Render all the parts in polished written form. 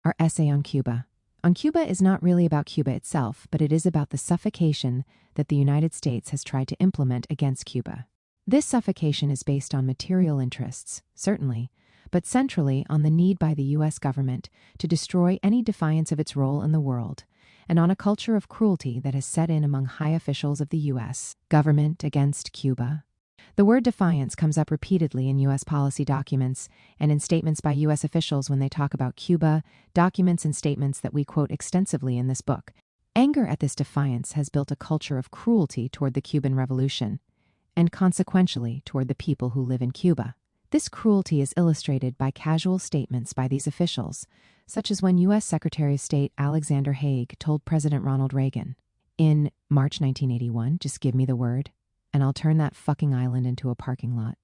our essay on Cuba. On Cuba is not really about Cuba itself, but it is about the suffocation that the United States has tried to implement against Cuba. This suffocation is based on material interests, certainly, but centrally on the need by the U.S. government to destroy any defiance of its role in the world, and on a culture of cruelty that has set in among high officials of the U.S. government against Cuba. The word defiance comes up repeatedly in U.S. policy documents and in statements by U.S. officials when they talk about Cuba, documents and statements that we quote extensively in this book. Anger at this defiance has built a culture of cruelty toward the Cuban Revolution, and consequentially toward the people who live in Cuba. This cruelty is illustrated by casual statements by these officials, such as when U.S. Secretary of State Alexander Haig told President Ronald Reagan, in March 1981, "Just give me the word, and I'll turn that fucking island into a parking lot."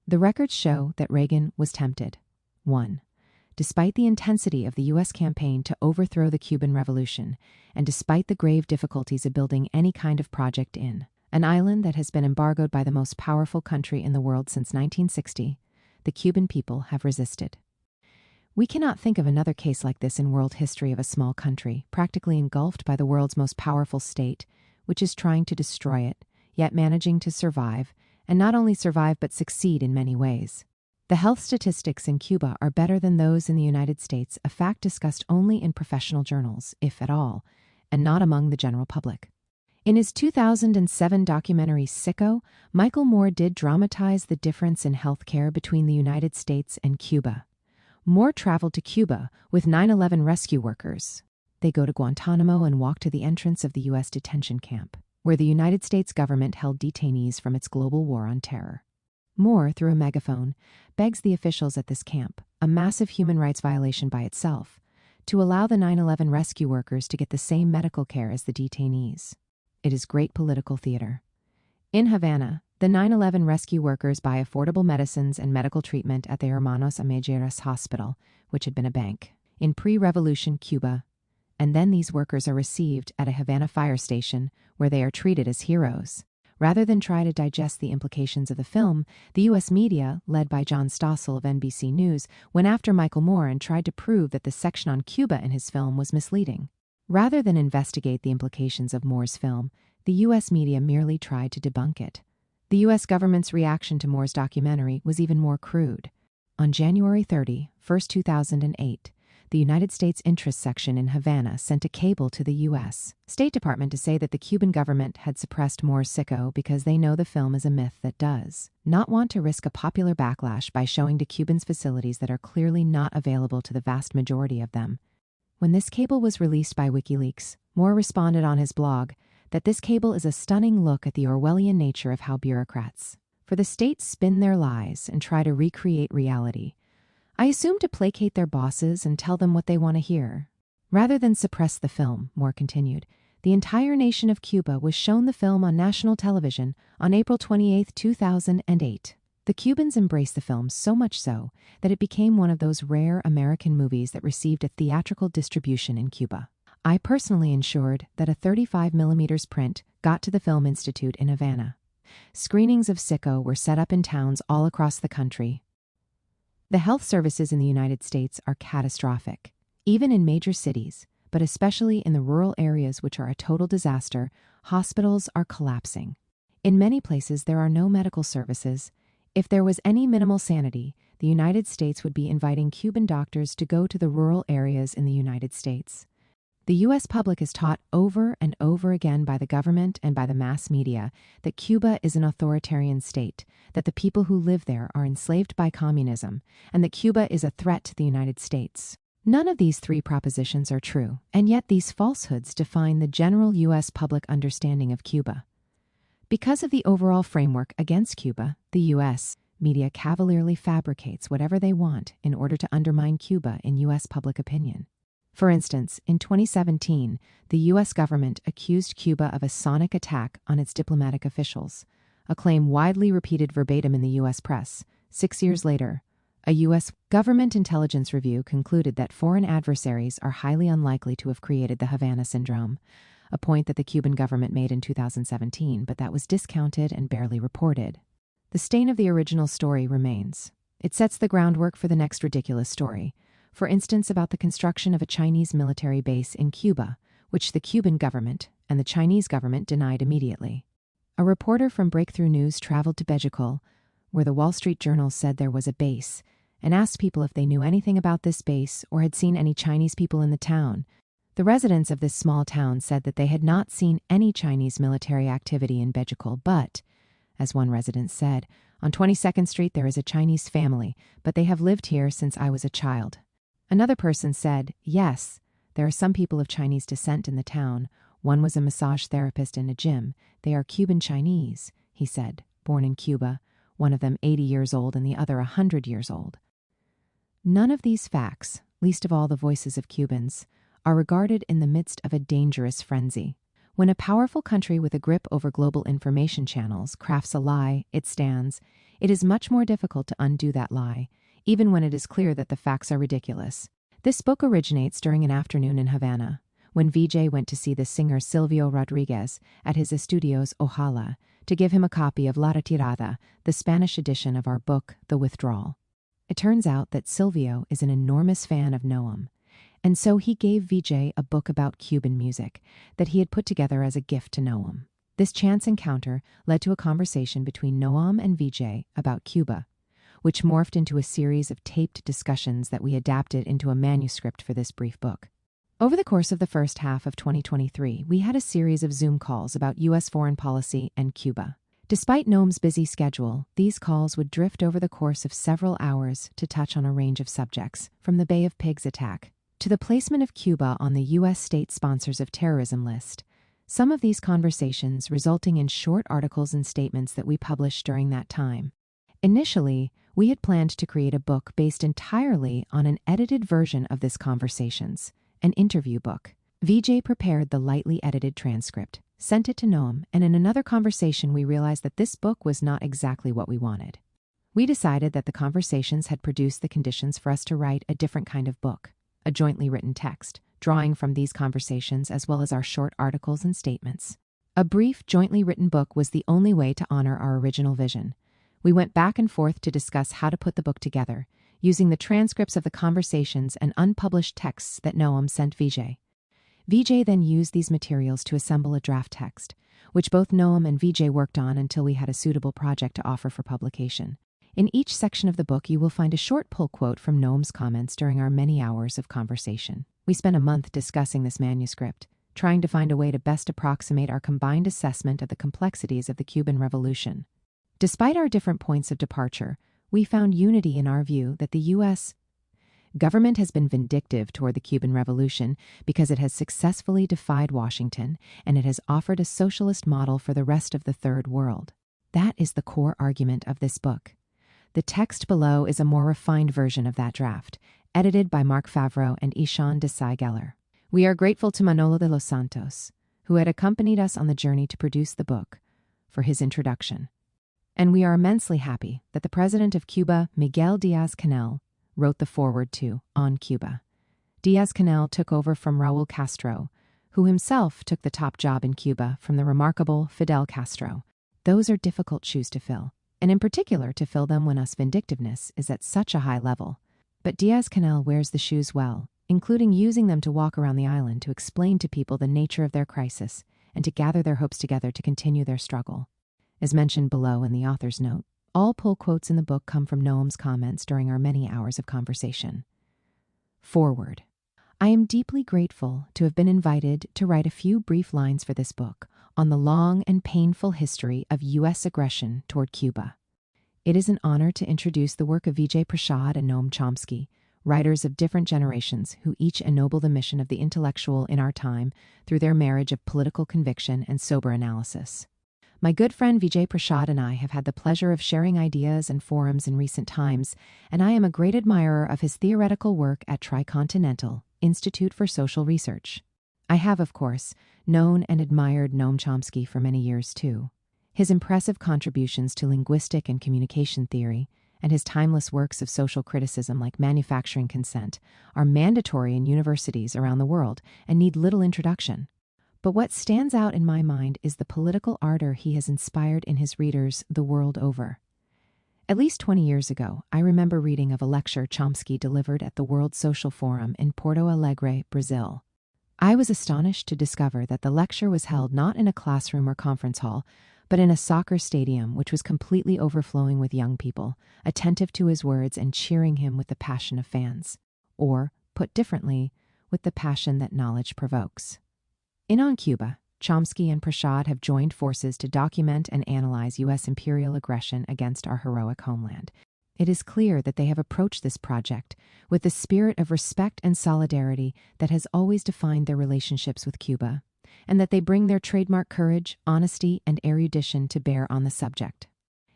The records show that Reagan was tempted. 1. Despite the intensity of the U.S. campaign to overthrow the Cuban Revolution, and despite the grave difficulties of building any kind of project in an island that has been embargoed by the most powerful country in the world since 1960, the Cuban people have resisted. We cannot think of another case like this in world history of a small country, practically engulfed by the world's most powerful state, which is trying to destroy it, yet managing to survive, and not only survive but succeed in many ways. The health statistics in Cuba are better than those in the United States, a fact discussed only in professional journals, if at all, and not among the general public. In his 2007 documentary Sicko, Michael Moore did dramatize the difference in healthcare between the United States and Cuba. Moore traveled to Cuba with 9/11 rescue workers. They go to Guantanamo and walk to the entrance of the U.S. detention camp, where the United States government held detainees from its global war on terror. Moore, through a megaphone, begs the officials at this camp, a massive human rights violation by itself, to allow the 9/11 rescue workers to get the same medical care as the detainees. It is great political theater. In Havana, the 9/11 rescue workers buy affordable medicines and medical treatment at the Hermanos Amejeras Hospital, which had been a bank, in pre-revolution Cuba, and then these workers are received at a Havana fire station where they are treated as heroes. Rather than try to digest the implications of the film, the U.S. media, led by John Stossel of NBC News, went after Michael Moore and tried to prove that the section on Cuba in his film was misleading. Rather than investigate the implications of Moore's film, the U.S. media merely tried to debunk it. The U.S. government's reaction to Moore's documentary was even more crude. On January 30, 2008, the United States Interest Section in Havana sent a cable to the U.S. State Department to say that the Cuban government had suppressed Moore's Sicko because they know the film is a myth that does not want to risk a popular backlash by showing to Cubans facilities that are clearly not available to the vast majority of them. When this cable was released by WikiLeaks, Moore responded on his blog that this cable is a stunning look at the Orwellian nature of how bureaucrats, for the state, spin their lies and try to recreate reality. I assume to placate their bosses and tell them what they want to hear. Rather than suppress the film, Moore continued, the entire nation of Cuba was shown the film on national television on April 28, 2008. The Cubans embraced the film so much so that it became one of those rare American movies that received a theatrical distribution in Cuba. I personally ensured that a 35mm print got to the Film Institute in Havana. Screenings of Sicko were set up in towns all across the country. The health services in the United States are catastrophic, even in major cities, but especially in the rural areas which are a total disaster. Hospitals are collapsing. In many places there are no medical services. If there was any minimal sanity, the United States would be inviting Cuban doctors to go to the rural areas in the United States. The U.S. public is taught over and over again by the government and by the mass media that Cuba is an authoritarian state, that the people who live there are enslaved by communism, and that Cuba is a threat to the United States. None of these three propositions are true, and yet these falsehoods define the general U.S. public understanding of Cuba. Because of the overall framework against Cuba, the U.S. media cavalierly fabricates whatever they want in order to undermine Cuba in U.S. public opinion. For instance, in 2017, the U.S. government accused Cuba of a sonic attack on its diplomatic officials, a claim widely repeated verbatim in the U.S. press. 6 years later, a U.S. government intelligence review concluded that foreign adversaries are highly unlikely to have created the Havana Syndrome, a point that the Cuban government made in 2017, but that was discounted and barely reported. The stain of the original story remains. It sets the groundwork for the next ridiculous story, For instance, about the construction of a Chinese military base in Cuba, which the Cuban government and the Chinese government denied immediately. A reporter from Breakthrough News traveled to Bejikul, where the Wall Street Journal said there was a base, and asked people if they knew anything about this base or had seen any Chinese people in the town. The residents of this small town said that they had not seen any Chinese military activity in Bejikul, but, as one resident said, on 22nd Street there is a Chinese family, but they have lived here since I was a child. Another person said, yes, there are some people of Chinese descent in the town. One was a massage therapist in a gym. They are Cuban Chinese, he said, born in Cuba, one of them 80 years old and the other 100 years old. None of these facts, least of all the voices of Cubans, are regarded in the midst of a dangerous frenzy. When a powerful country with a grip over global information channels crafts a lie, it is much more difficult to undo that lie, even when it is clear that the facts are ridiculous. This book originates during an afternoon in Havana, when Vijay went to see the singer Silvio Rodriguez at his estudios Ojala to give him a copy of La Retirada, the Spanish edition of our book, The Withdrawal. It turns out that Silvio is an enormous fan of Noam, and so he gave Vijay a book about Cuban music that he had put together as a gift to Noam. This chance encounter led to a conversation between Noam and Vijay about Cuba, which morphed into a series of taped discussions that we adapted into a manuscript for this brief book. Over the course of the first half of 2023, we had a series of Zoom calls about U.S. foreign policy and Cuba. Despite Noam's busy schedule, these calls would drift over the course of several hours to touch on a range of subjects, from the Bay of Pigs attack to the placement of Cuba on the U.S. state sponsors of terrorism list. Some of these conversations resulting in short articles and statements that we published during that time. Initially, we had planned to create a book based entirely on an edited version of these conversations, an interview book. Vijay prepared the lightly edited transcript, sent it to Noam, and in another conversation we realized that this book was not exactly what we wanted. We decided that the conversations had produced the conditions for us to write a different kind of book, a jointly written text, drawing from these conversations as well as our short articles and statements. A brief, jointly written book was the only way to honor our original vision. We went back and forth to discuss how to put the book together, using the transcripts of the conversations and unpublished texts that Noam sent Vijay. Vijay then used these materials to assemble a draft text, which both Noam and Vijay worked on until we had a suitable project to offer for publication. In each section of the book, you will find a short pull quote from Noam's comments during our many hours of conversation. We spent a month discussing this manuscript, trying to find a way to best approximate our combined assessment of the complexities of the Cuban Revolution. Despite our different points of departure, we found unity in our view that the U.S. government has been vindictive toward the Cuban Revolution because it has successfully defied Washington and it has offered a socialist model for the rest of the Third World. That is the core argument of this book. The text below is a more refined version of that draft, edited by Mark Favreau and Ishan Desai-Geller. We are grateful to Manolo de los Santos, who had accompanied us on the journey to produce the book, for his introduction. And we are immensely happy that the president of Cuba, Miguel Díaz-Canel, wrote the foreword to On Cuba. Díaz-Canel took over from Raúl Castro, who himself took the top job in Cuba from the remarkable Fidel Castro. Those are difficult shoes to fill, and in particular to fill them when us vindictiveness is at such a high level. But Díaz-Canel wears the shoes well, including using them to walk around the island to explain to people the nature of their crisis and to gather their hopes together to continue their struggle. As mentioned below in the author's note, all pull quotes in the book come from Noam's comments during our many hours of conversation. Forward. I am deeply grateful to have been invited to write a few brief lines for this book on the long and painful history of U.S. aggression toward Cuba. It is an honor to introduce the work of Vijay Prashad and Noam Chomsky, writers of different generations who each ennoble the mission of the intellectual in our time through their marriage of political conviction and sober analysis. My good friend Vijay Prashad and I have had the pleasure of sharing ideas and forums in recent times, and I am a great admirer of his theoretical work at Tricontinental Institute for Social Research. I have, of course, known and admired Noam Chomsky for many years, too. His impressive contributions to linguistic and communication theory and his timeless works of social criticism like Manufacturing Consent are mandatory in universities around the world and need little introduction. But what stands out in my mind is the political ardor he has inspired in his readers the world over. At least 20 years ago, I remember reading of a lecture Chomsky delivered at the World Social Forum in Porto Alegre, Brazil. I was astonished to discover that the lecture was held not in a classroom or conference hall, but in a soccer stadium which was completely overflowing with young people, attentive to his words and cheering him with the passion of fans. Or, put differently, with the passion that knowledge provokes. On Cuba, Chomsky and Prashad have joined forces to document and analyze U.S. imperial aggression against our heroic homeland. It is clear that they have approached this project with the spirit of respect and solidarity that has always defined their relationships with Cuba, and that they bring their trademark courage, honesty, and erudition to bear on the subject.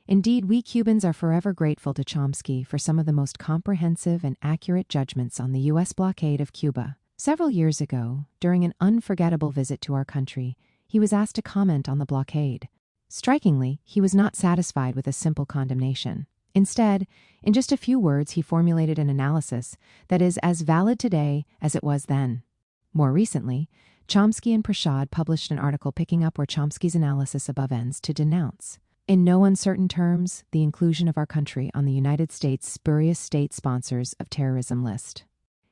Indeed, we Cubans are forever grateful to Chomsky for some of the most comprehensive and accurate judgments on the U.S. blockade of Cuba. Several years ago, during an unforgettable visit to our country, he was asked to comment on the blockade. Strikingly, he was not satisfied with a simple condemnation. Instead, in just a few words, he formulated an analysis that is as valid today as it was then. More recently, Chomsky and Prashad published an article picking up where Chomsky's analysis above ends to denounce, in no uncertain terms, the inclusion of our country on the United States' spurious state sponsors of terrorism list.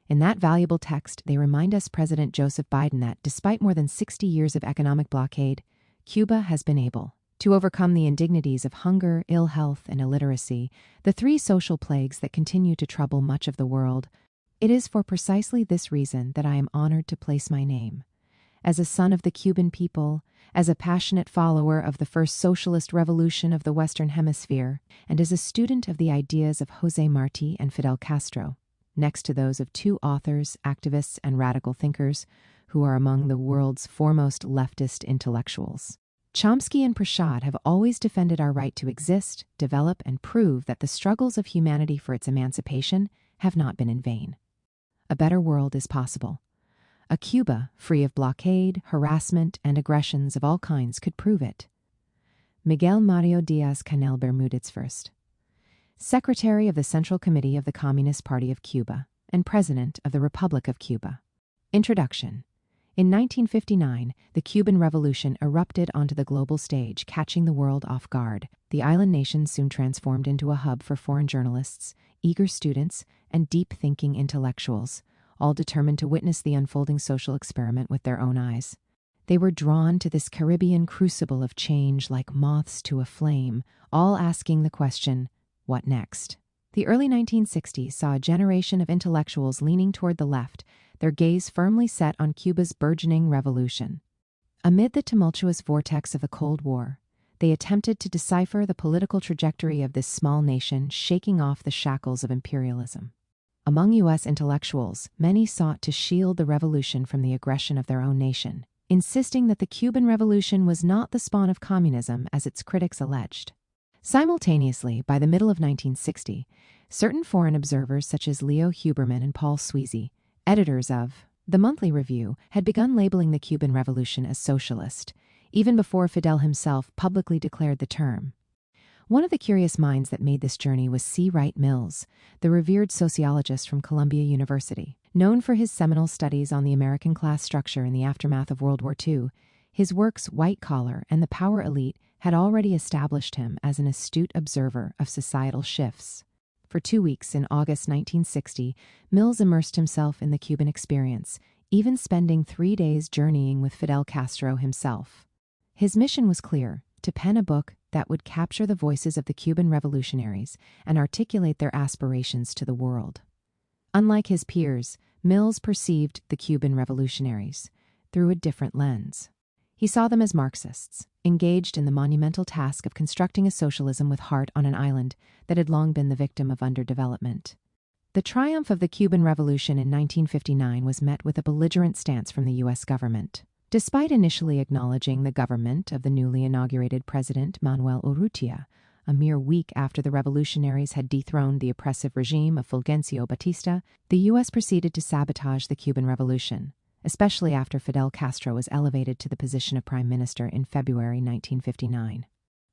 In that valuable text, they remind us President Joseph Biden that, despite more than 60 years of economic blockade, Cuba has been able to overcome the indignities of hunger, ill health, and illiteracy, the three social plagues that continue to trouble much of the world. It is for precisely this reason that I am honored to place my name. As a son of the Cuban people, as a passionate follower of the first socialist revolution of the Western Hemisphere, and as a student of the ideas of José Martí and Fidel Castro, next to those of two authors, activists, and radical thinkers who are among the world's foremost leftist intellectuals. Chomsky and Prashad have always defended our right to exist, develop, and prove that the struggles of humanity for its emancipation have not been in vain. A better world is possible. A Cuba free of blockade, harassment, and aggressions of all kinds could prove it. Miguel Mario Díaz-Canel Bermúdez first, Secretary of the Central Committee of the Communist Party of Cuba and President of the Republic of Cuba. Introduction. In 1959, the Cuban Revolution erupted onto the global stage, catching the world off guard. The island nation soon transformed into a hub for foreign journalists, eager students, and deep-thinking intellectuals, all determined to witness the unfolding social experiment with their own eyes. They were drawn to this Caribbean crucible of change like moths to a flame, all asking the question, what next? The early 1960s saw a generation of intellectuals leaning toward the left, their gaze firmly set on Cuba's burgeoning revolution. Amid the tumultuous vortex of the Cold War, they attempted to decipher the political trajectory of this small nation, shaking off the shackles of imperialism. Among U.S. intellectuals, many sought to shield the revolution from the aggression of their own nation, insisting that the Cuban Revolution was not the spawn of communism, as its critics alleged. Simultaneously, by the middle of 1960, certain foreign observers such as Leo Huberman and Paul Sweezy, editors of The Monthly Review, had begun labeling the Cuban Revolution as socialist, even before Fidel himself publicly declared the term. One of the curious minds that made this journey was C. Wright Mills, the revered sociologist from Columbia University. Known for his seminal studies on the American class structure in the aftermath of World War II, his works White Collar and the Power Elite had already established him as an astute observer of societal shifts. For 2 weeks in August 1960, Mills immersed himself in the Cuban experience, even spending 3 days journeying with Fidel Castro himself. His mission was clear: to pen a book that would capture the voices of the Cuban revolutionaries and articulate their aspirations to the world. Unlike his peers, Mills perceived the Cuban revolutionaries through a different lens. He saw them as Marxists, engaged in the monumental task of constructing a socialism with heart on an island that had long been the victim of underdevelopment. The triumph of the Cuban Revolution in 1959 was met with a belligerent stance from the U.S. government. Despite initially acknowledging the government of the newly inaugurated President Manuel Urrutia, a mere week after the revolutionaries had dethroned the oppressive regime of Fulgencio Batista, the U.S. proceeded to sabotage the Cuban Revolution, especially after Fidel Castro was elevated to the position of prime minister in February 1959.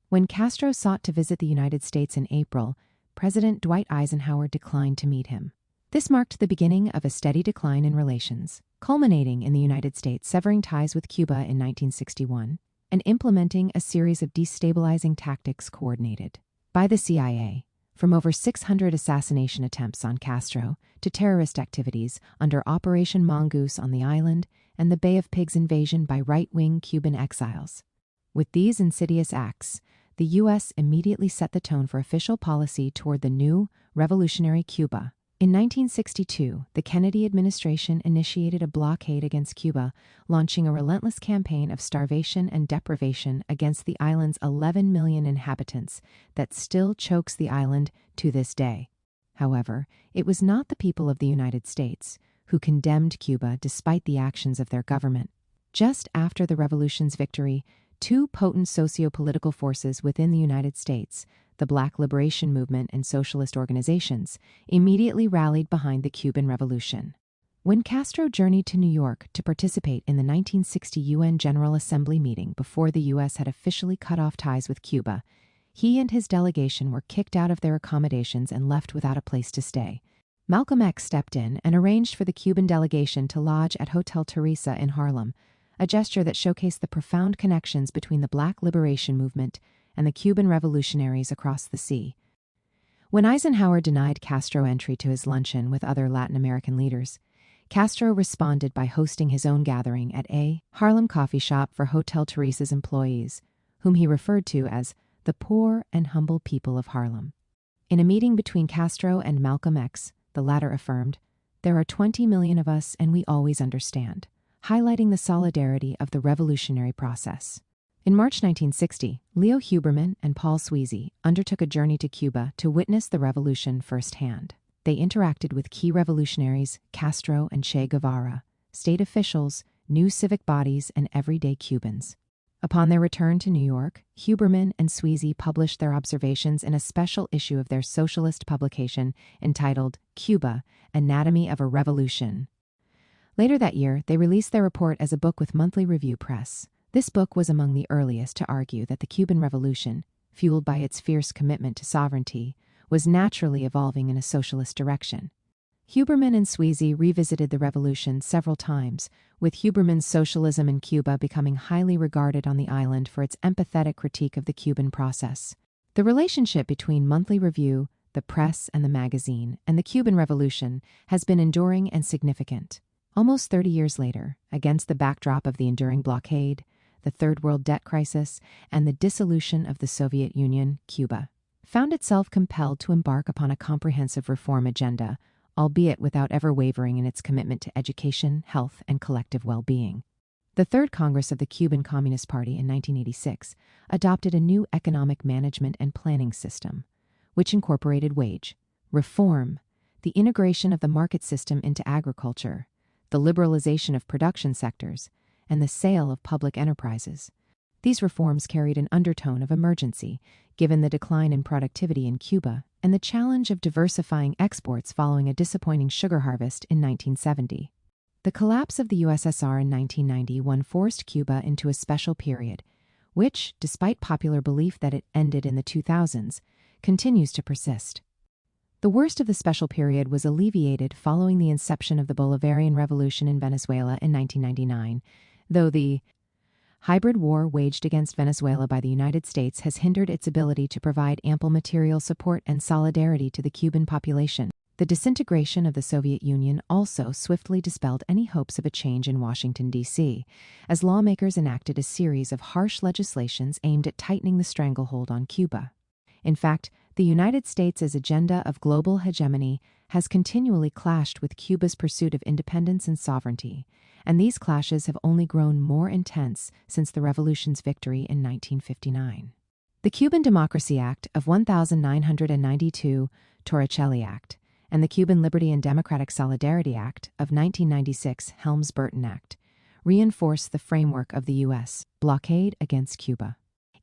When Castro sought to visit the United States in April, President Dwight Eisenhower declined to meet him. This marked the beginning of a steady decline in relations, culminating in the United States severing ties with Cuba in 1961 and implementing a series of destabilizing tactics coordinated by the CIA from over 600 assassination attempts on Castro to terrorist activities under Operation Mongoose on the island and the Bay of Pigs invasion by right-wing Cuban exiles. With these insidious acts, the U.S. immediately set the tone for official policy toward the new, revolutionary Cuba. In 1962, the Kennedy administration initiated a blockade against Cuba, launching a relentless campaign of starvation and deprivation against the island's 11 million inhabitants that still chokes the island to this day. However, it was not the people of the United States who condemned Cuba despite the actions of their government. Just after the revolution's victory, two potent socio-political forces within the United States, the Black Liberation Movement and socialist organizations, immediately rallied behind the Cuban Revolution. When Castro journeyed to New York to participate in the 1960 UN General Assembly meeting before the U.S. had officially cut off ties with Cuba, he and his delegation were kicked out of their accommodations and left without a place to stay. Malcolm X stepped in and arranged for the Cuban delegation to lodge at Hotel Teresa in Harlem, a gesture that showcased the profound connections between the Black Liberation Movement and the Cuban revolutionaries across the sea. When Eisenhower denied Castro entry to his luncheon with other Latin American leaders, Castro responded by hosting his own gathering at a Harlem coffee shop for Hotel Teresa's employees, whom he referred to as the poor and humble people of Harlem. In a meeting between Castro and Malcolm X, the latter affirmed, "There are 20 million of us and we always understand," highlighting the solidarity of the revolutionary process. In March 1960, Leo Huberman and Paul Sweezy undertook a journey to Cuba to witness the revolution firsthand. They interacted with key revolutionaries, Castro and Che Guevara, state officials, new civic bodies, and everyday Cubans. Upon their return to New York, Huberman and Sweezy published their observations in a special issue of their socialist publication entitled Cuba, Anatomy of a Revolution. Later that year, they released their report as a book with Monthly Review Press. This book was among the earliest to argue that the Cuban Revolution, fueled by its fierce commitment to sovereignty, was naturally evolving in a socialist direction. Huberman and Sweezy revisited the revolution several times, with Huberman's Socialism in Cuba becoming highly regarded on the island for its empathetic critique of the Cuban process. The relationship between Monthly Review, the press and the magazine, and the Cuban Revolution has been enduring and significant. Almost 30 years later, against the backdrop of the enduring blockade, the Third World debt crisis, and the dissolution of the Soviet Union, Cuba found itself compelled to embark upon a comprehensive reform agenda, albeit without ever wavering in its commitment to education, health, and collective well-being. The Third Congress of the Cuban Communist Party in 1986 adopted a new economic management and planning system, which incorporated wage reform, the integration of the market system into agriculture, the liberalization of production sectors, and the sale of public enterprises. These reforms carried an undertone of emergency, given the decline in productivity in Cuba and the challenge of diversifying exports following a disappointing sugar harvest in 1970. The collapse of the USSR in 1991 forced Cuba into a special period, which, despite popular belief that it ended in the 2000s, continues to persist. The worst of the special period was alleviated following the inception of the Bolivarian Revolution in Venezuela in 1999, though the hybrid war waged against Venezuela by the United States has hindered its ability to provide ample material support and solidarity to the Cuban population. The disintegration of the Soviet Union also swiftly dispelled any hopes of a change in Washington, D.C., as lawmakers enacted a series of harsh legislations aimed at tightening the stranglehold on Cuba. In fact, the United States' agenda of global hegemony has continually clashed with Cuba's pursuit of independence and sovereignty, and these clashes have only grown more intense since the revolution's victory in 1959. The Cuban Democracy Act of 1992, Torricelli Act, and the Cuban Liberty and Democratic Solidarity Act of 1996, Helms-Burton Act, reinforce the framework of the U.S. blockade against Cuba.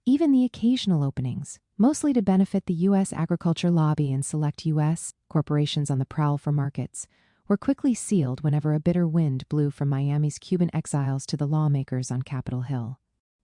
Even the occasional openings, mostly to benefit the U.S. agriculture lobby and select U.S. corporations on the prowl for markets, were quickly sealed whenever a bitter wind blew from Miami's Cuban exiles to the lawmakers on Capitol Hill.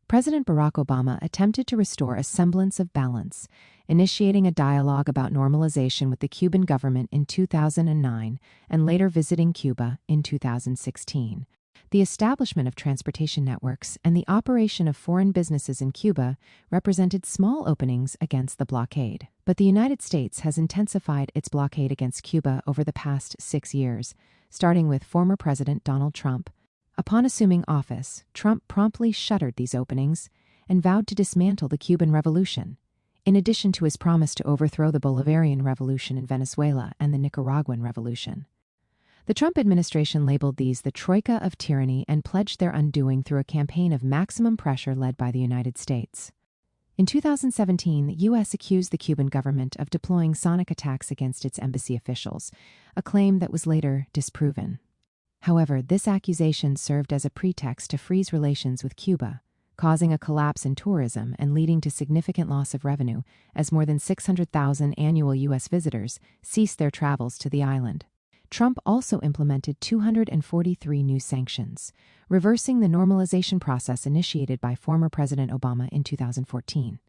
President Barack Obama attempted to restore a semblance of balance, initiating a dialogue about normalization with the Cuban government in 2009 and later visiting Cuba in 2016. The The establishment of transportation networks and the operation of foreign businesses in Cuba represented small openings against the blockade. But the United States has intensified its blockade against Cuba over the past 6 years, starting with former President Donald Trump. Upon assuming office, Trump promptly shuttered these openings and vowed to dismantle the Cuban Revolution, in addition to his promise to overthrow the Bolivarian Revolution in Venezuela and the Nicaraguan Revolution. The Trump administration labeled these the troika of tyranny and pledged their undoing through a campaign of maximum pressure led by the United States. In 2017, the U.S. accused the Cuban government of deploying sonic attacks against its embassy officials, a claim that was later disproven. However, this accusation served as a pretext to freeze relations with Cuba, causing a collapse in tourism and leading to significant loss of revenue as more than 600,000 annual U.S. visitors ceased their travels to the island. Trump also implemented 243 new sanctions, reversing the normalization process initiated by former President Obama in 2014.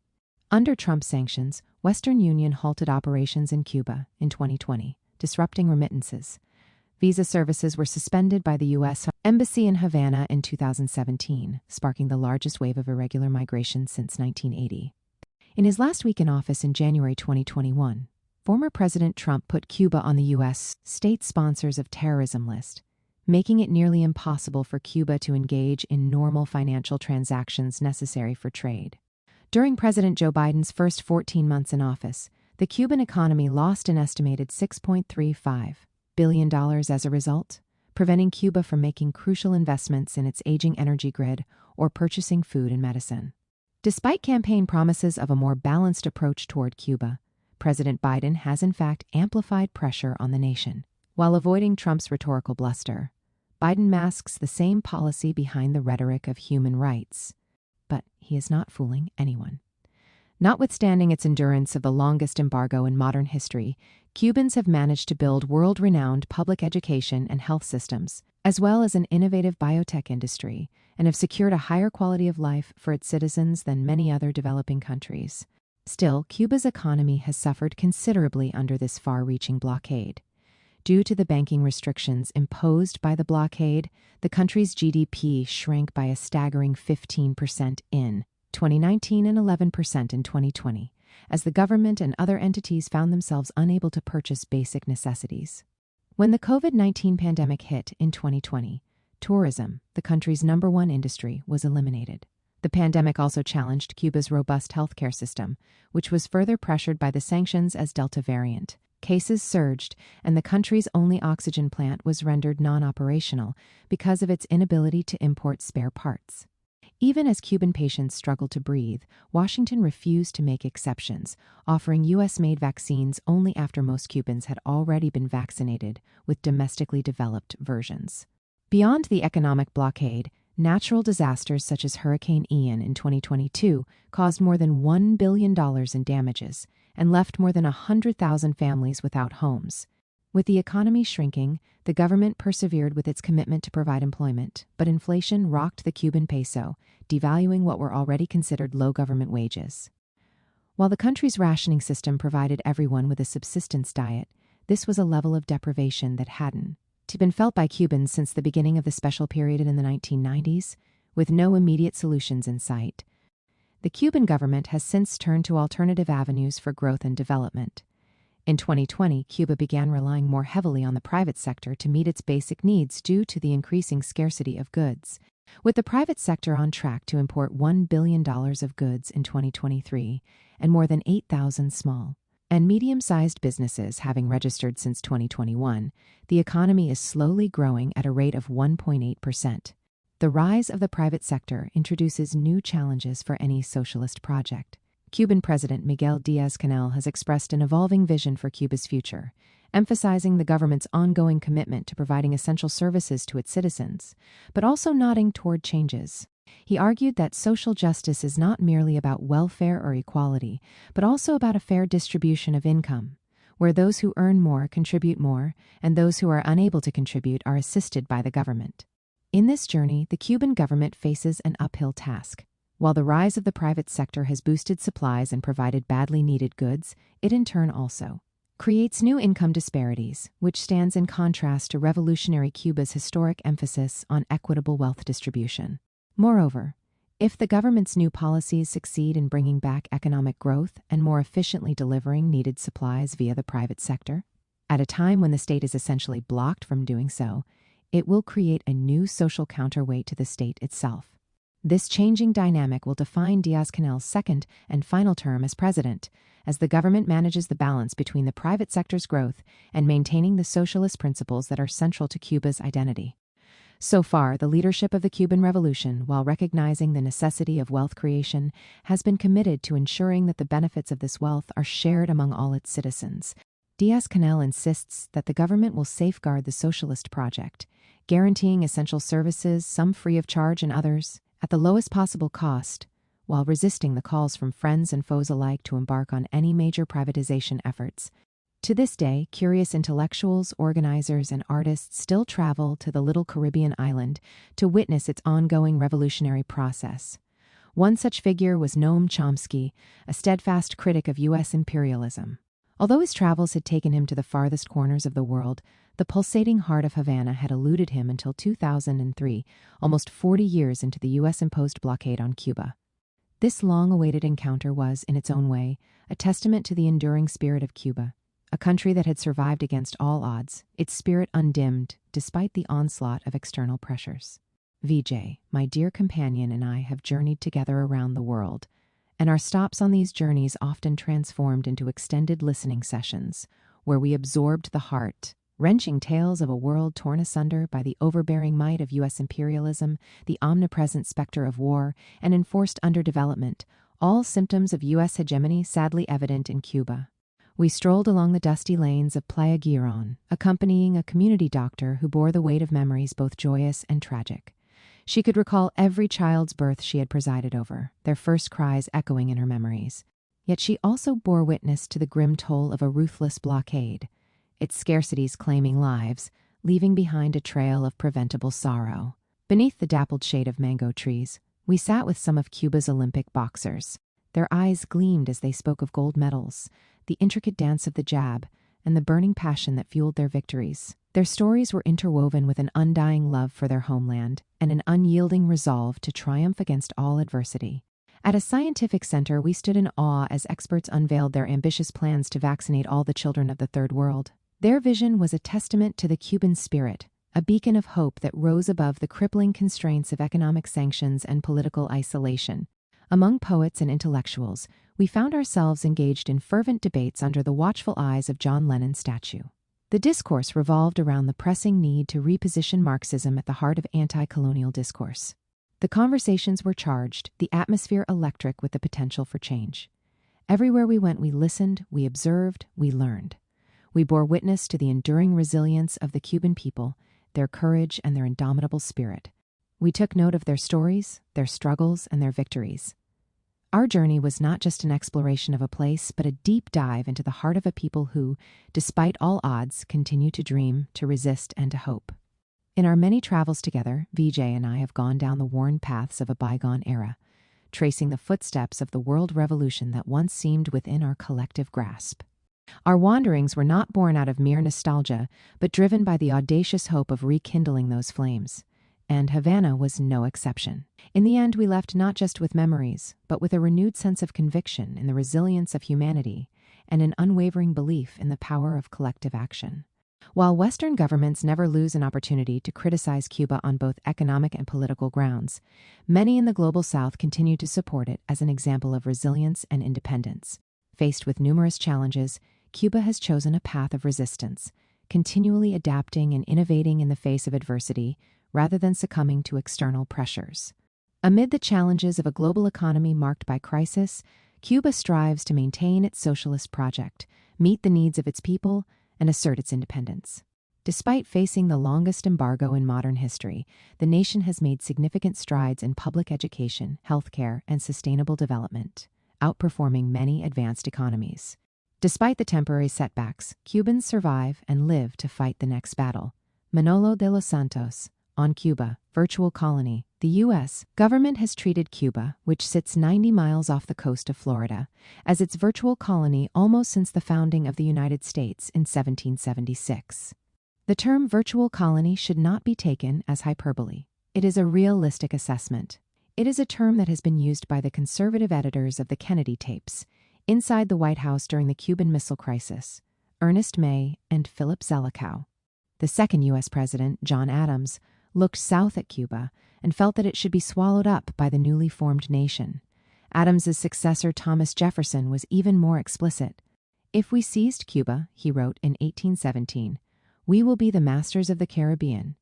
Under Trump's sanctions, Western Union halted operations in Cuba in 2020, disrupting remittances. Visa services were suspended by the U.S. Embassy in Havana in 2017, sparking the largest wave of irregular migration since 1980. In his last week in office in January 2021, former President Trump put Cuba on the U.S. state sponsors of terrorism list, making it nearly impossible for Cuba to engage in normal financial transactions necessary for trade. During President Joe Biden's first 14 months in office, the Cuban economy lost an estimated $6.35 billion as a result, preventing Cuba from making crucial investments in its aging energy grid or purchasing food and medicine. Despite campaign promises of a more balanced approach toward Cuba, President Biden has in fact amplified pressure on the nation. While avoiding Trump's rhetorical bluster, Biden masks the same policy behind the rhetoric of human rights. But he is not fooling anyone. Notwithstanding its endurance of the longest embargo in modern history, Cubans have managed to build world-renowned public education and health systems, as well as an innovative biotech industry, and have secured a higher quality of life for its citizens than many other developing countries. Still, Cuba's economy has suffered considerably under this far-reaching blockade. Due to the banking restrictions imposed by the blockade, the country's GDP shrank by a staggering 15% in 2019 and 11% in 2020, as the government and other entities found themselves unable to purchase basic necessities. When the COVID-19 pandemic hit in 2020, tourism, the country's #1 industry, was eliminated. The pandemic also challenged Cuba's robust healthcare system, which was further pressured by the sanctions as Delta variant. Cases surged, and the country's only oxygen plant was rendered non-operational because of its inability to import spare parts. Even as Cuban patients struggled to breathe, Washington refused to make exceptions, offering U.S.-made vaccines only after most Cubans had already been vaccinated with domestically developed versions. Beyond the economic blockade, natural disasters such as Hurricane Ian in 2022 caused more than $1 billion in damages and left more than 100,000 families without homes. With the economy shrinking, the government persevered with its commitment to provide employment, but inflation rocked the Cuban peso, devaluing what were already considered low government wages. While the country's rationing system provided everyone with a subsistence diet, this was a level of deprivation that hadn't been felt by Cubans since the beginning of the special period in the 1990s, with no immediate solutions in sight. The Cuban government has since turned to alternative avenues for growth and development. In 2020, Cuba began relying more heavily on the private sector to meet its basic needs due to the increasing scarcity of goods. With the private sector on track to import $1 billion of goods in 2023 and more than 8,000 small and medium-sized businesses having registered since 2021, the economy is slowly growing at a rate of 1.8%. The rise of the private sector introduces new challenges for any socialist project. Cuban President Miguel Díaz-Canel has expressed an evolving vision for Cuba's future, emphasizing the government's ongoing commitment to providing essential services to its citizens, but also nodding toward changes. He argued that social justice is not merely about welfare or equality, but also about a fair distribution of income, where those who earn more contribute more, and those who are unable to contribute are assisted by the government. In this journey, the Cuban government faces an uphill task. While the rise of the private sector has boosted supplies and provided badly needed goods, it in turn also creates new income disparities, which stands in contrast to revolutionary Cuba's historic emphasis on equitable wealth distribution. Moreover, if the government's new policies succeed in bringing back economic growth and more efficiently delivering needed supplies via the private sector, at a time when the state is essentially blocked from doing so, it will create a new social counterweight to the state itself. This changing dynamic will define Díaz-Canel's second and final term as president, as the government manages the balance between the private sector's growth and maintaining the socialist principles that are central to Cuba's identity. So far, the leadership of the Cuban Revolution, while recognizing the necessity of wealth creation, has been committed to ensuring that the benefits of this wealth are shared among all its citizens. Díaz-Canel insists that the government will safeguard the socialist project, guaranteeing essential services, some free of charge and others, at the lowest possible cost, while resisting the calls from friends and foes alike to embark on any major privatization efforts. To this day, curious intellectuals, organizers, and artists still travel to the little Caribbean island to witness its ongoing revolutionary process. One such figure was Noam Chomsky, a steadfast critic of U.S. imperialism. Although his travels had taken him to the farthest corners of the world, the pulsating heart of Havana had eluded him until 2003, almost 40 years into the U.S.-imposed blockade on Cuba. This long-awaited encounter was, in its own way, a testament to the enduring spirit of Cuba, a country that had survived against all odds, its spirit undimmed despite the onslaught of external pressures. Vijay, my dear companion, and I have journeyed together around the world, and our stops on these journeys often transformed into extended listening sessions, where we absorbed the heart-wrenching tales of a world torn asunder by the overbearing might of U.S. imperialism, the omnipresent specter of war, and enforced underdevelopment, all symptoms of U.S. hegemony sadly evident in Cuba. We strolled along the dusty lanes of Playa Girón, accompanying a community doctor who bore the weight of memories both joyous and tragic. She could recall every child's birth she had presided over, their first cries echoing in her memories. Yet she also bore witness to the grim toll of a ruthless blockade, its scarcities claiming lives, leaving behind a trail of preventable sorrow. Beneath the dappled shade of mango trees, we sat with some of Cuba's Olympic boxers. Their eyes gleamed as they spoke of gold medals, the intricate dance of the jab, and the burning passion that fueled their victories. Their stories were interwoven with an undying love for their homeland and an unyielding resolve to triumph against all adversity. At a scientific center, we stood in awe as experts unveiled their ambitious plans to vaccinate all the children of the Third World. Their vision was a testament to the Cuban spirit, a beacon of hope that rose above the crippling constraints of economic sanctions and political isolation. Among poets and intellectuals, we found ourselves engaged in fervent debates under the watchful eyes of John Lennon's statue. The discourse revolved around the pressing need to reposition Marxism at the heart of anti-colonial discourse. The conversations were charged, the atmosphere electric with the potential for change. Everywhere we went, we listened, we observed, we learned. We bore witness to the enduring resilience of the Cuban people, their courage and their indomitable spirit. We took note of their stories, their struggles, and their victories. Our journey was not just an exploration of a place, but a deep dive into the heart of a people who, despite all odds, continue to dream, to resist, and to hope. In our many travels together, Vijay and I have gone down the worn paths of a bygone era, tracing the footsteps of the world revolution that once seemed within our collective grasp. Our wanderings were not born out of mere nostalgia, but driven by the audacious hope of rekindling those flames. And Havana was no exception. In the end, we left not just with memories, but with a renewed sense of conviction in the resilience of humanity and an unwavering belief in the power of collective action. While Western governments never lose an opportunity to criticize Cuba on both economic and political grounds, many in the global South continue to support it as an example of resilience and independence. Faced with numerous challenges, Cuba has chosen a path of resistance, continually adapting and innovating in the face of adversity, rather than succumbing to external pressures. Amid the challenges of a global economy marked by crisis, Cuba strives to maintain its socialist project, meet the needs of its people, and assert its independence. Despite facing the longest embargo in modern history, the nation has made significant strides in public education, healthcare, and sustainable development, outperforming many advanced economies. Despite the temporary setbacks, Cubans survive and live to fight the next battle. Manolo de los Santos, On Cuba, virtual colony. The U.S. government has treated Cuba, which sits 90 miles off the coast of Florida, as its virtual colony almost since the founding of the United States in 1776. The term virtual colony should not be taken as hyperbole. It is a realistic assessment. It is a term that has been used by the conservative editors of the Kennedy tapes, inside the White House during the Cuban Missile Crisis, Ernest May and Philip Zelikow. The second U.S. president, John Adams, looked south at Cuba and felt that it should be swallowed up by the newly formed nation. Adams's successor, Thomas Jefferson, was even more explicit. "If we seized Cuba," he wrote in 1817, "we will be the masters of the Caribbean."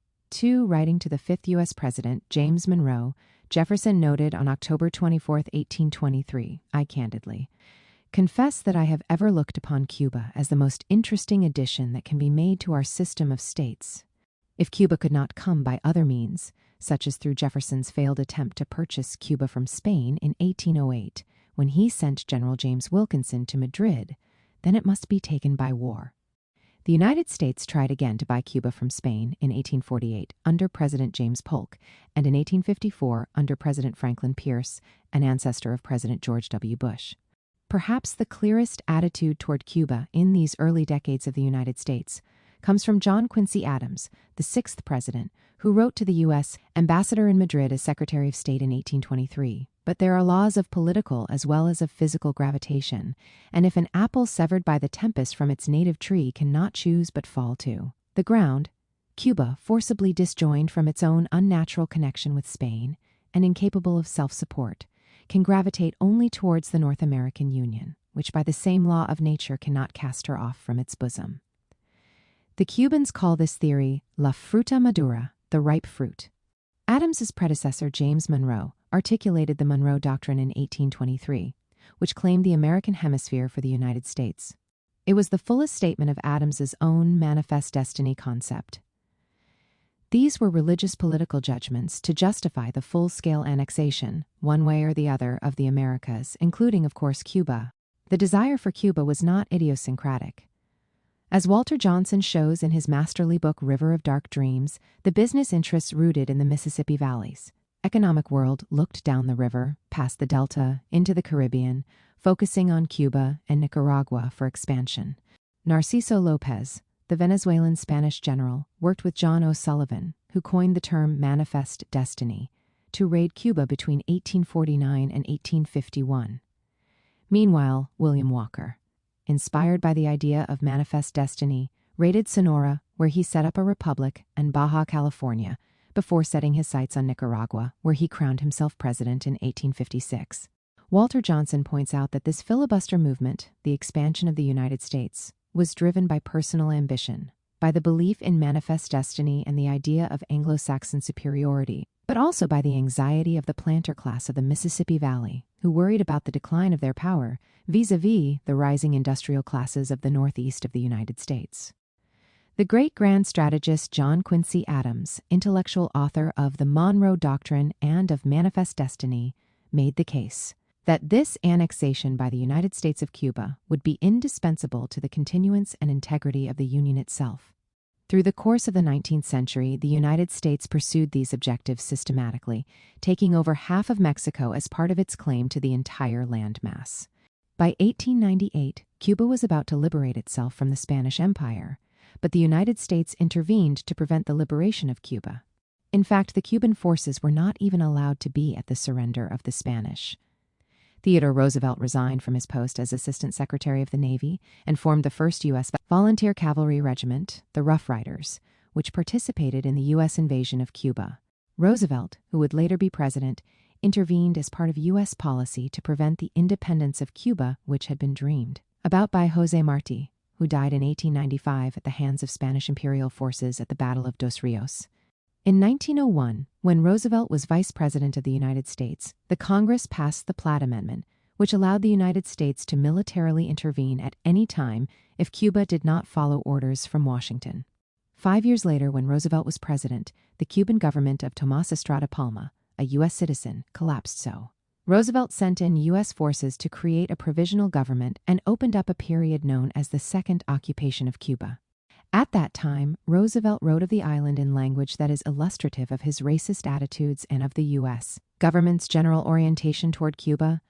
Writing to the fifth U.S. president, James Monroe, Jefferson noted on October 24, 1823, "I candidly confess that I have ever looked upon Cuba as the most interesting addition that can be made to our system of states. If Cuba could not come by other means, such as through Jefferson's failed attempt to purchase Cuba from Spain in 1808, when he sent General James Wilkinson to Madrid, then it must be taken by war." The United States tried again to buy Cuba from Spain in 1848 under President James Polk and in 1854 under President Franklin Pierce, an ancestor of President George W. Bush. Perhaps the clearest attitude toward Cuba in these early decades of the United States comes from John Quincy Adams, the sixth president, who wrote to the U.S. ambassador in Madrid as Secretary of State in 1823. "But there are laws of political as well as of physical gravitation, and if an apple severed by the tempest from its native tree cannot choose but fall to the ground, Cuba, forcibly disjoined from its own unnatural connection with Spain and incapable of self-support, can gravitate only towards the North American Union, which by the same law of nature cannot cast her off from its bosom." The Cubans call this theory la fruta madura, the ripe fruit. Adams's predecessor, James Monroe, articulated the Monroe Doctrine in 1823, which claimed the American hemisphere for the United States. It was the fullest statement of Adams's own manifest destiny concept. These were religious political judgments to justify the full-scale annexation, one way or the other, of the Americas, including, of course, Cuba. The desire for Cuba was not idiosyncratic. As Walter Johnson shows in his masterly book River of Dark Dreams, the business interests rooted in the Mississippi valleys. Economic world looked down the river, past the Delta, into the Caribbean, focusing on Cuba and Nicaragua for expansion. Narciso Lopez, the Venezuelan Spanish general, worked with John O'Sullivan, who coined the term manifest destiny, to raid Cuba between 1849 and 1851. Meanwhile, William Walker, inspired by the idea of manifest destiny, raided Sonora, where he set up a republic, and Baja California, before setting his sights on Nicaragua, where he crowned himself president in 1856. Walter Johnson points out that this filibuster movement, the expansion of the United States, was driven by personal ambition, by the belief in manifest destiny and the idea of Anglo-Saxon superiority, but also by the anxiety of the planter class of the Mississippi Valley, who worried about the decline of their power vis-a-vis the rising industrial classes of the northeast of the United States. The great grand strategist John Quincy Adams, intellectual author of the Monroe Doctrine and of Manifest Destiny, made the case that this annexation by the United States of Cuba would be indispensable to the continuance and integrity of the Union itself. Through the course of the 19th century, the United States pursued these objectives systematically, taking over half of Mexico as part of its claim to the entire landmass. By 1898, Cuba was about to liberate itself from the Spanish Empire, but the United States intervened to prevent the liberation of Cuba. In fact, the Cuban forces were not even allowed to be at the surrender of the Spanish. Theodore Roosevelt resigned from his post as Assistant Secretary of the Navy and formed the first U.S. Volunteer Cavalry Regiment, the Rough Riders, which participated in the U.S. invasion of Cuba. Roosevelt, who would later be president, intervened as part of U.S. policy to prevent the independence of Cuba, which had been dreamed about by José Martí, who died in 1895 at the hands of Spanish imperial forces at the Battle of Dos Rios. In 1901, when Roosevelt was Vice President of the United States, the Congress passed the Platt Amendment, which allowed the United States to militarily intervene at any time if Cuba did not follow orders from Washington. 5 years later, when Roosevelt was president, the Cuban government of Tomás Estrada Palma, a U.S. citizen, collapsed. So Roosevelt sent in U.S. forces to create a provisional government and opened up a period known as the Second Occupation of Cuba. At that time, Roosevelt wrote of the island in language that is illustrative of his racist attitudes and of the U.S. government's general orientation toward Cuba.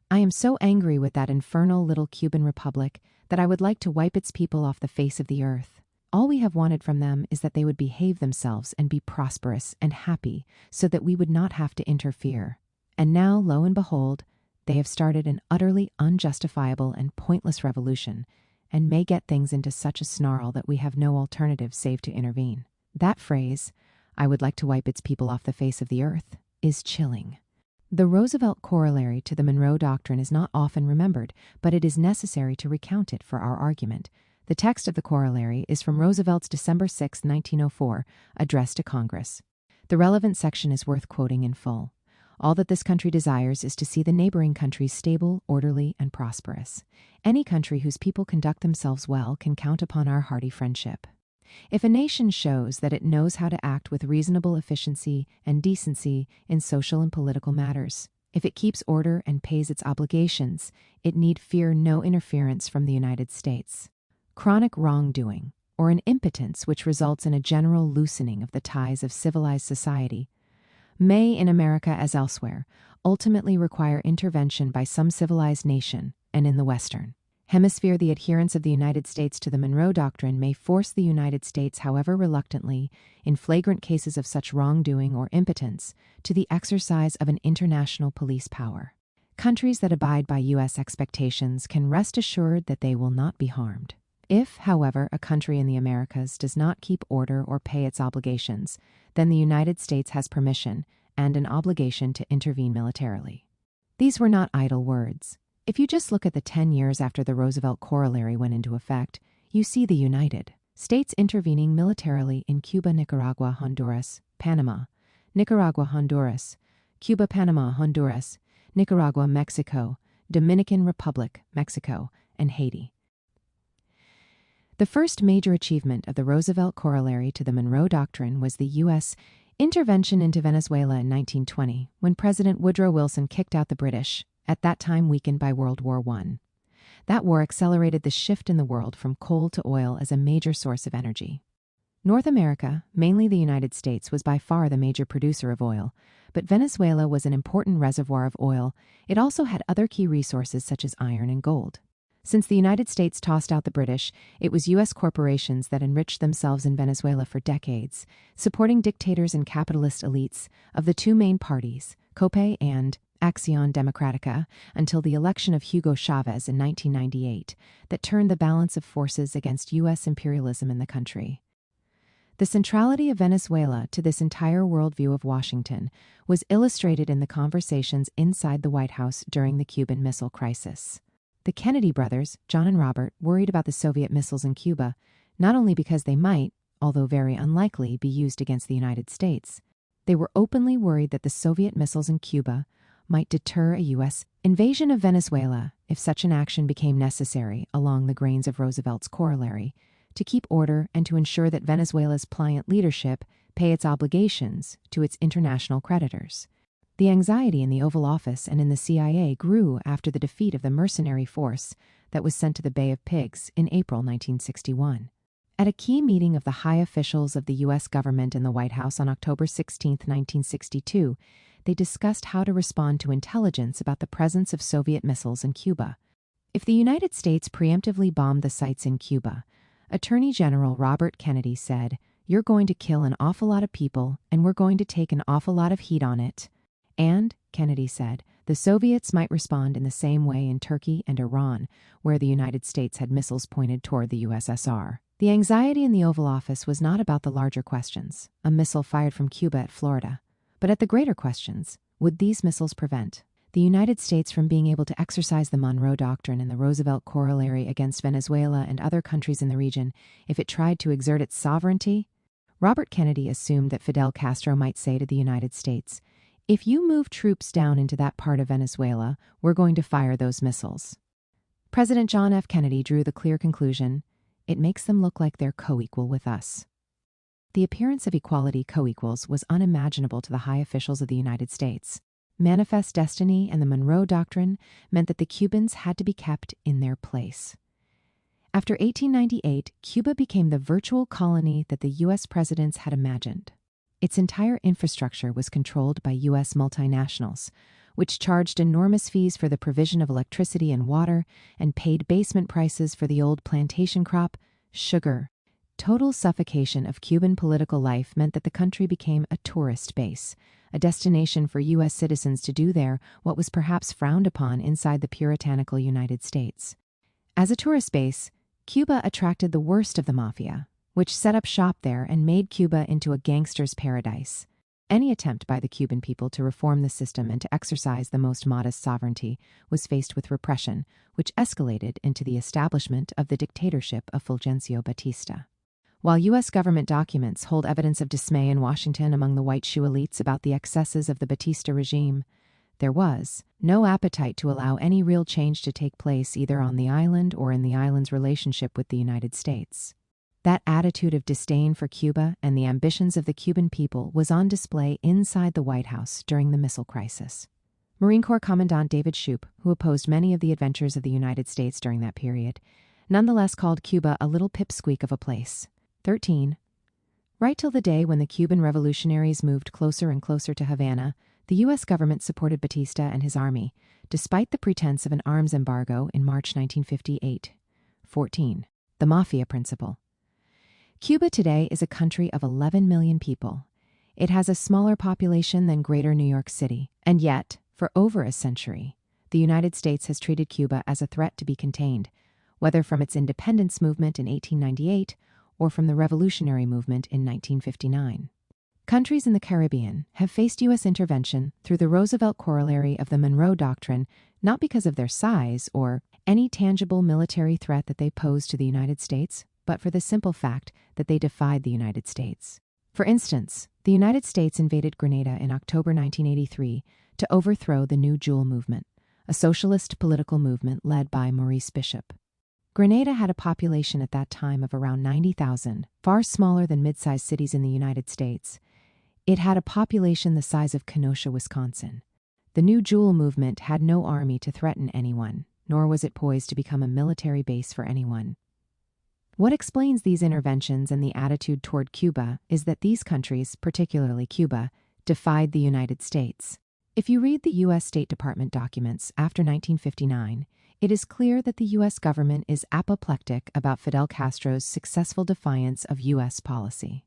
"I am so angry with that infernal little Cuban republic that I would like to wipe its people off the face of the earth. All we have wanted from them is that they would behave themselves and be prosperous and happy so that we would not have to interfere. And now, lo and behold, they have started an utterly unjustifiable and pointless revolution and may get things into such a snarl that we have no alternative save to intervene." That phrase, "I would like to wipe its people off the face of the earth," is chilling. The Roosevelt Corollary to the Monroe Doctrine is not often remembered, but it is necessary to recount it for our argument. The text of the Corollary is from Roosevelt's December 6, 1904, address to Congress. The relevant section is worth quoting in full. "All that this country desires is to see the neighboring countries stable, orderly, and prosperous. Any country whose people conduct themselves well can count upon our hearty friendship. If a nation shows that it knows how to act with reasonable efficiency and decency in social and political matters, if it keeps order and pays its obligations, it need fear no interference from the United States. Chronic wrongdoing, or an impotence which results in a general loosening of the ties of civilized society, may, in America as elsewhere, ultimately require intervention by some civilized nation, and in the Western Hemisphere the adherence of the United States to the Monroe Doctrine may force the United States, however reluctantly, in flagrant cases of such wrongdoing or impotence, to the exercise of an international police power. Countries that abide by U.S. expectations can rest assured that they will not be harmed. If, however, a country in the Americas does not keep order or pay its obligations, then the United States has permission and an obligation to intervene militarily." These were not idle words. If you just look at the 10 years after the Roosevelt Corollary went into effect, you see the United States intervening militarily in Cuba, Nicaragua, Honduras, Panama, Nicaragua, Honduras, Cuba, Panama, Honduras, Nicaragua, Mexico, Dominican Republic, Mexico, and Haiti. The first major achievement of the Roosevelt Corollary to the Monroe Doctrine was the U.S. intervention into Venezuela in 1920, when President Woodrow Wilson kicked out the British, at that time weakened by World War I. That war accelerated the shift in the world from coal to oil as a major source of energy. North America, mainly the United States, was by far the major producer of oil, but Venezuela was an important reservoir of oil. It also had other key resources such as iron and gold. Since the United States tossed out the British, it was U.S. corporations that enriched themselves in Venezuela for decades, supporting dictators and capitalist elites of the two main parties, COPE and Acción Democrática, until the election of Hugo Chavez in 1998 that turned the balance of forces against U.S. imperialism in the country. The centrality of Venezuela to this entire worldview of Washington was illustrated in the conversations inside the White House during the Cuban Missile Crisis. The Kennedy brothers, John and Robert, worried about the Soviet missiles in Cuba, not only because they might, although very unlikely, be used against the United States. They were openly worried that the Soviet missiles in Cuba might deter a U.S. invasion of Venezuela if such an action became necessary, along the grains of Roosevelt's Corollary, to keep order and to ensure that Venezuela's pliant leadership pay its obligations to its international creditors. The anxiety in the Oval Office and in the CIA grew after the defeat of the mercenary force that was sent to the Bay of Pigs in April 1961. At a key meeting of the high officials of the U.S. government in the White House on October 16, 1962, they discussed how to respond to intelligence about the presence of Soviet missiles in Cuba. If the United States preemptively bombed the sites in Cuba, Attorney General Robert Kennedy said, "You're going to kill an awful lot of people, and we're going to take an awful lot of heat on it." And, Kennedy said, the Soviets might respond in the same way in Turkey and Iran, where the United States had missiles pointed toward the USSR. The anxiety in the Oval Office was not about the larger questions, a missile fired from Cuba at Florida, but at the greater questions: would these missiles prevent the United States from being able to exercise the Monroe Doctrine and the Roosevelt Corollary against Venezuela and other countries in the region if it tried to exert its sovereignty? Robert Kennedy assumed that Fidel Castro might say to the United States, "If you move troops down into that part of Venezuela, we're going to fire those missiles." President John F. Kennedy drew the clear conclusion, "It makes them look like they're co-equal with us." The appearance of equality co-equals was unimaginable to the high officials of the United States. Manifest destiny and the Monroe Doctrine meant that the Cubans had to be kept in their place. After 1898, Cuba became the virtual colony that the U.S. presidents had imagined. Its entire infrastructure was controlled by U.S. multinationals, which charged enormous fees for the provision of electricity and water and paid basement prices for the old plantation crop, sugar. Total suffocation of Cuban political life meant that the country became a tourist base, a destination for U.S. citizens to do there what was perhaps frowned upon inside the puritanical United States. As a tourist base, Cuba attracted the worst of the mafia, which set up shop there and made Cuba into a gangster's paradise. Any attempt by the Cuban people to reform the system and to exercise the most modest sovereignty was faced with repression, which escalated into the establishment of the dictatorship of Fulgencio Batista. While U.S. government documents hold evidence of dismay in Washington among the white shoe elites about the excesses of the Batista regime, there was no appetite to allow any real change to take place either on the island or in the island's relationship with the United States. That attitude of disdain for Cuba and the ambitions of the Cuban people was on display inside the White House during the missile crisis. Marine Corps Commandant David Shoup, who opposed many of the adventures of the United States during that period, nonetheless called Cuba a little pipsqueak of a place. 13. Right till the day when the Cuban revolutionaries moved closer and closer to Havana, the U.S. government supported Batista and his army, despite the pretense of an arms embargo in March 1958. 14. The mafia principle. Cuba today is a country of 11 million people. It has a smaller population than Greater New York City, and yet, for over a century, the United States has treated Cuba as a threat to be contained, whether from its independence movement in 1898 or from the revolutionary movement in 1959. Countries in the Caribbean have faced U.S. intervention through the Roosevelt Corollary of the Monroe Doctrine, not because of their size or any tangible military threat that they pose to the United States, but for the simple fact that they defied the United States. For instance, the United States invaded Grenada in October 1983 to overthrow the New Jewel movement, a socialist political movement led by Maurice Bishop. Grenada had a population at that time of around 90,000, far smaller than mid-sized cities in the United States. It had a population the size of Kenosha, Wisconsin. The New Jewel movement had no army to threaten anyone, nor was it poised to become a military base for anyone. What explains these interventions and the attitude toward Cuba is that these countries, particularly Cuba, defied the United States. If you read the U.S. State Department documents after 1959, it is clear that the U.S. government is apoplectic about Fidel Castro's successful defiance of U.S. policy.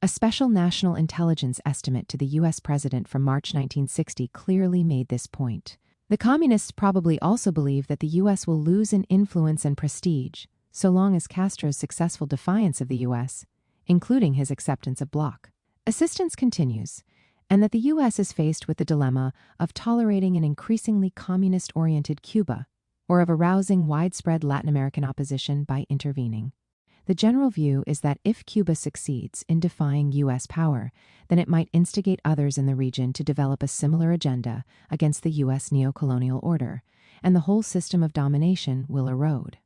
A special national intelligence estimate to the U.S. president from March 1960 clearly made this point. The communists probably also believe that the U.S. will lose in influence and prestige so long as Castro's successful defiance of the U.S., including his acceptance of bloc assistance, continues, and that the U.S. is faced with the dilemma of tolerating an increasingly communist-oriented Cuba or of arousing widespread Latin American opposition by intervening. The general view is that if Cuba succeeds in defying U.S. power, then it might instigate others in the region to develop a similar agenda against the U.S. neocolonial order, and the whole system of domination will erode.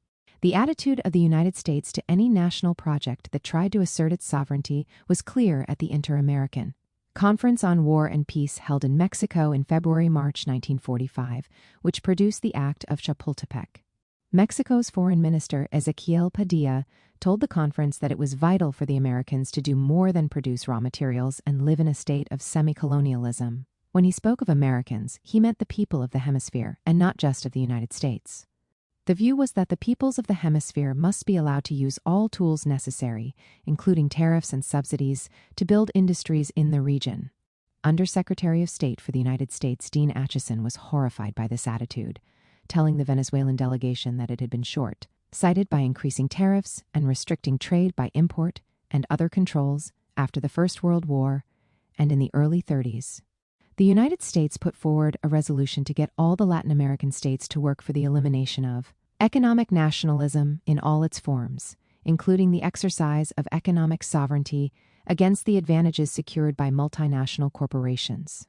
The attitude of the United States to any national project that tried to assert its sovereignty was clear at the Inter-American Conference on War and Peace held in Mexico in February-March 1945, which produced the Act of Chapultepec. Mexico's Foreign Minister Ezequiel Padilla told the conference that it was vital for the Americans to do more than produce raw materials and live in a state of semi-colonialism. When he spoke of Americans, he meant the people of the hemisphere, and not just of the United States. The view was that the peoples of the hemisphere must be allowed to use all tools necessary, including tariffs and subsidies, to build industries in the region. Undersecretary of State for the United States Dean Acheson was horrified by this attitude, telling the Venezuelan delegation that it had been short-sighted by increasing tariffs and restricting trade by import and other controls after the First World War and in the early 30s. The United States put forward a resolution to get all the Latin American states to work for the elimination of economic nationalism in all its forms, including the exercise of economic sovereignty against the advantages secured by multinational corporations.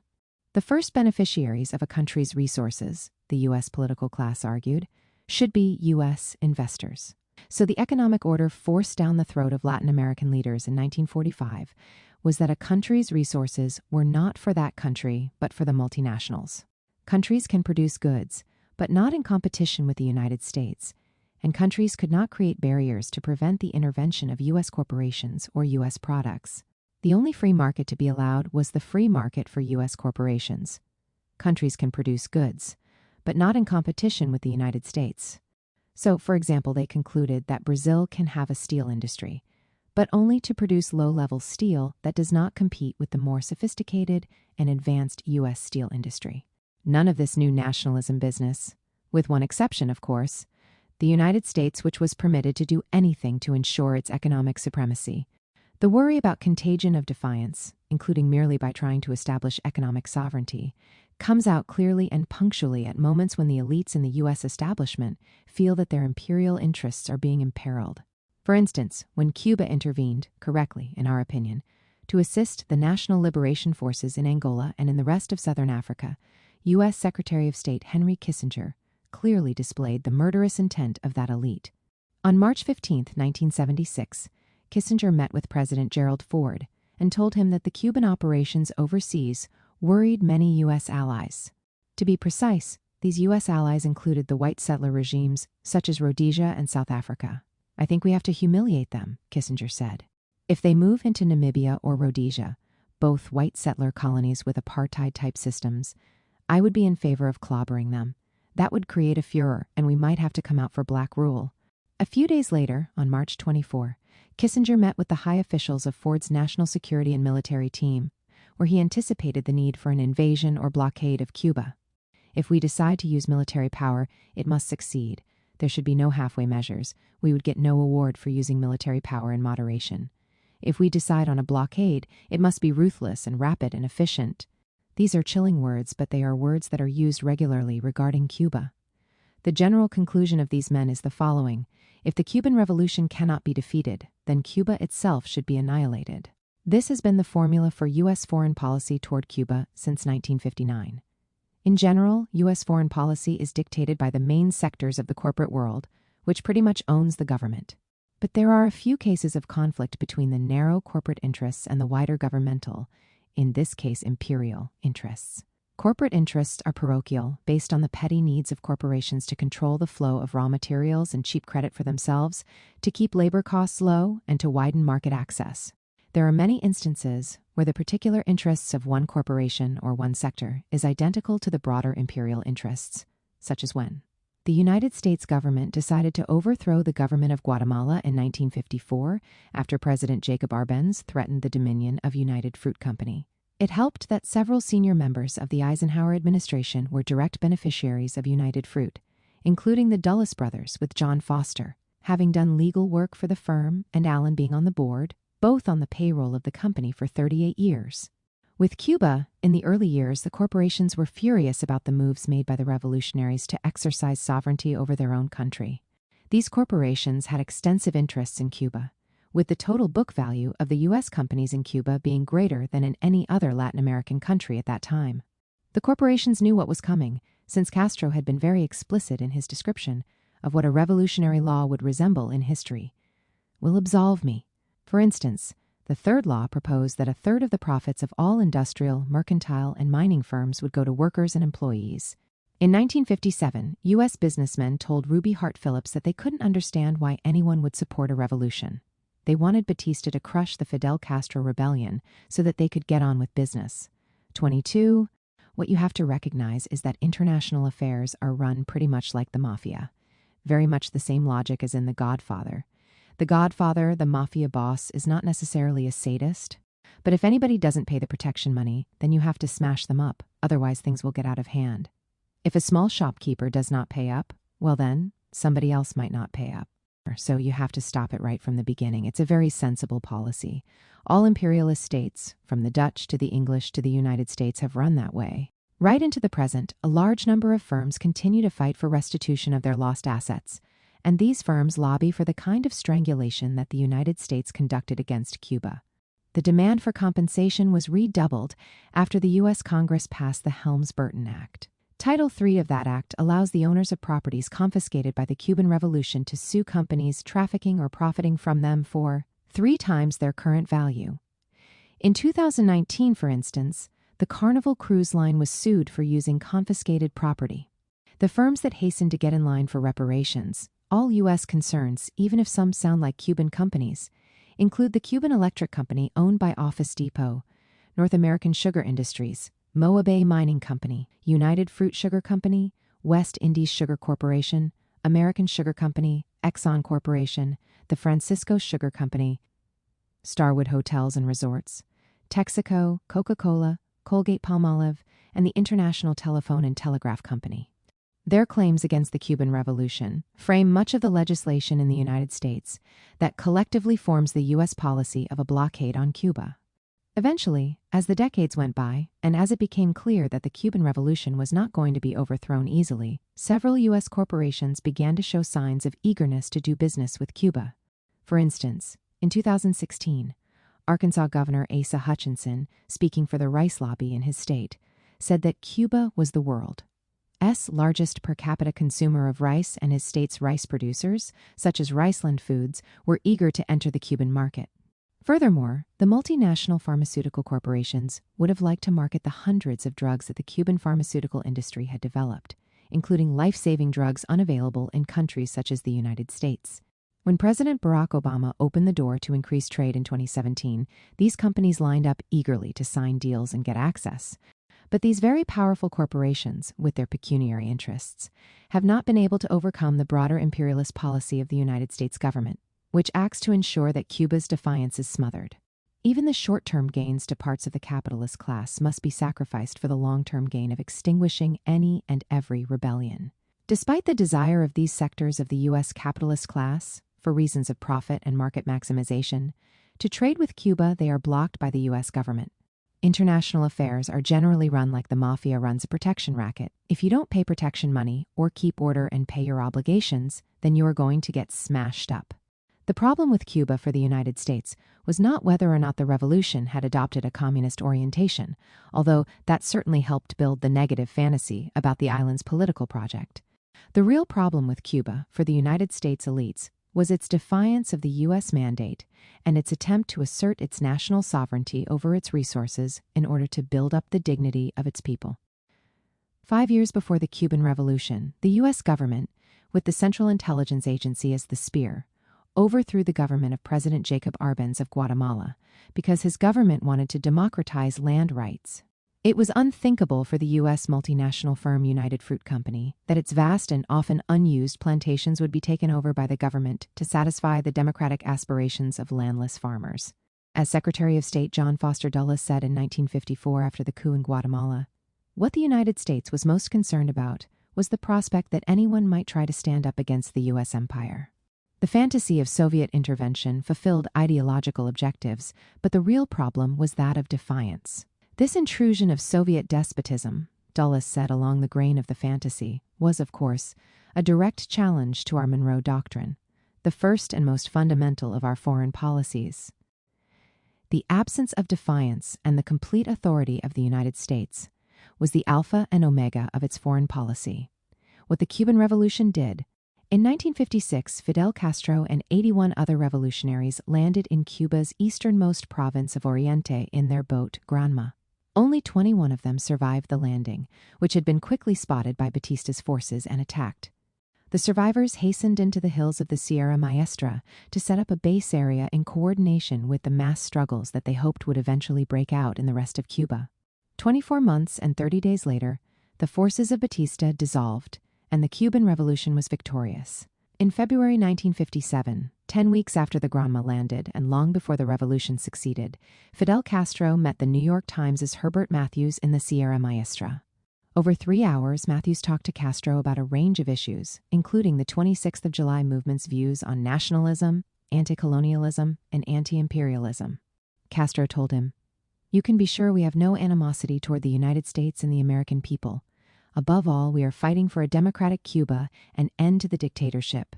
The first beneficiaries of a country's resources, the U.S. political class argued, should be U.S. investors. So the economic order forced down the throat of Latin American leaders in 1945 was that a country's resources were not for that country, but for the multinationals. Countries can produce goods, but not in competition with the United States, and countries could not create barriers to prevent the intervention of U.S. corporations or U.S. products. The only free market to be allowed was the free market for U.S. corporations. Countries can produce goods, but not in competition with the United States. So, for example, they concluded that Brazil can have a steel industry, but only to produce low-level steel that does not compete with the more sophisticated and advanced U.S. steel industry. None of this new nationalism business, with one exception, of course, the United States, which was permitted to do anything to ensure its economic supremacy. The worry about contagion of defiance, including merely by trying to establish economic sovereignty, comes out clearly and punctually at moments when the elites in the U.S. establishment feel that their imperial interests are being imperiled. For instance, when Cuba intervened, correctly in our opinion, to assist the National Liberation Forces in Angola and in the rest of Southern Africa, U.S. Secretary of State Henry Kissinger clearly displayed the murderous intent of that elite. On March 15, 1976, Kissinger met with President Gerald Ford and told him that the Cuban operations overseas worried many U.S. allies. To be precise, these U.S. allies included the white settler regimes such as Rhodesia and South Africa. I think we have to humiliate them, Kissinger said. If they move into Namibia or Rhodesia, both white settler colonies with apartheid-type systems, I would be in favor of clobbering them. That would create a furor, and we might have to come out for black rule. A few days later, on March 24, Kissinger met with the high officials of Ford's national security and military team, where he anticipated the need for an invasion or blockade of Cuba. If we decide to use military power, it must succeed. There should be no halfway measures. We would get no award for using military power in moderation. If we decide on a blockade, it must be ruthless and rapid and efficient. These are chilling words, but they are words that are used regularly regarding Cuba. The general conclusion of these men is the following: if the Cuban Revolution cannot be defeated, then Cuba itself should be annihilated. This has been the formula for U.S. foreign policy toward Cuba since 1959. In general, U.S. foreign policy is dictated by the main sectors of the corporate world, which pretty much owns the government. But there are a few cases of conflict between the narrow corporate interests and the wider governmental, in this case imperial, interests. Corporate interests are parochial, based on the petty needs of corporations to control the flow of raw materials and cheap credit for themselves, to keep labor costs low, and to widen market access. There are many instances where the particular interests of one corporation or one sector is identical to the broader imperial interests, such as when the United States government decided to overthrow the government of Guatemala in 1954 after President Jacob Arbenz threatened the dominion of United Fruit Company. It helped that several senior members of the Eisenhower administration were direct beneficiaries of United Fruit, including the Dulles brothers with John Foster, having done legal work for the firm and Allen being on the board, both on the payroll of the company for 38 years. With Cuba, in the early years, the corporations were furious about the moves made by the revolutionaries to exercise sovereignty over their own country. These corporations had extensive interests in Cuba, with the total book value of the U.S. companies in Cuba being greater than in any other Latin American country at that time. The corporations knew what was coming, since Castro had been very explicit in his description of what a revolutionary law would resemble in history. Will absolve me. For instance, the third law proposed that a third of the profits of all industrial, mercantile, and mining firms would go to workers and employees. In 1957, U.S. businessmen told Ruby Hart Phillips that they couldn't understand why anyone would support a revolution. They wanted Batista to crush the Fidel Castro rebellion so that they could get on with business. 22. What you have to recognize is that international affairs are run pretty much like the mafia. Very much the same logic as in The Godfather. The Godfather, the mafia boss, is not necessarily a sadist, but if anybody doesn't pay the protection money, then you have to smash them up, otherwise things will get out of hand. If a small shopkeeper does not pay up, well then, somebody else might not pay up. So you have to stop it right from the beginning. It's a very sensible policy. All imperialist states, from the Dutch to the English to the United States, have run that way. Right into the present, a large number of firms continue to fight for restitution of their lost assets, and these firms lobby for the kind of strangulation that the United States conducted against Cuba. The demand for compensation was redoubled after the U.S. Congress passed the Helms-Burton Act. Title III of that act allows the owners of properties confiscated by the Cuban Revolution to sue companies trafficking or profiting from them for 3 times their current value. In 2019, for instance, the Carnival Cruise Line was sued for using confiscated property. The firms that hastened to get in line for reparations, All U.S. concerns, even if some sound like Cuban companies, include the Cuban Electric Company owned by Office Depot, North American Sugar Industries, Moa Bay Mining Company, United Fruit Sugar Company, West Indies Sugar Corporation, American Sugar Company, Exxon Corporation, the Francisco Sugar Company, Starwood Hotels and Resorts, Texaco, Coca-Cola, Colgate-Palmolive, and the International Telephone and Telegraph Company. Their claims against the Cuban Revolution frame much of the legislation in the United States that collectively forms the U.S. policy of a blockade on Cuba. Eventually, as the decades went by, and as it became clear that the Cuban Revolution was not going to be overthrown easily, several U.S. corporations began to show signs of eagerness to do business with Cuba. For instance, in 2016, Arkansas Governor Asa Hutchinson, speaking for the rice lobby in his state, said that Cuba was the world's largest per capita consumer of rice, and his state's rice producers, such as Riceland Foods, were eager to enter the Cuban market. Furthermore, the multinational pharmaceutical corporations would have liked to market the hundreds of drugs that the Cuban pharmaceutical industry had developed, including life-saving drugs unavailable in countries such as the United States. When President Barack Obama opened the door to increase trade in 2017, these companies lined up eagerly to sign deals and get access. But these very powerful corporations, with their pecuniary interests, have not been able to overcome the broader imperialist policy of the United States government, which acts to ensure that Cuba's defiance is smothered. Even the short-term gains to parts of the capitalist class must be sacrificed for the long-term gain of extinguishing any and every rebellion. Despite the desire of these sectors of the U.S. capitalist class, for reasons of profit and market maximization, to trade with Cuba, they are blocked by the U.S. government. International affairs are generally run like the mafia runs a protection racket. If you don't pay protection money or keep order and pay your obligations, then you are going to get smashed up. The problem with Cuba for the United States was not whether or not the revolution had adopted a communist orientation, although that certainly helped build the negative fantasy about the island's political project. The real problem with Cuba for the United States elites was its defiance of the U.S. mandate and its attempt to assert its national sovereignty over its resources in order to build up the dignity of its people. 5 years before the Cuban Revolution, the U.S. government, with the Central Intelligence Agency as the spear, overthrew the government of President Jacob Arbenz of Guatemala because his government wanted to democratize land rights. It was unthinkable for the U.S. multinational firm United Fruit Company that its vast and often unused plantations would be taken over by the government to satisfy the democratic aspirations of landless farmers. As Secretary of State John Foster Dulles said in 1954 after the coup in Guatemala, what the United States was most concerned about was the prospect that anyone might try to stand up against the U.S. empire. The fantasy of Soviet intervention fulfilled ideological objectives, but the real problem was that of defiance. This intrusion of Soviet despotism, Dulles said along the grain of the fantasy, was, of course, a direct challenge to our Monroe Doctrine, the first and most fundamental of our foreign policies. The absence of defiance and the complete authority of the United States was the alpha and omega of its foreign policy. What the Cuban Revolution did, in 1956, Fidel Castro and 81 other revolutionaries landed in Cuba's easternmost province of Oriente in their boat, Granma. Only 21 of them survived the landing, which had been quickly spotted by Batista's forces and attacked. The survivors hastened into the hills of the Sierra Maestra to set up a base area in coordination with the mass struggles that they hoped would eventually break out in the rest of Cuba. 24 months and 30 days later, the forces of Batista dissolved, and the Cuban Revolution was victorious. In February 1957, 10 weeks after the Granma landed and long before the revolution succeeded, Fidel Castro met the New York Times' Herbert Matthews in the Sierra Maestra. Over 3 hours, Matthews talked to Castro about a range of issues, including the 26th of July movement's views on nationalism, anti-colonialism, and anti-imperialism. Castro told him, "You can be sure we have no animosity toward the United States and the American people. Above all, we are fighting for a democratic Cuba and end to the dictatorship."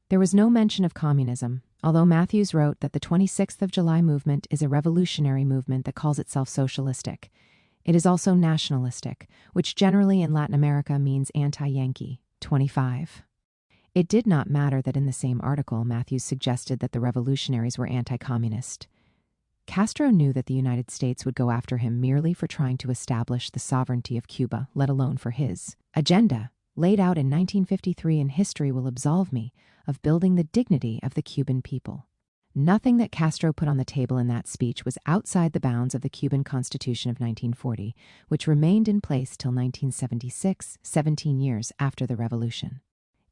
There was no mention of communism, although Matthews wrote that the 26th of July movement is a revolutionary movement that calls itself socialistic. It is also nationalistic, which generally in Latin America means anti-Yankee. 25. It did not matter that in the same article Matthews suggested that the revolutionaries were anti-communist. Castro knew that the United States would go after him merely for trying to establish the sovereignty of Cuba, let alone for his agenda. laid out in 1953 in History Will Absolve Me, of building the dignity of the Cuban people. Nothing that Castro put on the table in that speech was outside the bounds of the Cuban Constitution of 1940, which remained in place till 1976, 17 years after the revolution.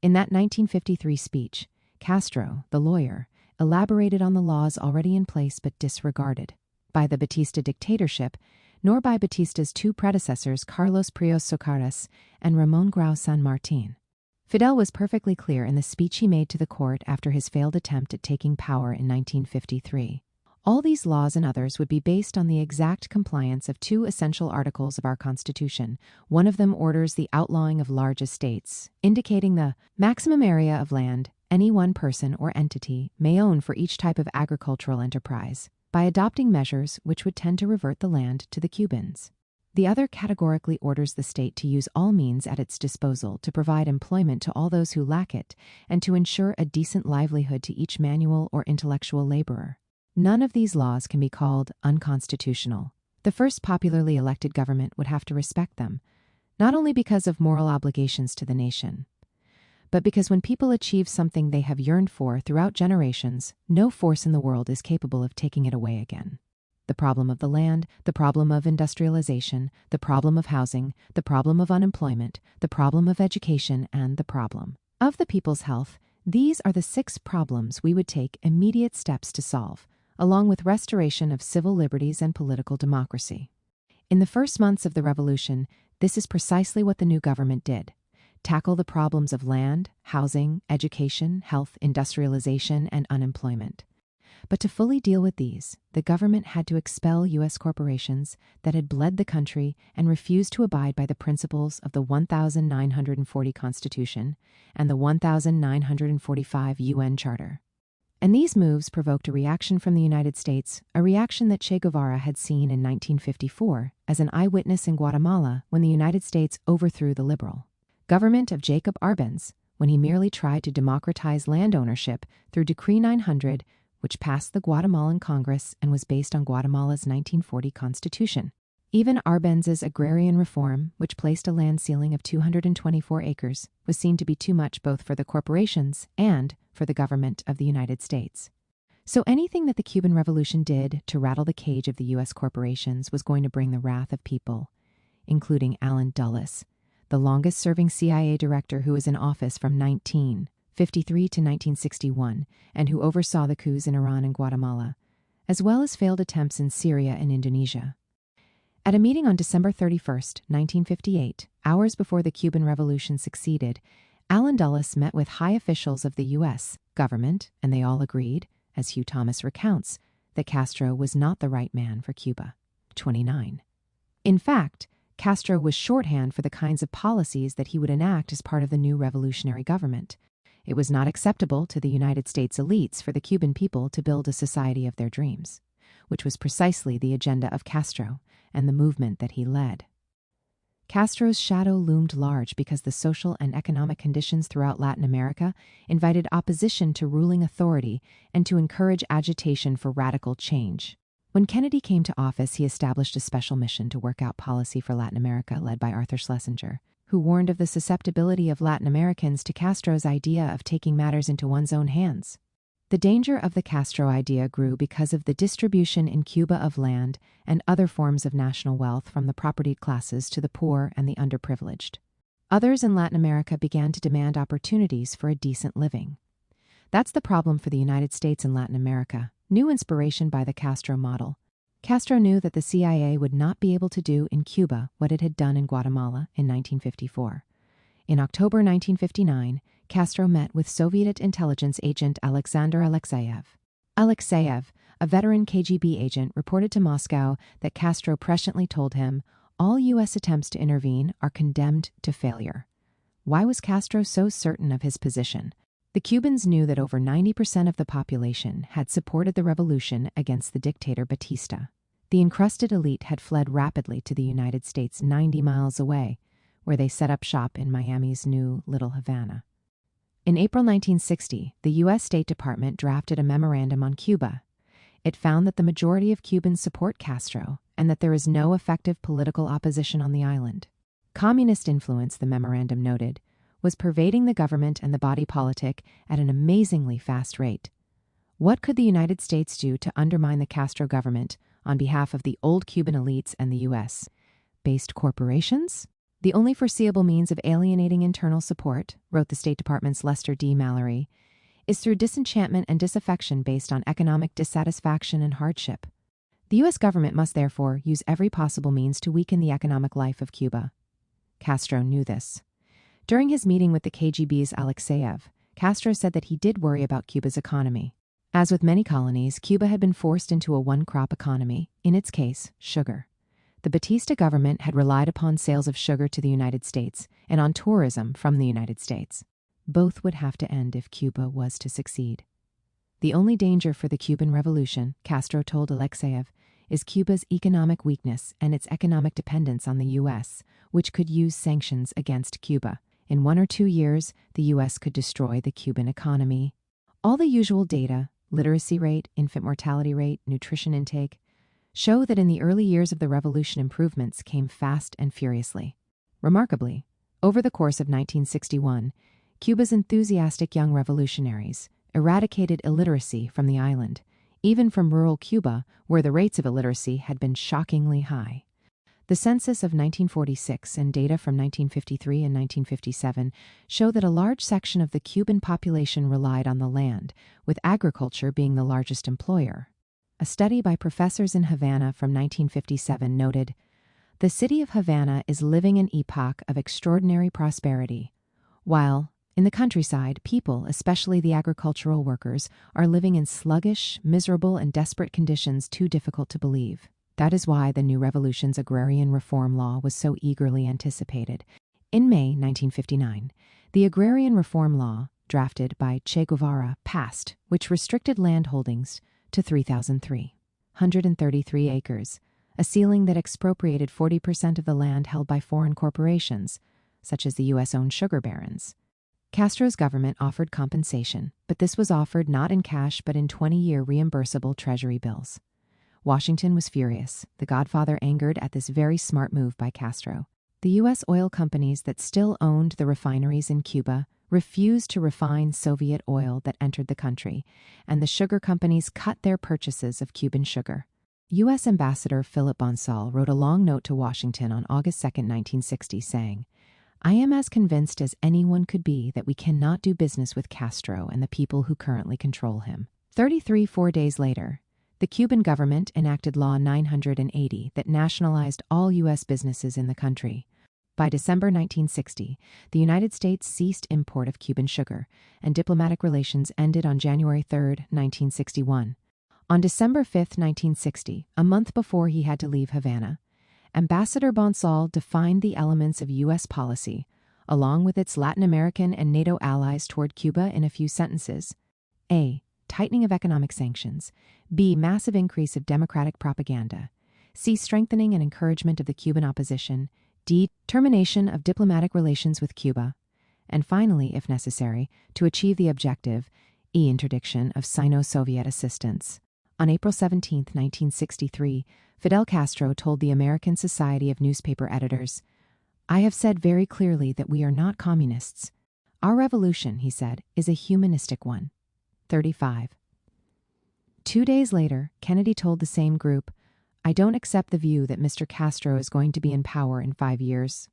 In that 1953 speech, Castro, the lawyer, elaborated on the laws already in place but disregarded by the Batista dictatorship, nor by Batista's two predecessors Carlos Prios Socarrás and Ramón Grau San Martín. Fidel was perfectly clear in the speech he made to the court after his failed attempt at taking power in 1953. All these laws and others would be based on the exact compliance of two essential articles of our Constitution. One of them orders the outlawing of large estates, indicating the maximum area of land any one person or entity may own for each type of agricultural enterprise, by adopting measures which would tend to revert the land to the Cubans. The other categorically orders the state to use all means at its disposal to provide employment to all those who lack it and to ensure a decent livelihood to each manual or intellectual laborer. None of these laws can be called unconstitutional. The first popularly elected government would have to respect them, not only because of moral obligations to the nation, but because when people achieve something they have yearned for throughout generations, no force in the world is capable of taking it away again. The problem of the land, the problem of industrialization, the problem of housing, the problem of unemployment, the problem of education, and the problem of the people's health, these are the 6 problems we would take immediate steps to solve, along with restoration of civil liberties and political democracy. In the first months of the revolution, this is precisely what the new government did: tackle the problems of land, housing, education, health, industrialization, and unemployment. But to fully deal with these, the government had to expel U.S. corporations that had bled the country and refused to abide by the principles of the 1940 Constitution and the 1945 UN Charter. And these moves provoked a reaction from the United States, a reaction that Che Guevara had seen in 1954 as an eyewitness in Guatemala when the United States overthrew the liberal government of Jacob Arbenz, when he merely tried to democratize land ownership through Decree 900, which passed the Guatemalan Congress and was based on Guatemala's 1940 Constitution. Even Arbenz's agrarian reform, which placed a land ceiling of 224 acres, was seen to be too much both for the corporations and for the government of the United States. So anything that the Cuban Revolution did to rattle the cage of the U.S. corporations was going to bring the wrath of people, including Allen Dulles, the longest-serving CIA director who was in office from 1953 to 1961, and who oversaw the coups in Iran and Guatemala, as well as failed attempts in Syria and Indonesia. At a meeting on December 31, 1958, hours before the Cuban Revolution succeeded, Allen Dulles met with high officials of the U.S. government, and they all agreed, as Hugh Thomas recounts, that Castro was not the right man for Cuba. 29. In fact, Castro was shorthand for the kinds of policies that he would enact as part of the new revolutionary government. It was not acceptable to the United States elites for the Cuban people to build a society of their dreams, which was precisely the agenda of Castro and the movement that he led. Castro's shadow loomed large because the social and economic conditions throughout Latin America invited opposition to ruling authority and to encourage agitation for radical change. When Kennedy came to office, he established a special mission to work out policy for Latin America led by Arthur Schlesinger, who warned of the susceptibility of Latin Americans to Castro's idea of taking matters into one's own hands. The danger of the Castro idea grew because of the distribution in Cuba of land and other forms of national wealth from the propertied classes to the poor and the underprivileged. Others in Latin America began to demand opportunities for a decent living. That's the problem for the United States and Latin America. New inspiration by the Castro model. Castro knew that the CIA would not be able to do in Cuba what it had done in Guatemala in 1954. In October 1959, Castro met with Soviet intelligence agent Alexander Alexeyev. Alexeyev, a veteran KGB agent, reported to Moscow that Castro presciently told him, "All U.S. attempts to intervene are condemned to failure." Why was Castro so certain of his position? The Cubans knew that over 90% of the population had supported the revolution against the dictator Batista. The encrusted elite had fled rapidly to the United States 90 miles away, where they set up shop in Miami's new Little Havana. In April 1960, the U.S. State Department drafted a memorandum on Cuba. It found that the majority of Cubans support Castro and that there is no effective political opposition on the island. Communist influence, the memorandum noted, was pervading the government and the body politic at an amazingly fast rate. What could the United States do to undermine the Castro government on behalf of the old Cuban elites and the U.S.-based corporations? The only foreseeable means of alienating internal support, wrote the State Department's Lester D. Mallory, is through disenchantment and disaffection based on economic dissatisfaction and hardship. The U.S. government must therefore use every possible means to weaken the economic life of Cuba. Castro knew this. During his meeting with the KGB's Alexeyev, Castro said that he did worry about Cuba's economy. As with many colonies, Cuba had been forced into a one-crop economy, in its case, sugar. The Batista government had relied upon sales of sugar to the United States and on tourism from the United States. Both would have to end if Cuba was to succeed. The only danger for the Cuban Revolution, Castro told Alexeyev, is Cuba's economic weakness and its economic dependence on the U.S., which could use sanctions against Cuba. In 1 or 2 years, the U.S. could destroy the Cuban economy. All the usual data, literacy rate, infant mortality rate, nutrition intake, show that in the early years of the revolution improvements came fast and furiously. Remarkably, over the course of 1961, Cuba's enthusiastic young revolutionaries eradicated illiteracy from the island, even from rural Cuba, where the rates of illiteracy had been shockingly high. The census of 1946 and data from 1953 and 1957 show that a large section of the Cuban population relied on the land, with agriculture being the largest employer. A study by professors in Havana from 1957 noted, "The city of Havana is living an epoch of extraordinary prosperity, while, in the countryside, people, especially the agricultural workers, are living in sluggish, miserable, and desperate conditions too difficult to believe." That is why the new revolution's agrarian reform law was so eagerly anticipated. In May 1959, the agrarian reform law, drafted by Che Guevara, passed, which restricted land holdings to 3,333 acres, a ceiling that expropriated 40% of the land held by foreign corporations, such as the U.S.-owned sugar barons. Castro's government offered compensation, but this was offered not in cash but in 20-year reimbursable treasury bills. Washington was furious, the Godfather angered at this very smart move by Castro. The U.S. oil companies that still owned the refineries in Cuba refused to refine Soviet oil that entered the country, and the sugar companies cut their purchases of Cuban sugar. U.S. Ambassador Philip Bonsall wrote a long note to Washington on August 2, 1960, saying, "I am as convinced as anyone could be that we cannot do business with Castro and the people who currently control him." 4 days later, the Cuban government enacted Law 980 that nationalized all U.S. businesses in the country. By December 1960, the United States ceased import of Cuban sugar, and diplomatic relations ended on January 3, 1961. On December 5, 1960, a month before he had to leave Havana, Ambassador Bonsall defined the elements of U.S. policy, along with its Latin American and NATO allies toward Cuba in a few sentences. A. Tightening of economic sanctions. B. Massive increase of democratic propaganda. C. Strengthening and encouragement of the Cuban opposition. D. Termination of diplomatic relations with Cuba. And finally, if necessary, to achieve the objective, E. Interdiction of Sino-Soviet assistance. On April 17, 1963, Fidel Castro told the American Society of Newspaper Editors, "I have said very clearly that we are not communists. Our revolution," he said, "is a humanistic one." 35. 2 days later, Kennedy told the same group, "I don't accept the view that Mr. Castro is going to be in power in 5 years."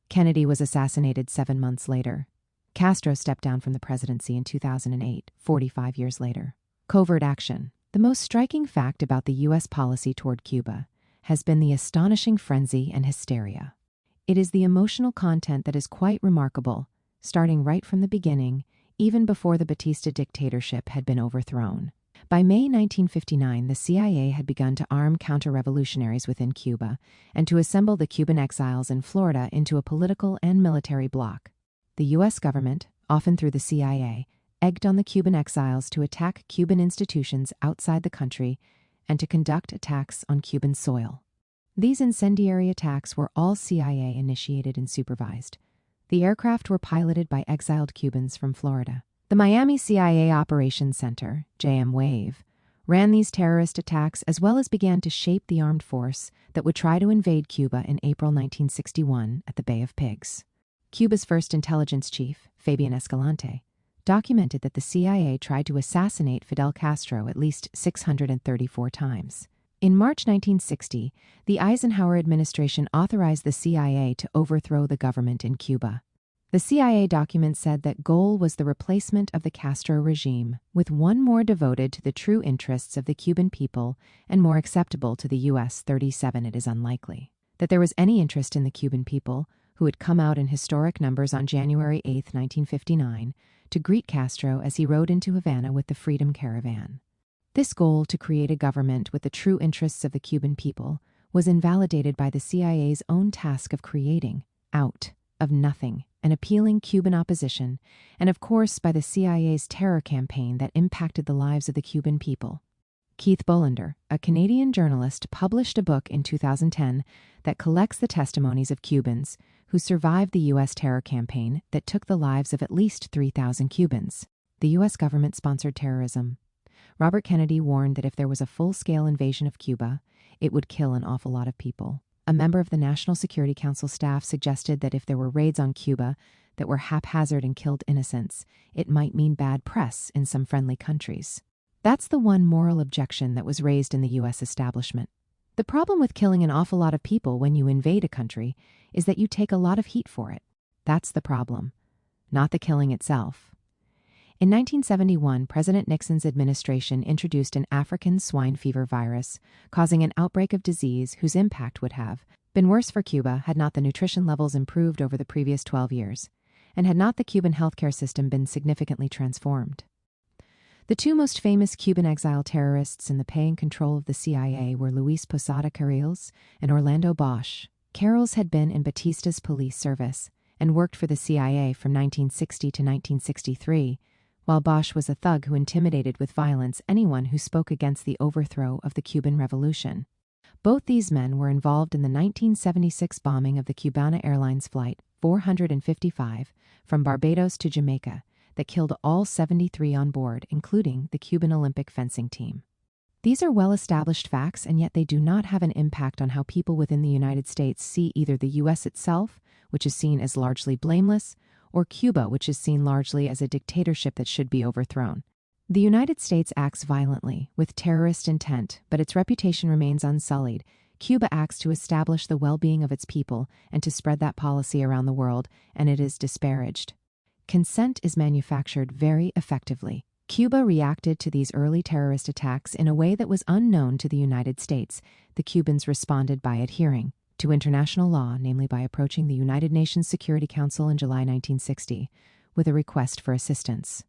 Kennedy was assassinated 7 months later. Castro stepped down from the presidency in 2008, 45 years later. Covert action. The most striking fact about the U.S. policy toward Cuba has been the astonishing frenzy and hysteria. It is the emotional content that is quite remarkable, starting right from the beginning, even before the Batista dictatorship had been overthrown. By May 1959, the CIA had begun to arm counter-revolutionaries within Cuba and to assemble the Cuban exiles in Florida into a political and military bloc. The U.S. government, often through the CIA, egged on the Cuban exiles to attack Cuban institutions outside the country and to conduct attacks on Cuban soil. These incendiary attacks were all CIA-initiated and supervised. The aircraft were piloted by exiled Cubans from Florida. The Miami CIA Operations Center, JM Wave, ran these terrorist attacks as well as began to shape the armed force that would try to invade Cuba in April 1961 at the Bay of Pigs. Cuba's first intelligence chief, Fabian Escalante, documented that the CIA tried to assassinate Fidel Castro at least 634 times. In March 1960, the Eisenhower administration authorized the CIA to overthrow the government in Cuba. The CIA document said that goal was the replacement of the Castro regime with one more devoted to the true interests of the Cuban people and more acceptable to the U.S. 37. It is unlikely that there was any interest in the Cuban people, who had come out in historic numbers on January 8, 1959, to greet Castro as he rode into Havana with the Freedom Caravan. This goal to create a government with the true interests of the Cuban people was invalidated by the CIA's own task of creating, out of nothing, an appealing Cuban opposition, and of course by the CIA's terror campaign that impacted the lives of the Cuban people. Keith Bolander, a Canadian journalist, published a book in 2010 that collects the testimonies of Cubans who survived the U.S. terror campaign that took the lives of at least 3,000 Cubans. The U.S. government sponsored terrorism. Robert Kennedy warned that if there was a full-scale invasion of Cuba, it would kill an awful lot of people. A member of the National Security Council staff suggested that if there were raids on Cuba that were haphazard and killed innocents, it might mean bad press in some friendly countries. That's the one moral objection that was raised in the U.S. establishment. The problem with killing an awful lot of people when you invade a country is that you take a lot of heat for it. That's the problem, not the killing itself. In 1971, President Nixon's administration introduced an African swine fever virus, causing an outbreak of disease whose impact would have been worse for Cuba had not the nutrition levels improved over the previous 12 years, and had not the Cuban healthcare system been significantly transformed. The two most famous Cuban exile terrorists in the pay and control of the CIA were Luis Posada Carriles and Orlando Bosch. Carriles had been in Batista's police service and worked for the CIA from 1960 to 1963, while Bosch was a thug who intimidated with violence anyone who spoke against the overthrow of the Cuban Revolution. Both these men were involved in the 1976 bombing of the Cubana Airlines Flight 455 from Barbados to Jamaica that killed all 73 on board, including the Cuban Olympic fencing team. These are well-established facts, and yet they do not have an impact on how people within the United States see either the U.S. itself, which is seen as largely blameless, or Cuba, which is seen largely as a dictatorship that should be overthrown. The United States acts violently, with terrorist intent, but its reputation remains unsullied. Cuba acts to establish the well-being of its people and to spread that policy around the world, and it is disparaged. Consent is manufactured very effectively. Cuba reacted to these early terrorist attacks in a way that was unknown to the United States. The Cubans responded by adhering to international law, namely by approaching the United Nations Security Council in July 1960 with a request for assistance.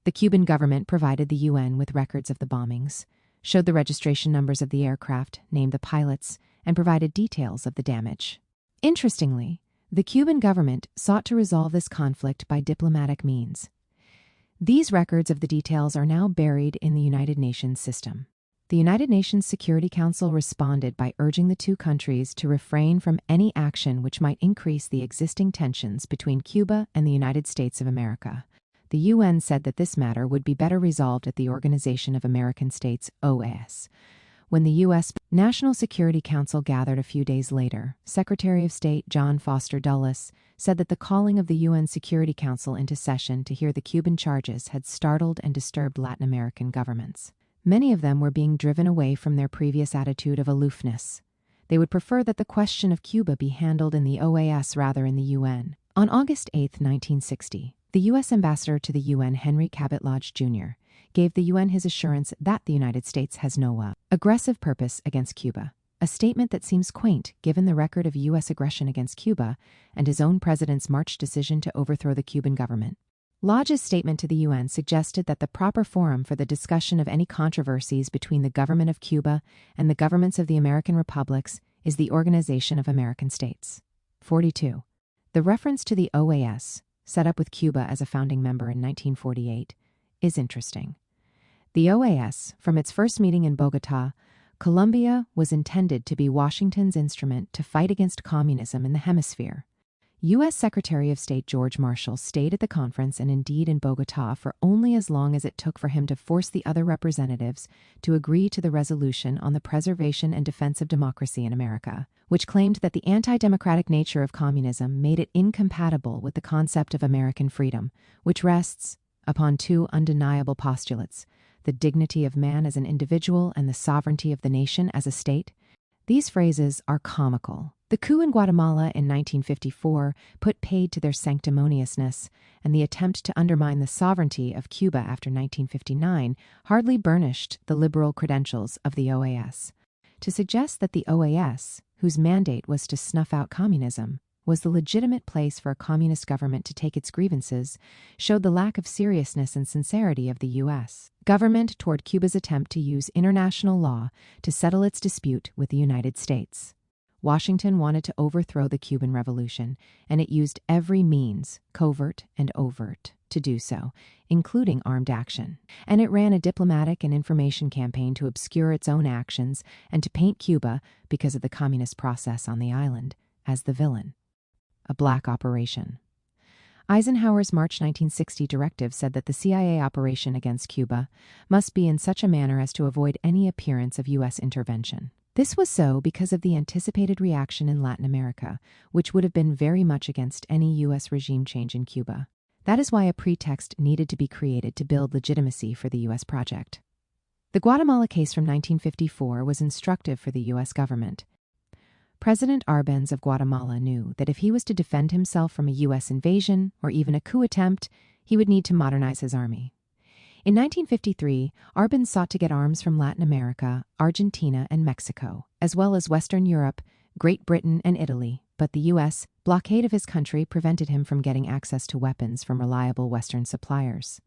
The Cuban government provided the UN with records of the bombings, showed the registration numbers of the aircraft, named the pilots, and provided details of the damage. Interestingly, the Cuban government sought to resolve this conflict by diplomatic means. These records of the details are now buried in the United Nations system. The United Nations Security Council responded by urging the two countries to refrain from any action which might increase the existing tensions between Cuba and the United States of America. The UN said that this matter would be better resolved at the Organization of American States, OAS. When the U.S. National Security Council gathered a few days later, Secretary of State John Foster Dulles said that the calling of the UN Security Council into session to hear the Cuban charges had startled and disturbed Latin American governments. Many of them were being driven away from their previous attitude of aloofness. They would prefer that the question of Cuba be handled in the OAS rather in the UN. On August 8, 1960, the U.S. Ambassador to the UN, Henry Cabot Lodge, Jr., gave the UN his assurance that the United States has no aggressive purpose against Cuba, a statement that seems quaint given the record of U.S. aggression against Cuba and his own president's March decision to overthrow the Cuban government. Lodge's statement to the UN suggested that the proper forum for the discussion of any controversies between the government of Cuba and the governments of the American republics is the Organization of American States. 42. The reference to the OAS, set up with Cuba as a founding member in 1948, is interesting. The OAS, from its first meeting in Bogota, Colombia, was intended to be Washington's instrument to fight against communism in the hemisphere. U.S. Secretary of State George Marshall stayed at the conference and indeed in Bogota for only as long as it took for him to force the other representatives to agree to the resolution on the preservation and defense of democracy in America, which claimed that the anti-democratic nature of communism made it incompatible with the concept of American freedom, which rests upon two undeniable postulates: the dignity of man as an individual and the sovereignty of the nation as a state. These phrases are comical. The coup in Guatemala in 1954 put paid to their sanctimoniousness, and the attempt to undermine the sovereignty of Cuba after 1959 hardly burnished the liberal credentials of the OAS. To suggest that the OAS, whose mandate was to snuff out communism, was the legitimate place for a communist government to take its grievances showed the lack of seriousness and sincerity of the U.S. government toward Cuba's attempt to use international law to settle its dispute with the United States. Washington wanted to overthrow the Cuban Revolution, and it used every means, covert and overt, to do so, including armed action. And it ran a diplomatic and information campaign to obscure its own actions and to paint Cuba, because of the communist process on the island, as the villain. A black operation. Eisenhower's March 1960 directive said that the CIA operation against Cuba must be in such a manner as to avoid any appearance of U.S. intervention. This was so because of the anticipated reaction in Latin America, which would have been very much against any U.S. regime change in Cuba. That is why a pretext needed to be created to build legitimacy for the U.S. project. The Guatemala case from 1954 was instructive for the U.S. government. President Arbenz of Guatemala knew that if he was to defend himself from a U.S. invasion or even a coup attempt, he would need to modernize his army. In 1953, Arbenz sought to get arms from Latin America, Argentina, and Mexico, as well as Western Europe, Great Britain, and Italy, but the U.S. blockade of his country prevented him from getting access to weapons from reliable Western suppliers.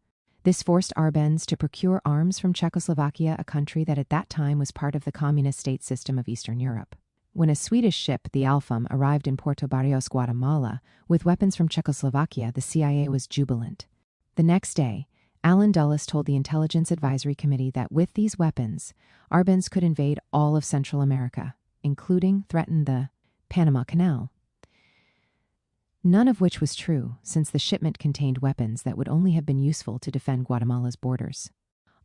This forced Arbenz to procure arms from Czechoslovakia, a country that at that time was part of the communist state system of Eastern Europe. When a Swedish ship, the Alfam, arrived in Puerto Barrios, Guatemala, with weapons from Czechoslovakia, the CIA was jubilant. The next day, Allen Dulles told the Intelligence Advisory Committee that with these weapons, Arbenz could invade all of Central America, including threaten the Panama Canal. None of which was true, since the shipment contained weapons that would only have been useful to defend Guatemala's borders.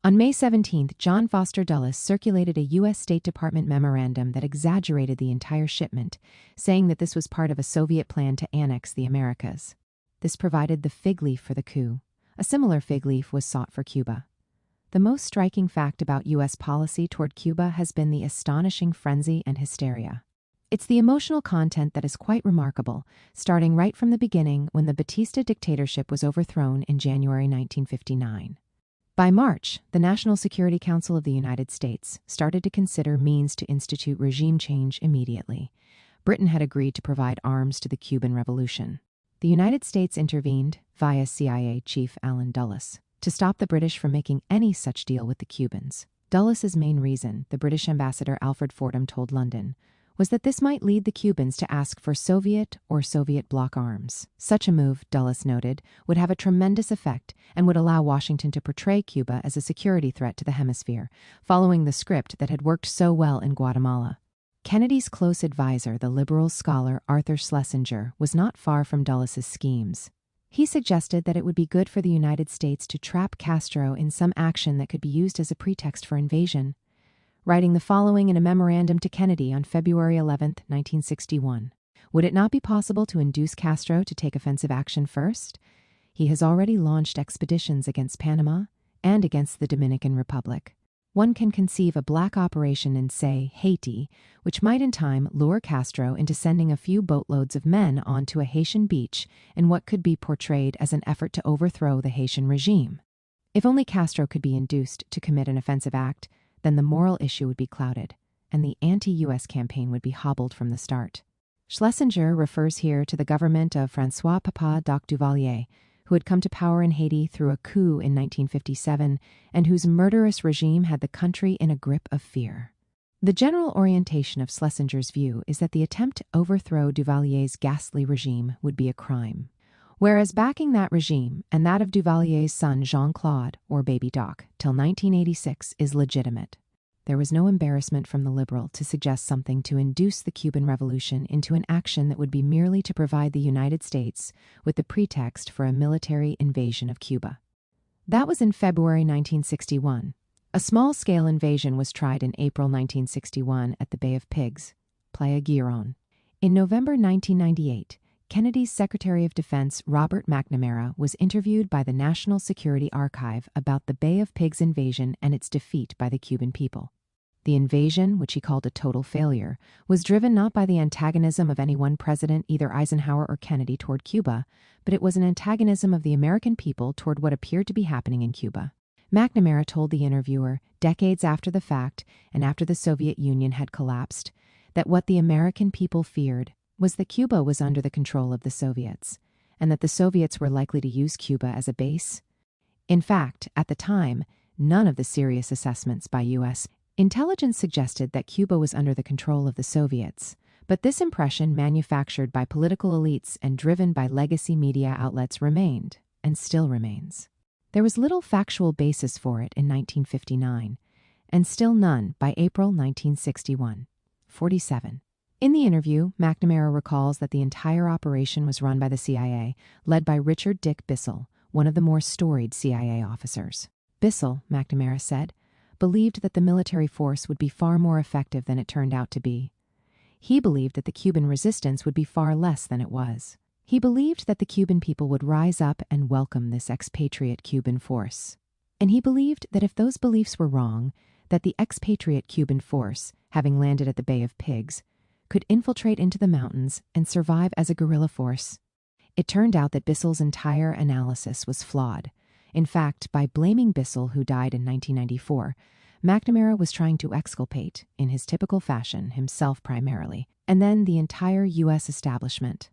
On May 17, John Foster Dulles circulated a U.S. State Department memorandum that exaggerated the entire shipment, saying that this was part of a Soviet plan to annex the Americas. This provided the fig leaf for the coup. A similar fig leaf was sought for Cuba. The most striking fact about U.S. policy toward Cuba has been the astonishing frenzy and hysteria. It's the emotional content that is quite remarkable, starting right from the beginning when the Batista dictatorship was overthrown in January 1959. By March, the National Security Council of the United States started to consider means to institute regime change immediately. Britain had agreed to provide arms to the Cuban Revolution. The United States intervened, via CIA Chief Allen Dulles, to stop the British from making any such deal with the Cubans. Dulles's main reason, the British ambassador Alfred Fordham told London, was that this might lead the Cubans to ask for Soviet or Soviet bloc arms. Such a move, Dulles noted, would have a tremendous effect and would allow Washington to portray Cuba as a security threat to the hemisphere, following the script that had worked so well in Guatemala. Kennedy's close advisor, the liberal scholar Arthur Schlesinger, was not far from Dulles's schemes. He suggested that it would be good for the United States to trap Castro in some action that could be used as a pretext for invasion, writing the following in a memorandum to Kennedy on February 11, 1961. Would it not be possible to induce Castro to take offensive action first? He has already launched expeditions against Panama and against the Dominican Republic. One can conceive a black operation in, say, Haiti, which might in time lure Castro into sending a few boatloads of men onto a Haitian beach in what could be portrayed as an effort to overthrow the Haitian regime. If only Castro could be induced to commit an offensive act, then the moral issue would be clouded, and the anti-U.S. campaign would be hobbled from the start. Schlesinger refers here to the government of François Papa Doc Duvalier, who had come to power in Haiti through a coup in 1957 and whose murderous regime had the country in a grip of fear. The general orientation of Schlesinger's view is that the attempt to overthrow Duvalier's ghastly regime would be a crime, whereas backing that regime and that of Duvalier's son Jean-Claude, or Baby Doc, till 1986 is legitimate. There was no embarrassment from the liberal to suggest something to induce the Cuban Revolution into an action that would be merely to provide the United States with the pretext for a military invasion of Cuba. That was in February 1961. A small-scale invasion was tried in April 1961 at the Bay of Pigs, Playa Girón. In November 1998, Kennedy's Secretary of Defense Robert McNamara was interviewed by the National Security Archive about the Bay of Pigs invasion and its defeat by the Cuban people. The invasion, which he called a total failure, was driven not by the antagonism of any one president, either Eisenhower or Kennedy, toward Cuba, but it was an antagonism of the American people toward what appeared to be happening in Cuba. McNamara told the interviewer, decades after the fact and after the Soviet Union had collapsed, that what the American people feared was that Cuba was under the control of the Soviets, and that the Soviets were likely to use Cuba as a base. In fact, at the time, none of the serious assessments by U.S. intelligence suggested that Cuba was under the control of the Soviets, but this impression, manufactured by political elites and driven by legacy media outlets, remained, and still remains. There was little factual basis for it in 1959, and still none by April 1961. 47. In the interview, McNamara recalls that the entire operation was run by the CIA, led by Richard Dick Bissell, one of the more storied CIA officers. Bissell, McNamara said, believed that the military force would be far more effective than it turned out to be. He believed that the Cuban resistance would be far less than it was. He believed that the Cuban people would rise up and welcome this expatriate Cuban force. And he believed that if those beliefs were wrong, that the expatriate Cuban force, having landed at the Bay of Pigs, could infiltrate into the mountains and survive as a guerrilla force. It turned out that Bissell's entire analysis was flawed. In fact, by blaming Bissell, who died in 1994, McNamara was trying to exculpate, in his typical fashion, himself primarily, and then the entire U.S. establishment.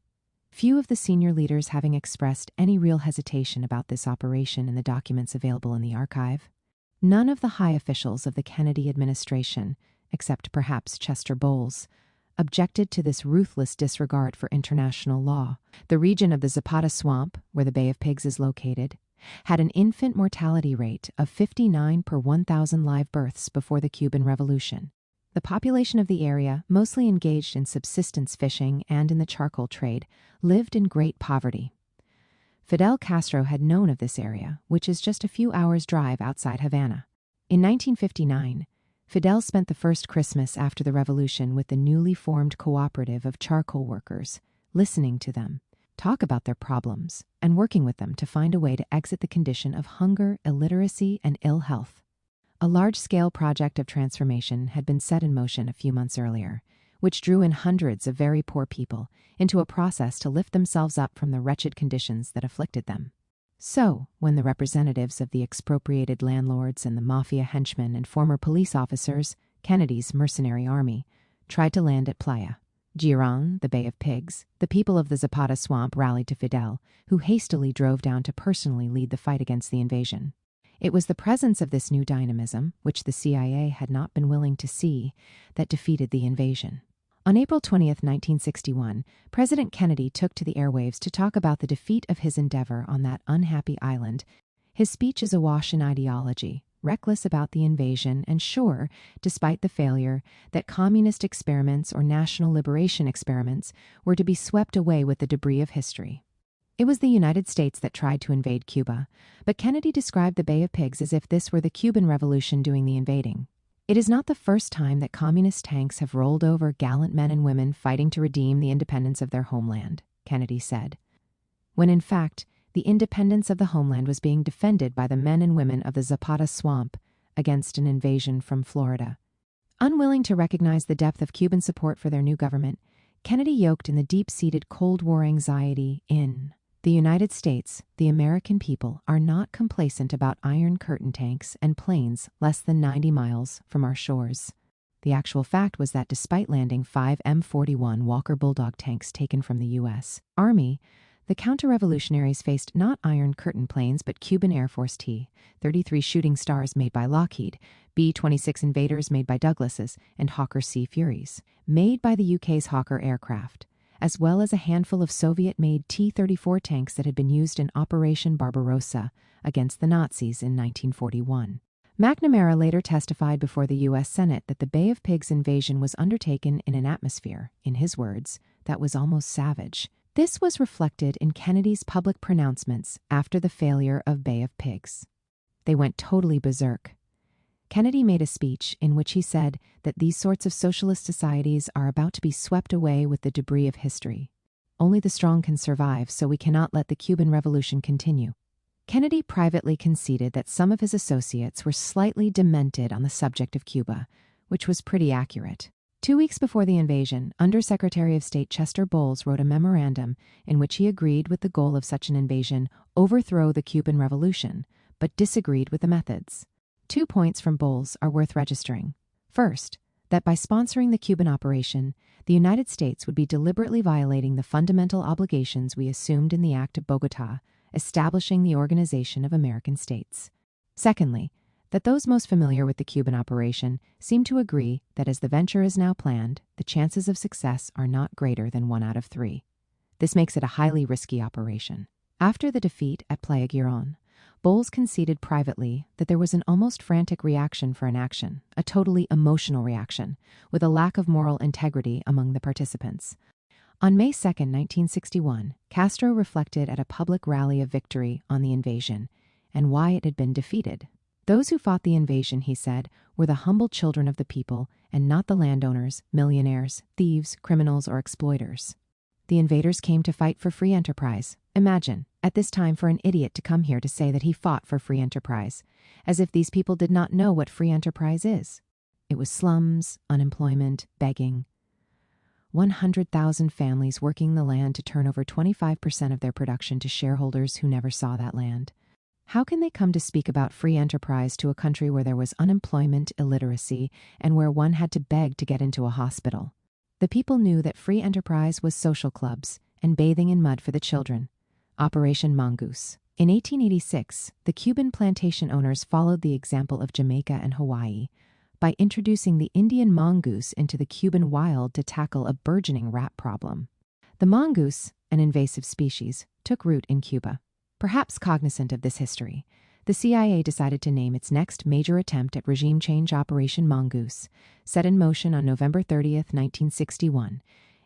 Few of the senior leaders having expressed any real hesitation about this operation in the documents available in the archive. None of the high officials of the Kennedy administration, except perhaps Chester Bowles, objected to this ruthless disregard for international law. The region of the Zapata Swamp, where the Bay of Pigs is located, had an infant mortality rate of 59 per 1,000 live births before the Cuban Revolution. The population of the area, mostly engaged in subsistence fishing and in the charcoal trade, lived in great poverty. Fidel Castro had known of this area, which is just a few hours' drive outside Havana. In 1959, Fidel spent the first Christmas after the revolution with the newly formed cooperative of charcoal workers, listening to them, talk about their problems, and working with them to find a way to exit the condition of hunger, illiteracy, and ill health. A large-scale project of transformation had been set in motion a few months earlier, which drew in hundreds of very poor people into a process to lift themselves up from the wretched conditions that afflicted them. So, when the representatives of the expropriated landlords and the mafia henchmen and former police officers, Kennedy's mercenary army, tried to land at Playa Girón, the Bay of Pigs, the people of the Zapata Swamp rallied to Fidel, who hastily drove down to personally lead the fight against the invasion. It was the presence of this new dynamism, which the CIA had not been willing to see, that defeated the invasion. On April 20, 1961, President Kennedy took to the airwaves to talk about the defeat of his endeavor on that unhappy island. His speech is awash in ideology, reckless about the invasion, and sure, despite the failure, that communist experiments or national liberation experiments were to be swept away with the debris of history. It was the United States that tried to invade Cuba, but Kennedy described the Bay of Pigs as if this were the Cuban Revolution doing the invading. It is not the first time that communist tanks have rolled over gallant men and women fighting to redeem the independence of their homeland, Kennedy said, when in fact, the independence of the homeland was being defended by the men and women of the Zapata Swamp against an invasion from Florida. Unwilling to recognize the depth of Cuban support for their new government, Kennedy yoked in the deep-seated Cold War anxiety in the United States, the American people are not complacent about Iron Curtain tanks and planes less than 90 miles from our shores. The actual fact was that despite landing 5 M41 Walker Bulldog tanks taken from the U.S. Army, the counter-revolutionaries faced not Iron Curtain planes but Cuban Air Force T-33 Shooting Stars made by Lockheed, B-26 Invaders made by Douglas's, and Hawker Sea Furies, made by the UK's Hawker aircraft, as well as a handful of Soviet-made T-34 tanks that had been used in Operation Barbarossa against the Nazis in 1941. McNamara later testified before the U.S. Senate that the Bay of Pigs invasion was undertaken in an atmosphere, in his words, that was almost savage. This was reflected in Kennedy's public pronouncements after the failure of Bay of Pigs. They went totally berserk. Kennedy made a speech in which he said that these sorts of socialist societies are about to be swept away with the debris of history. Only the strong can survive, so we cannot let the Cuban Revolution continue. Kennedy privately conceded that some of his associates were slightly demented on the subject of Cuba, which was pretty accurate. 2 weeks before the invasion, Undersecretary of State Chester Bowles wrote a memorandum in which he agreed with the goal of such an invasion, overthrow the Cuban Revolution, but disagreed with the methods. 2 points from Bowles are worth registering. First, that by sponsoring the Cuban operation, the United States would be deliberately violating the fundamental obligations we assumed in the Act of Bogotá, establishing the Organization of American States. Secondly, that those most familiar with the Cuban operation seem to agree that as the venture is now planned, the chances of success are not greater than 1 out of 3. This makes it a highly risky operation. After the defeat at Playa Girón, Bowles conceded privately that there was an almost frantic reaction for an action, a totally emotional reaction, with a lack of moral integrity among the participants. On May 2, 1961, Castro reflected at a public rally of victory on the invasion and why it had been defeated. Those who fought the invasion, he said, were the humble children of the people and not the landowners, millionaires, thieves, criminals, or exploiters. The invaders came to fight for free enterprise. Imagine, at this time, for an idiot to come here to say that he fought for free enterprise, as if these people did not know what free enterprise is. It was slums, unemployment, begging. 100,000 families working the land to turn over 25% of their production to shareholders who never saw that land. How can they come to speak about free enterprise to a country where there was unemployment, illiteracy, and where one had to beg to get into a hospital? The people knew that free enterprise was social clubs and bathing in mud for the children. Operation Mongoose. In 1886, the Cuban plantation owners followed the example of Jamaica and Hawaii by introducing the Indian mongoose into the Cuban wild to tackle a burgeoning rat problem. The mongoose, an invasive species, took root in Cuba. Perhaps cognizant of this history, the CIA decided to name its next major attempt at regime change Operation Mongoose, set in motion on November 30, 1961,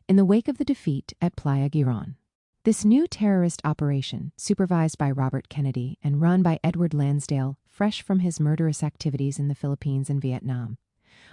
in the wake of the defeat at Playa Girón. This new terrorist operation, supervised by Robert Kennedy and run by Edward Lansdale, fresh from his murderous activities in the Philippines and Vietnam,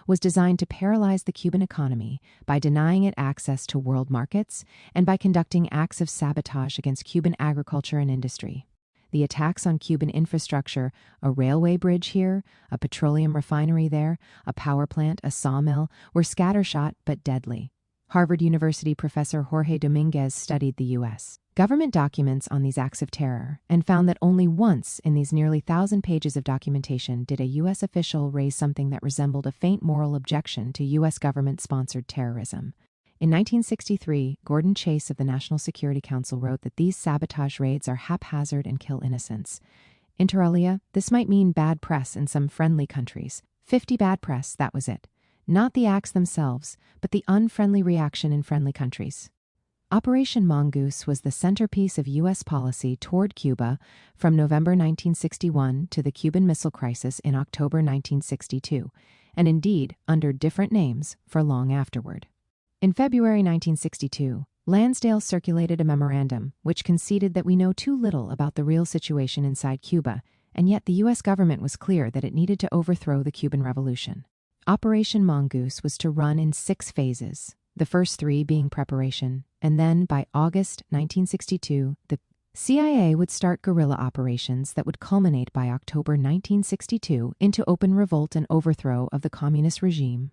was designed to paralyze the Cuban economy by denying it access to world markets and by conducting acts of sabotage against Cuban agriculture and industry. The attacks on Cuban infrastructure, a railway bridge here, a petroleum refinery there, a power plant, a sawmill, were scattershot but deadly. Harvard University professor Jorge Dominguez studied the U.S. government documents on these acts of terror and found that only once in these nearly 1,000 pages of documentation did a U.S. official raise something that resembled a faint moral objection to U.S. government-sponsored terrorism. In 1963, Gordon Chase of the National Security Council wrote that these sabotage raids are haphazard and kill innocents. Inter alia, this might mean bad press in some friendly countries. 50 bad press, that was it. Not the acts themselves, but the unfriendly reaction in friendly countries. Operation Mongoose was the centerpiece of U.S. policy toward Cuba from November 1961 to the Cuban Missile Crisis in October 1962, and indeed under different names for long afterward. In February 1962, Lansdale circulated a memorandum which conceded that we know too little about the real situation inside Cuba, and yet the U.S. government was clear that it needed to overthrow the Cuban Revolution. Operation Mongoose was to run in 6 phases, the first 3 being preparation, and then by August 1962, the CIA would start guerrilla operations that would culminate by October 1962 into open revolt and overthrow of the communist regime.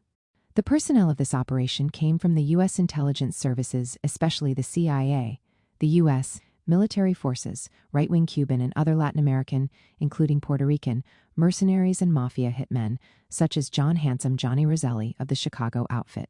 The personnel of this operation came from the U.S. intelligence services, especially the CIA, the U.S. military forces, right-wing Cuban and other Latin American, including Puerto Rican, mercenaries and mafia hitmen, such as John Handsome Johnny Roselli of the Chicago outfit.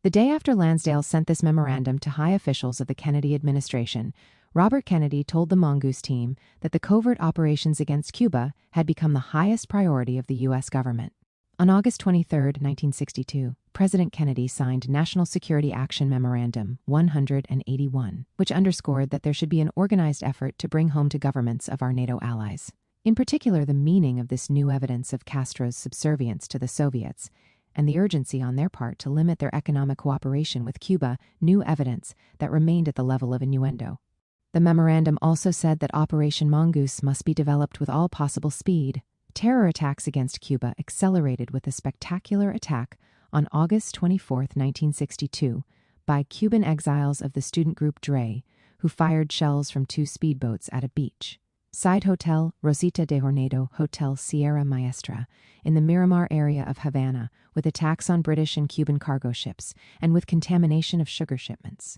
The day after Lansdale sent this memorandum to high officials of the Kennedy administration, Robert Kennedy told the Mongoose team that the covert operations against Cuba had become the highest priority of the U.S. government. On August 23, 1962, President Kennedy signed National Security Action Memorandum 181, which underscored that there should be an organized effort to bring home to governments of our NATO allies. In particular, the meaning of this new evidence of Castro's subservience to the Soviets and the urgency on their part to limit their economic cooperation with Cuba, new evidence that remained at the level of innuendo. The memorandum also said that Operation Mongoose must be developed with all possible speed, Terror attacks against Cuba accelerated with a spectacular attack on August 24, 1962, by Cuban exiles of the student group DRE, who fired shells from 2 speedboats at a beach. Side Hotel Rosita de Hornado Hotel Sierra Maestra in the Miramar area of Havana, with attacks on British and Cuban cargo ships, and with contamination of sugar shipments.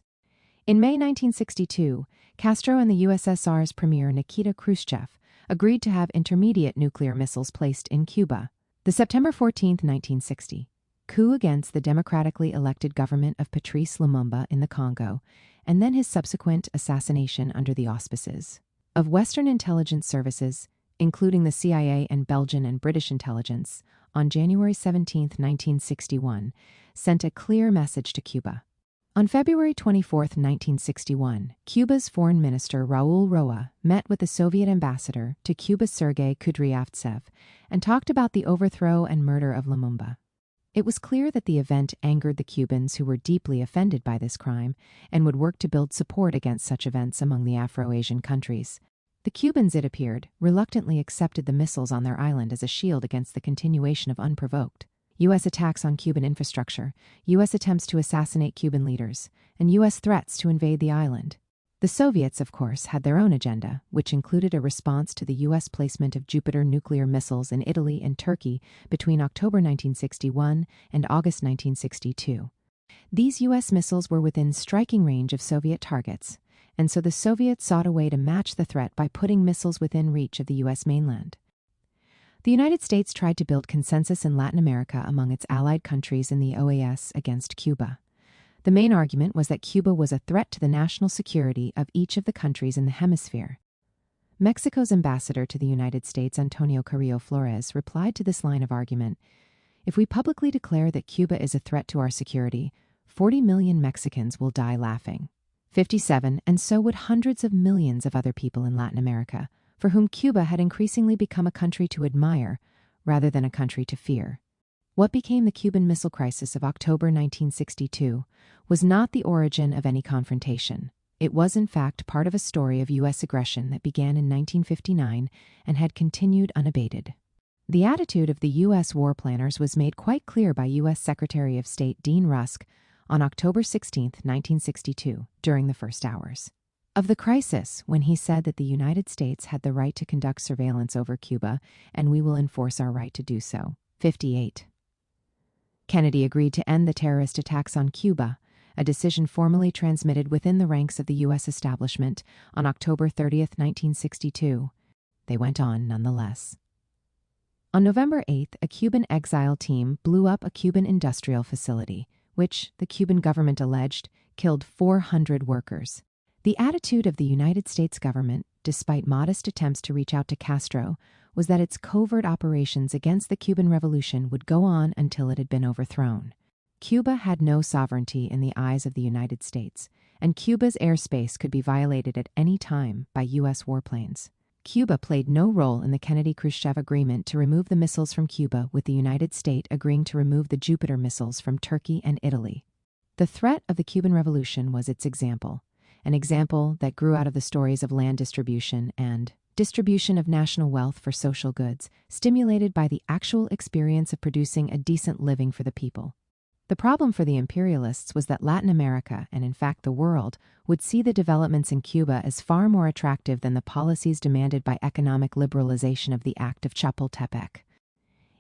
In May 1962, Castro and the USSR's Premier Nikita Khrushchev agreed to have intermediate nuclear missiles placed in Cuba. The September 14, 1960, coup against the democratically elected government of Patrice Lumumba in the Congo, and then his subsequent assassination under the auspices of Western intelligence services, including the CIA and Belgian and British intelligence, on January 17, 1961, sent a clear message to Cuba. On February 24, 1961, Cuba's Foreign Minister Raúl Roa met with the Soviet ambassador to Cuba Sergei Kudryavtsev and talked about the overthrow and murder of Lumumba. It was clear that the event angered the Cubans, who were deeply offended by this crime and would work to build support against such events among the Afro-Asian countries. The Cubans, it appeared, reluctantly accepted the missiles on their island as a shield against the continuation of unprovoked U.S. attacks on Cuban infrastructure, U.S. attempts to assassinate Cuban leaders, and U.S. threats to invade the island. The Soviets, of course, had their own agenda, which included a response to the U.S. placement of Jupiter nuclear missiles in Italy and Turkey between October 1961 and August 1962. These U.S. missiles were within striking range of Soviet targets, and so the Soviets sought a way to match the threat by putting missiles within reach of the U.S. mainland. The United States tried to build consensus in Latin America among its allied countries in the OAS against Cuba. The main argument was that Cuba was a threat to the national security of each of the countries in the hemisphere. Mexico's ambassador to the United States, Antonio Carrillo Flores, replied to this line of argument: "If we publicly declare that Cuba is a threat to our security, 40 million Mexicans will die laughing. 57, and so would hundreds of millions of other people in Latin America, for whom Cuba had increasingly become a country to admire rather than a country to fear." What became the Cuban Missile Crisis of October 1962 was not the origin of any confrontation. It was, in fact, part of a story of U.S. aggression that began in 1959 and had continued unabated. The attitude of the U.S. war planners was made quite clear by U.S. Secretary of State Dean Rusk on October 16, 1962, during the first hours of the crisis, when he said that the United States had the right to conduct surveillance over Cuba, and we will enforce our right to do so. 58. Kennedy agreed to end the terrorist attacks on Cuba, a decision formally transmitted within the ranks of the U.S. establishment on October 30, 1962. They went on nonetheless. On November 8, a Cuban exile team blew up a Cuban industrial facility, which, the Cuban government alleged, killed 400 workers. The attitude of the United States government, despite modest attempts to reach out to Castro, was that its covert operations against the Cuban Revolution would go on until it had been overthrown. Cuba had no sovereignty in the eyes of the United States, and Cuba's airspace could be violated at any time by U.S. warplanes. Cuba played no role in the Kennedy-Khrushchev agreement to remove the missiles from Cuba, with the United States agreeing to remove the Jupiter missiles from Turkey and Italy. The threat of the Cuban Revolution was its example, an example that grew out of the stories of land distribution and distribution of national wealth for social goods, stimulated by the actual experience of producing a decent living for the people. The problem for the imperialists was that Latin America, and in fact the world, would see the developments in Cuba as far more attractive than the policies demanded by economic liberalization of the Act of Chapultepec.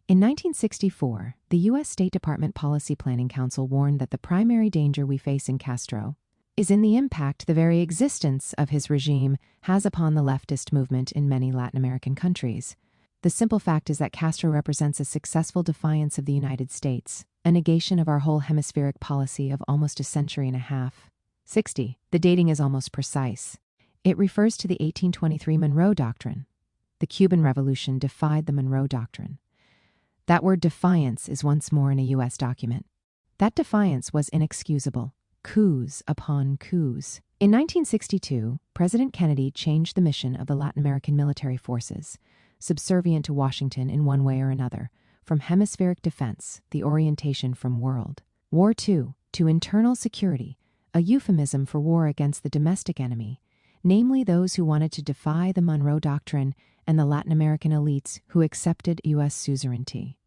In 1964, the U.S. State Department Policy Planning Council warned that the primary danger we face in Castro is in the impact the very existence of his regime has upon the leftist movement in many Latin American countries. The simple fact is that Castro represents a successful defiance of the United States, a negation of our whole hemispheric policy of almost a century and a half. 60. The dating is almost precise. It refers to the 1823 Monroe Doctrine. The Cuban Revolution defied the Monroe Doctrine. That word defiance is once more in a U.S. document. That defiance was inexcusable. Coups upon coups. In 1962, President Kennedy changed the mission of the Latin American military forces, subservient to Washington in one way or another, from hemispheric defense, the orientation from world war II, to internal security, a euphemism for war against the domestic enemy, namely those who wanted to defy the Monroe Doctrine and the Latin American elites who accepted U.S. suzerainty.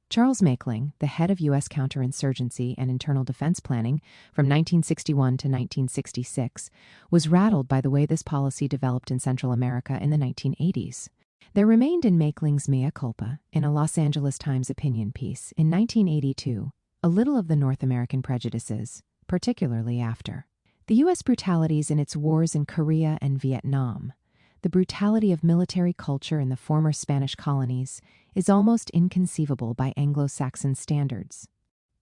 Charles Makeling, the head of U.S. counterinsurgency and internal defense planning from 1961 to 1966, was rattled by the way this policy developed in Central America in the 1980s. There remained in Makeling's mea culpa, in a Los Angeles Times opinion piece in 1982, a little of the North American prejudices, particularly after the U.S. brutalities in its wars in Korea and Vietnam. The brutality of military culture in the former Spanish colonies is almost inconceivable by Anglo-Saxon standards.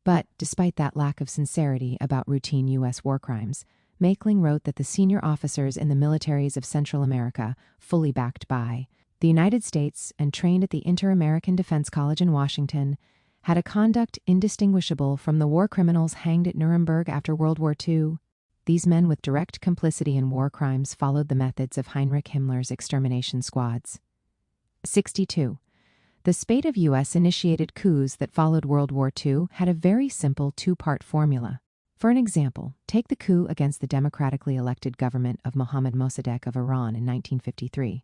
But, despite that lack of sincerity about routine U.S. war crimes, Makeling wrote that the senior officers in the militaries of Central America, fully backed by the United States and trained at the Inter-American Defense College in Washington, had a conduct indistinguishable from the war criminals hanged at Nuremberg after World War II. These men with direct complicity in war crimes followed the methods of Heinrich Himmler's extermination squads. 62. The spate of U.S.-initiated coups that followed World War II had a very simple two-part formula. For an example, take the coup against the democratically elected government of Mohammad Mossadegh of Iran in 1953.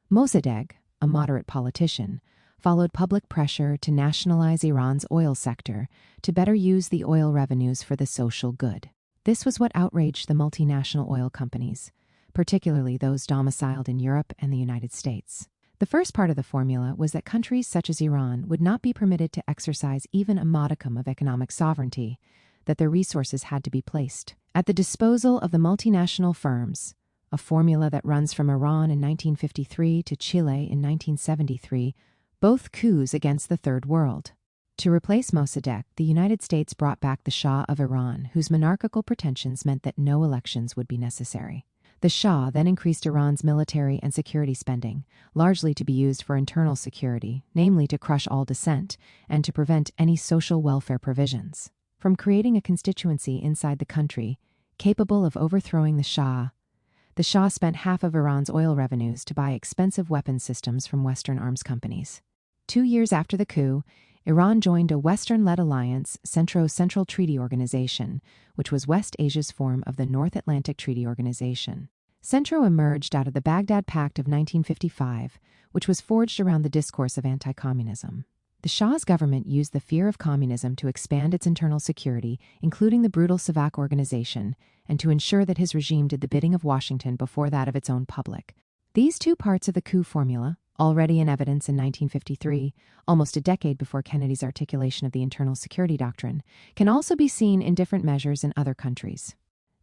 Mossadegh, a moderate politician, followed public pressure to nationalize Iran's oil sector to better use the oil revenues for the social good. This was what outraged the multinational oil companies, particularly those domiciled in Europe and the United States. The first part of the formula was that countries such as Iran would not be permitted to exercise even a modicum of economic sovereignty, that their resources had to be placed at the disposal of the multinational firms, a formula that runs from Iran in 1953 to Chile in 1973, both coups against the Third World. To replace Mossadegh, the United States brought back the Shah of Iran, whose monarchical pretensions meant that no elections would be necessary. The Shah then increased Iran's military and security spending, largely to be used for internal security, namely to crush all dissent and to prevent any social welfare provisions from creating a constituency inside the country capable of overthrowing the Shah spent half of Iran's oil revenues to buy expensive weapons systems from Western arms companies. 2 years after the coup, Iran joined a Western-led alliance, Central Treaty Organization, which was West Asia's form of the North Atlantic Treaty Organization. Centro emerged out of the Baghdad Pact of 1955, which was forged around the discourse of anti-communism. The Shah's government used the fear of communism to expand its internal security, including the brutal Savak organization, and to ensure that his regime did the bidding of Washington before that of its own public. These two parts of the coup formula, already in evidence in 1953, almost a decade before Kennedy's articulation of the internal security doctrine, can also be seen in different measures in other countries.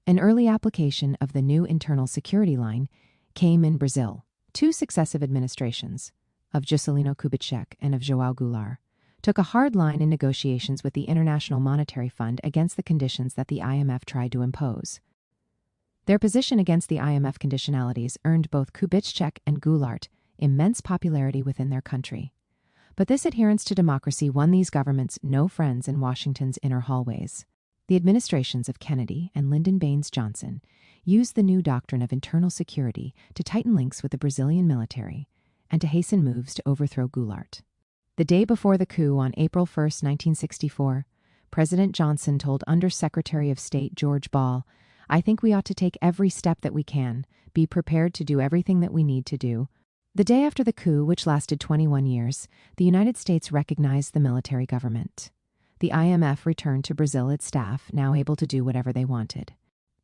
An early application of the new internal security line came in Brazil. 2 successive administrations, of Juscelino Kubitschek and of João Goulart, took a hard line in negotiations with the International Monetary Fund against the conditions that the IMF tried to impose. Their position against the IMF conditionalities earned both Kubitschek and Goulart immense popularity within their country. But this adherence to democracy won these governments no friends in Washington's inner hallways. The administrations of Kennedy and Lyndon Baines Johnson used the new doctrine of internal security to tighten links with the Brazilian military and to hasten moves to overthrow Goulart. The day before the coup on April 1, 1964, President Johnson told Under-Secretary of State George Ball, "I think we ought to take every step that we can, be prepared to do everything that we need to do." The day after the coup, which lasted 21 years, the United States recognized the military government. The IMF returned to Brazil its staff, now able to do whatever they wanted.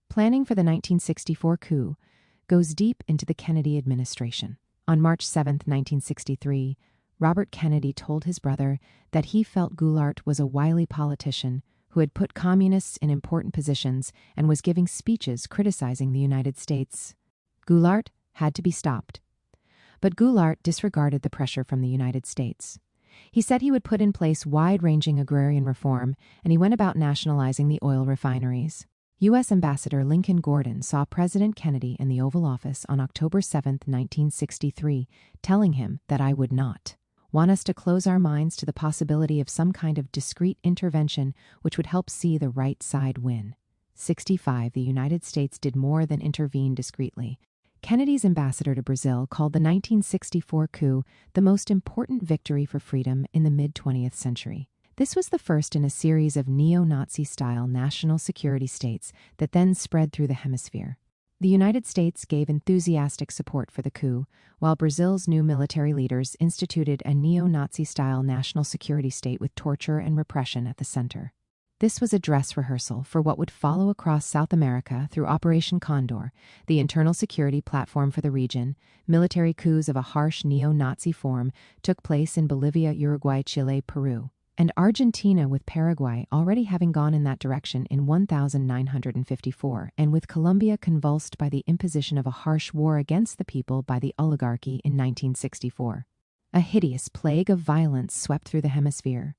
Planning for the 1964 coup goes deep into the Kennedy administration. On March 7, 1963, Robert Kennedy told his brother that he felt Goulart was a wily politician who had put communists in important positions and was giving speeches criticizing the United States. Goulart had to be stopped. But Goulart disregarded the pressure from the United States. He said he would put in place wide-ranging agrarian reform, and he went about nationalizing the oil refineries. U.S. Ambassador Lincoln Gordon saw President Kennedy in the Oval Office on October 7, 1963, telling him that "I would not want us to close our minds to the possibility of some kind of discreet intervention which would help see the right side win." 65. The United States did more than intervene discreetly. Kennedy's ambassador to Brazil called the 1964 coup the most important victory for freedom in the mid-20th century. This was the first in a series of neo-Nazi-style national security states that then spread through the hemisphere. The United States gave enthusiastic support for the coup, while Brazil's new military leaders instituted a neo-Nazi-style national security state with torture and repression at the center. This was a dress rehearsal for what would follow across South America through Operation Condor, the internal security platform for the region. Military coups of a harsh neo-Nazi form took place in Bolivia, Uruguay, Chile, Peru, and Argentina, with Paraguay already having gone in that direction in 1954, and with Colombia convulsed by the imposition of a harsh war against the people by the oligarchy in 1964. A hideous plague of violence swept through the hemisphere.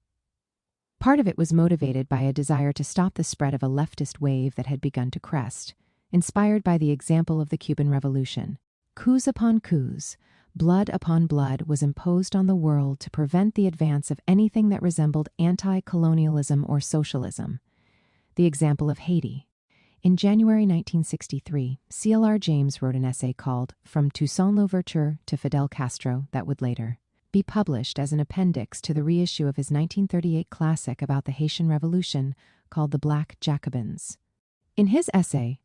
Part of it was motivated by a desire to stop the spread of a leftist wave that had begun to crest, inspired by the example of the Cuban Revolution. Coups upon coups, blood upon blood was imposed on the world to prevent the advance of anything that resembled anti-colonialism or socialism. The example of Haiti. In January 1963, CLR James wrote an essay called From Toussaint Louverture to Fidel Castro that would later be published as an appendix to the reissue of his 1938 classic about the Haitian Revolution called The Black Jacobins. In his essay,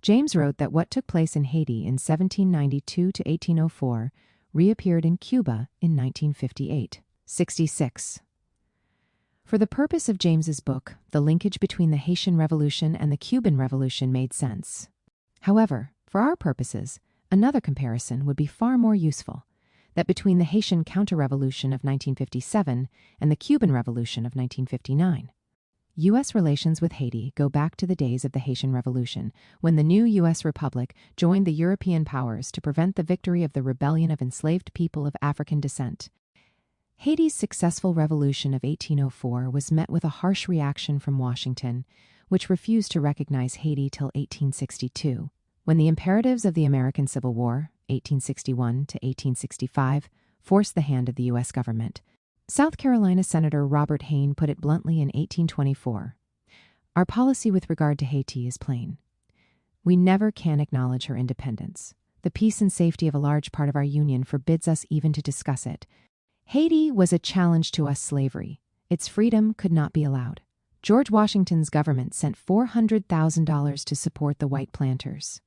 James wrote that what took place in Haiti in 1792 to 1804 reappeared in Cuba in 1958-66. For the purpose of James's book, the linkage between the Haitian Revolution and the Cuban Revolution made sense. However, for our purposes, another comparison would be far more useful, that between the Haitian counter-revolution of 1957 and the Cuban Revolution of 1959. U.S. relations with Haiti go back to the days of the Haitian Revolution, when the new U.S. Republic joined the European powers to prevent the victory of the rebellion of enslaved people of African descent. Haiti's successful revolution of 1804 was met with a harsh reaction from Washington, which refused to recognize Haiti till 1862, when the imperatives of the American Civil War, 1861 to 1865, forced the hand of the U.S. government. South Carolina Senator Robert Hayne put it bluntly in 1824, "Our policy with regard to Haiti is plain. We never can acknowledge her independence. The peace and safety of a large part of our union forbids us even to discuss it. Haiti was a challenge to us slavery. Its freedom could not be allowed." George Washington's government sent $400,000 to support the white planters.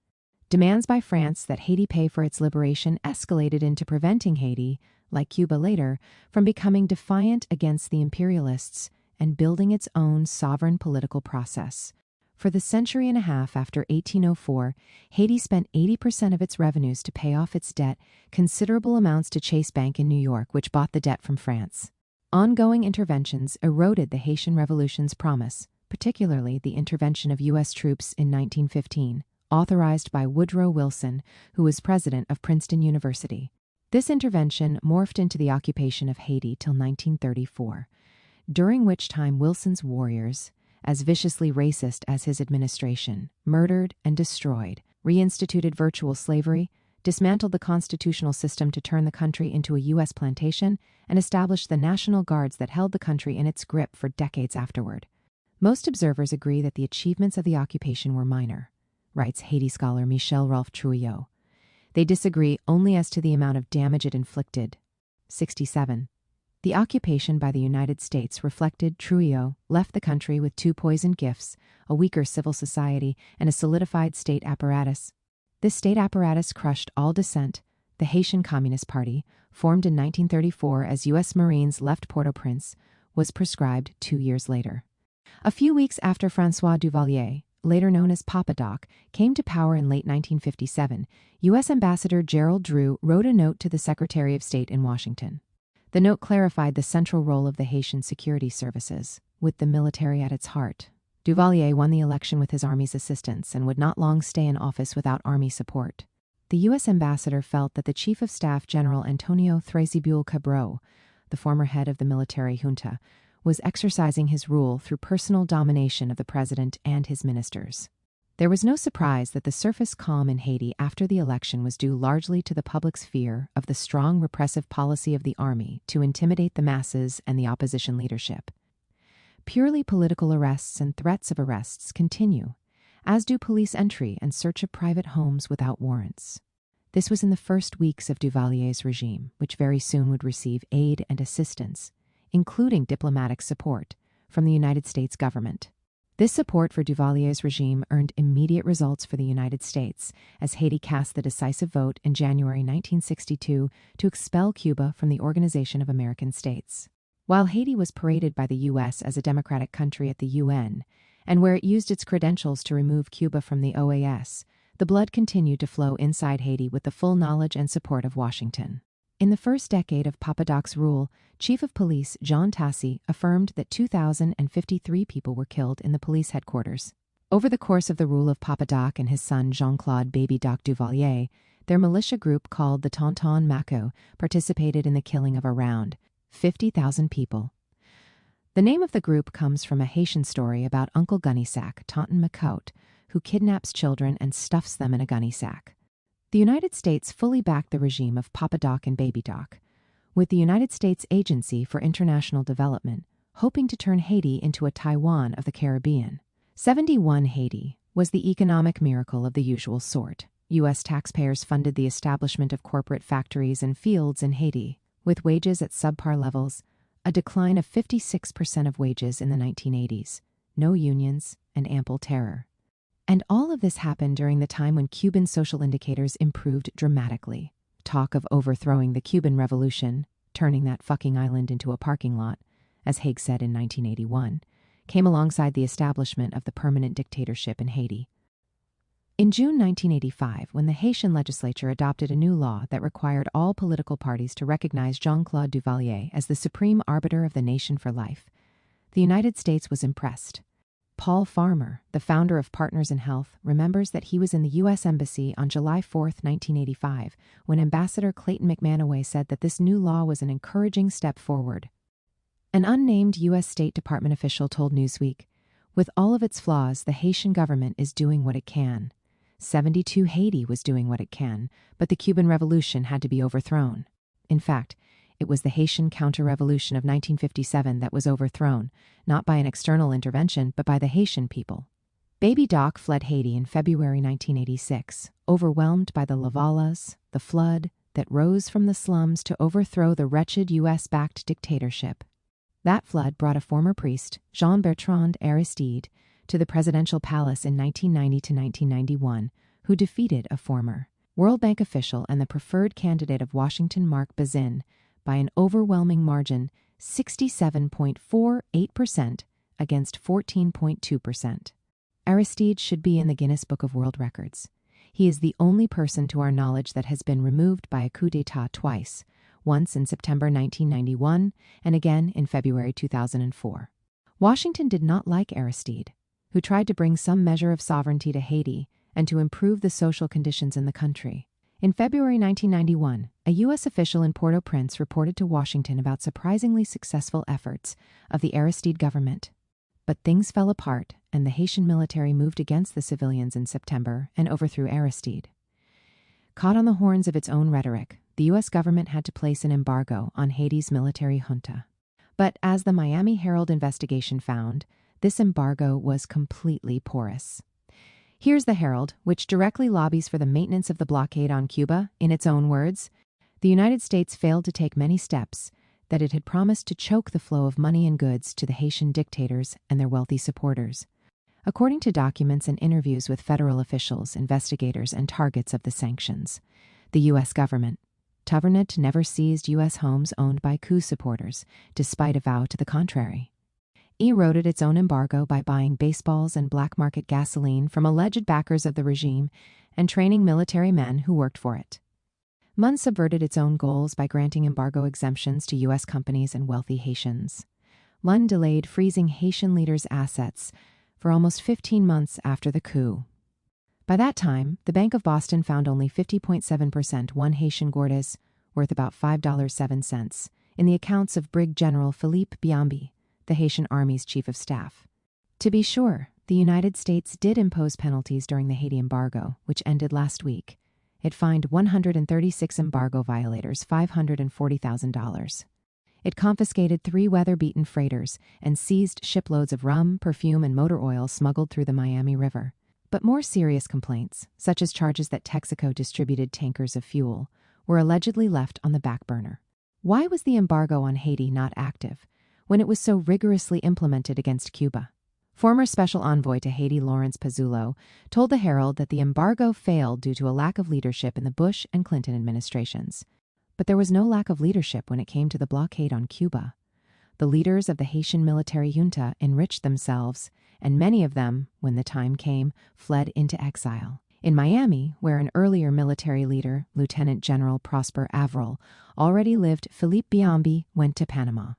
Demands by France that Haiti pay for its liberation escalated into preventing Haiti, like Cuba later, from becoming defiant against the imperialists and building its own sovereign political process. For the century and a half after 1804, Haiti spent 80% of its revenues to pay off its debt, considerable amounts to Chase Bank in New York, which bought the debt from France. Ongoing interventions eroded the Haitian Revolution's promise, particularly the intervention of U.S. troops in 1915. Authorized by Woodrow Wilson, who was president of Princeton University. This intervention morphed into the occupation of Haiti till 1934, during which time Wilson's warriors, as viciously racist as his administration, murdered and destroyed, reinstituted virtual slavery, dismantled the constitutional system to turn the country into a U.S. plantation, and established the National Guards that held the country in its grip for decades afterward. Most observers agree that the achievements of the occupation were minor, writes Haiti scholar Michel Rolph Trouillot. They disagree only as to the amount of damage it inflicted. 67. The occupation by the United States reflected, Trouillot left the country with two poisoned gifts, a weaker civil society and a solidified state apparatus. This state apparatus crushed all dissent. The Haitian Communist Party, formed in 1934 as U.S. Marines left Port-au-Prince, was proscribed 2 years later. A few weeks after François Duvalier, later known as Papa Doc, came to power in late 1957, U.S. Ambassador Gerald Drew wrote a note to the Secretary of State in Washington. The note clarified the central role of the Haitian security services, with the military at its heart. Duvalier won the election with his army's assistance and would not long stay in office without army support. The U.S. ambassador felt that the Chief of Staff General Antonio Thrasybule Cabral, the former head of the military junta, was exercising his rule through personal domination of the president and his ministers. There was no surprise that the surface calm in Haiti after the election was due largely to the public's fear of the strong repressive policy of the army to intimidate the masses and the opposition leadership. Purely political arrests and threats of arrests continue, as do police entry and search of private homes without warrants. This was in the first weeks of Duvalier's regime, which very soon would receive aid and assistance, including diplomatic support, from the United States government. This support for Duvalier's regime earned immediate results for the United States as Haiti cast the decisive vote in January 1962 to expel Cuba from the Organization of American States. While Haiti was paraded by the U.S. as a democratic country at the UN, and where it used its credentials to remove Cuba from the OAS, the blood continued to flow inside Haiti with the full knowledge and support of Washington. In the first decade of Papa Doc's rule, Chief of Police John Tassi affirmed that 2,053 people were killed in the police headquarters. Over the course of the rule of Papa Doc and his son Jean-Claude Baby Doc Duvalier, their militia group called the Tonton Maco participated in the killing of around 50,000 people. The name of the group comes from a Haitian story about Uncle Gunny Sack, Tonton Macoute, who kidnaps children and stuffs them in a gunny sack. The United States fully backed the regime of Papa Doc and Baby Doc, with the United States Agency for International Development hoping to turn Haiti into a Taiwan of the Caribbean. 71 Haiti was the economic miracle of the usual sort. U.S. taxpayers funded the establishment of corporate factories and fields in Haiti, with wages at subpar levels, a decline of 56% of wages in the 1980s, no unions, and ample terror. And all of this happened during the time when Cuban social indicators improved dramatically. Talk of overthrowing the Cuban Revolution, turning that fucking island into a parking lot, as Haig said in 1981, came alongside the establishment of the permanent dictatorship in Haiti. In June 1985, when the Haitian legislature adopted a new law that required all political parties to recognize Jean-Claude Duvalier as the supreme arbiter of the nation for life, the United States was impressed. Paul Farmer, the founder of Partners in Health, remembers that he was in the U.S. Embassy on July 4, 1985, when Ambassador Clayton McManaway said that this new law was an encouraging step forward. An unnamed U.S. State Department official told Newsweek, "With all of its flaws, the Haitian government is doing what it can. 72 Haiti was doing what it can, but the Cuban Revolution had to be overthrown. In fact, it was the Haitian counter-revolution of 1957 that was overthrown, not by an external intervention, but by the Haitian people." Baby Doc fled Haiti in February 1986, overwhelmed by the lavalas, the flood that rose from the slums to overthrow the wretched U.S.-backed dictatorship. That flood brought a former priest, Jean-Bertrand Aristide, to the presidential palace in 1990 to 1991, who defeated a former World Bank official and the preferred candidate of Washington, Marc Bazin, by an overwhelming margin, 67.48% against 14.2%. Aristide should be in the Guinness Book of World Records. He is the only person to our knowledge that has been removed by a coup d'etat twice, once in September 1991 and again in February 2004. Washington did not like Aristide, who tried to bring some measure of sovereignty to Haiti and to improve the social conditions in the country. In February 1991, a U.S. official in Port-au-Prince reported to Washington about surprisingly successful efforts of the Aristide government. But things fell apart, and the Haitian military moved against the civilians in September and overthrew Aristide. Caught on the horns of its own rhetoric, the U.S. government had to place an embargo on Haiti's military junta. But as the Miami Herald investigation found, this embargo was completely porous. Here's the Herald, which directly lobbies for the maintenance of the blockade on Cuba. In its own words, the United States failed to take many steps that it had promised to choke the flow of money and goods to the Haitian dictators and their wealthy supporters. According to documents and interviews with federal officials, investigators, and targets of the sanctions, the U.S. government never seized U.S. homes owned by coup supporters, despite a vow to the contrary. Eroded its own embargo by buying baseballs and black market gasoline from alleged backers of the regime and training military men who worked for it. MUN subverted its own goals by granting embargo exemptions to U.S. companies and wealthy Haitians. MUN delayed freezing Haitian leaders' assets for almost 15 months after the coup. By that time, the Bank of Boston found only 50.7% one Haitian gourdes, worth about $5.07, in the accounts of Brig General Philippe Biambi, the Haitian Army's chief of staff. To be sure, the United States did impose penalties during the Haiti embargo, which ended last week. It fined 136 embargo violators $540,000. It confiscated 3 weather-beaten freighters and seized shiploads of rum, perfume, and motor oil smuggled through the Miami River. But more serious complaints, such as charges that Texaco distributed tankers of fuel, were allegedly left on the back burner. Why was the embargo on Haiti not active when it was so rigorously implemented against Cuba? Former Special Envoy to Haiti Lawrence Pezzulo told the Herald that the embargo failed due to a lack of leadership in the Bush and Clinton administrations. But there was no lack of leadership when it came to the blockade on Cuba. The leaders of the Haitian military junta enriched themselves, and many of them, when the time came, fled into exile. In Miami, where an earlier military leader, Lieutenant General Prosper Avril, already lived, Philippe Biambi went to Panama.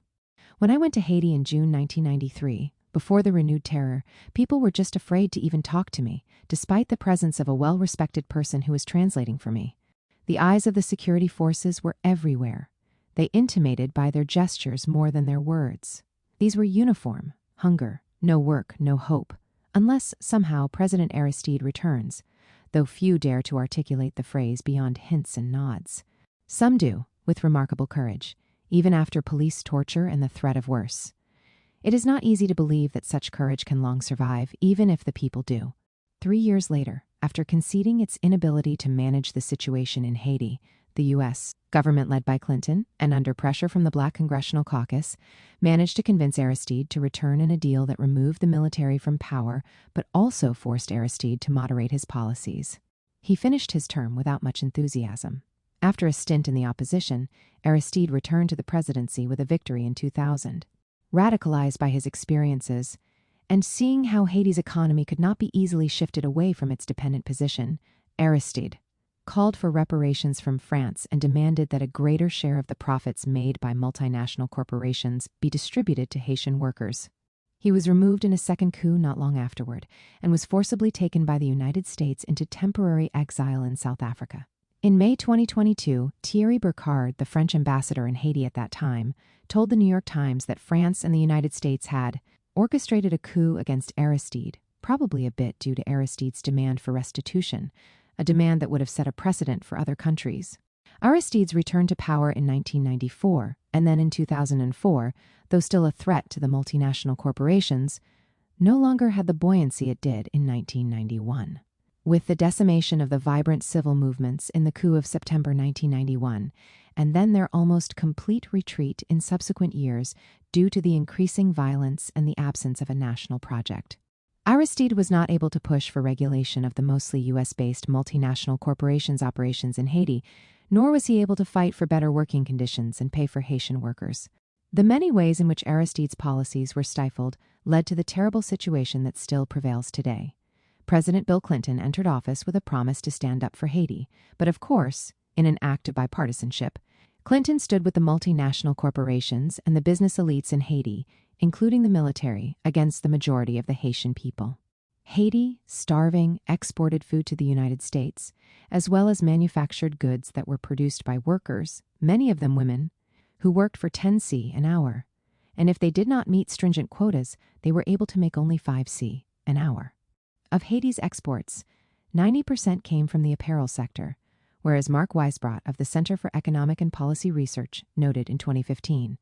When I went to Haiti in June 1993, before the renewed terror, people were just afraid to even talk to me, despite the presence of a well-respected person who was translating for me. The eyes of the security forces were everywhere. They intimated by their gestures more than their words. These were uniform, hunger, no work, no hope, unless somehow President Aristide returns, though few dare to articulate the phrase beyond hints and nods. Some do, with remarkable courage, even after police torture and the threat of worse. It is not easy to believe that such courage can long survive, even if the people do. 3 years later, after conceding its inability to manage the situation in Haiti, the U.S. government led by Clinton, and under pressure from the Black Congressional Caucus, managed to convince Aristide to return in a deal that removed the military from power, but also forced Aristide to moderate his policies. He finished his term without much enthusiasm. After a stint in the opposition, Aristide returned to the presidency with a victory in 2000. Radicalized by his experiences, and seeing how Haiti's economy could not be easily shifted away from its dependent position, Aristide called for reparations from France and demanded that a greater share of the profits made by multinational corporations be distributed to Haitian workers. He was removed in a second coup not long afterward and was forcibly taken by the United States into temporary exile in South Africa. In May 2022, Thierry Burkhard, the French ambassador in Haiti at that time, told the New York Times that France and the United States had orchestrated a coup against Aristide, probably a bit due to Aristide's demand for restitution, a demand that would have set a precedent for other countries. Aristide's return to power in 1994, and then in 2004, though still a threat to the multinational corporations, no longer had the buoyancy it did in 1991. With the decimation of the vibrant civil movements in the coup of September 1991, and then their almost complete retreat in subsequent years due to the increasing violence and the absence of a national project. Aristide was not able to push for regulation of the mostly U.S.-based multinational corporations' operations in Haiti, nor was he able to fight for better working conditions and pay for Haitian workers. The many ways in which Aristide's policies were stifled led to the terrible situation that still prevails today. President Bill Clinton entered office with a promise to stand up for Haiti, but of course, in an act of bipartisanship, Clinton stood with the multinational corporations and the business elites in Haiti, including the military, against the majority of the Haitian people. Haiti, starving, exported food to the United States, as well as manufactured goods that were produced by workers, many of them women, who worked for 10 C an hour, and if they did not meet stringent quotas, they were able to make only 5 C an hour. Of Haiti's exports, 90% came from the apparel sector, whereas Mark Weisbrot of the Center for Economic and Policy Research noted in 2015.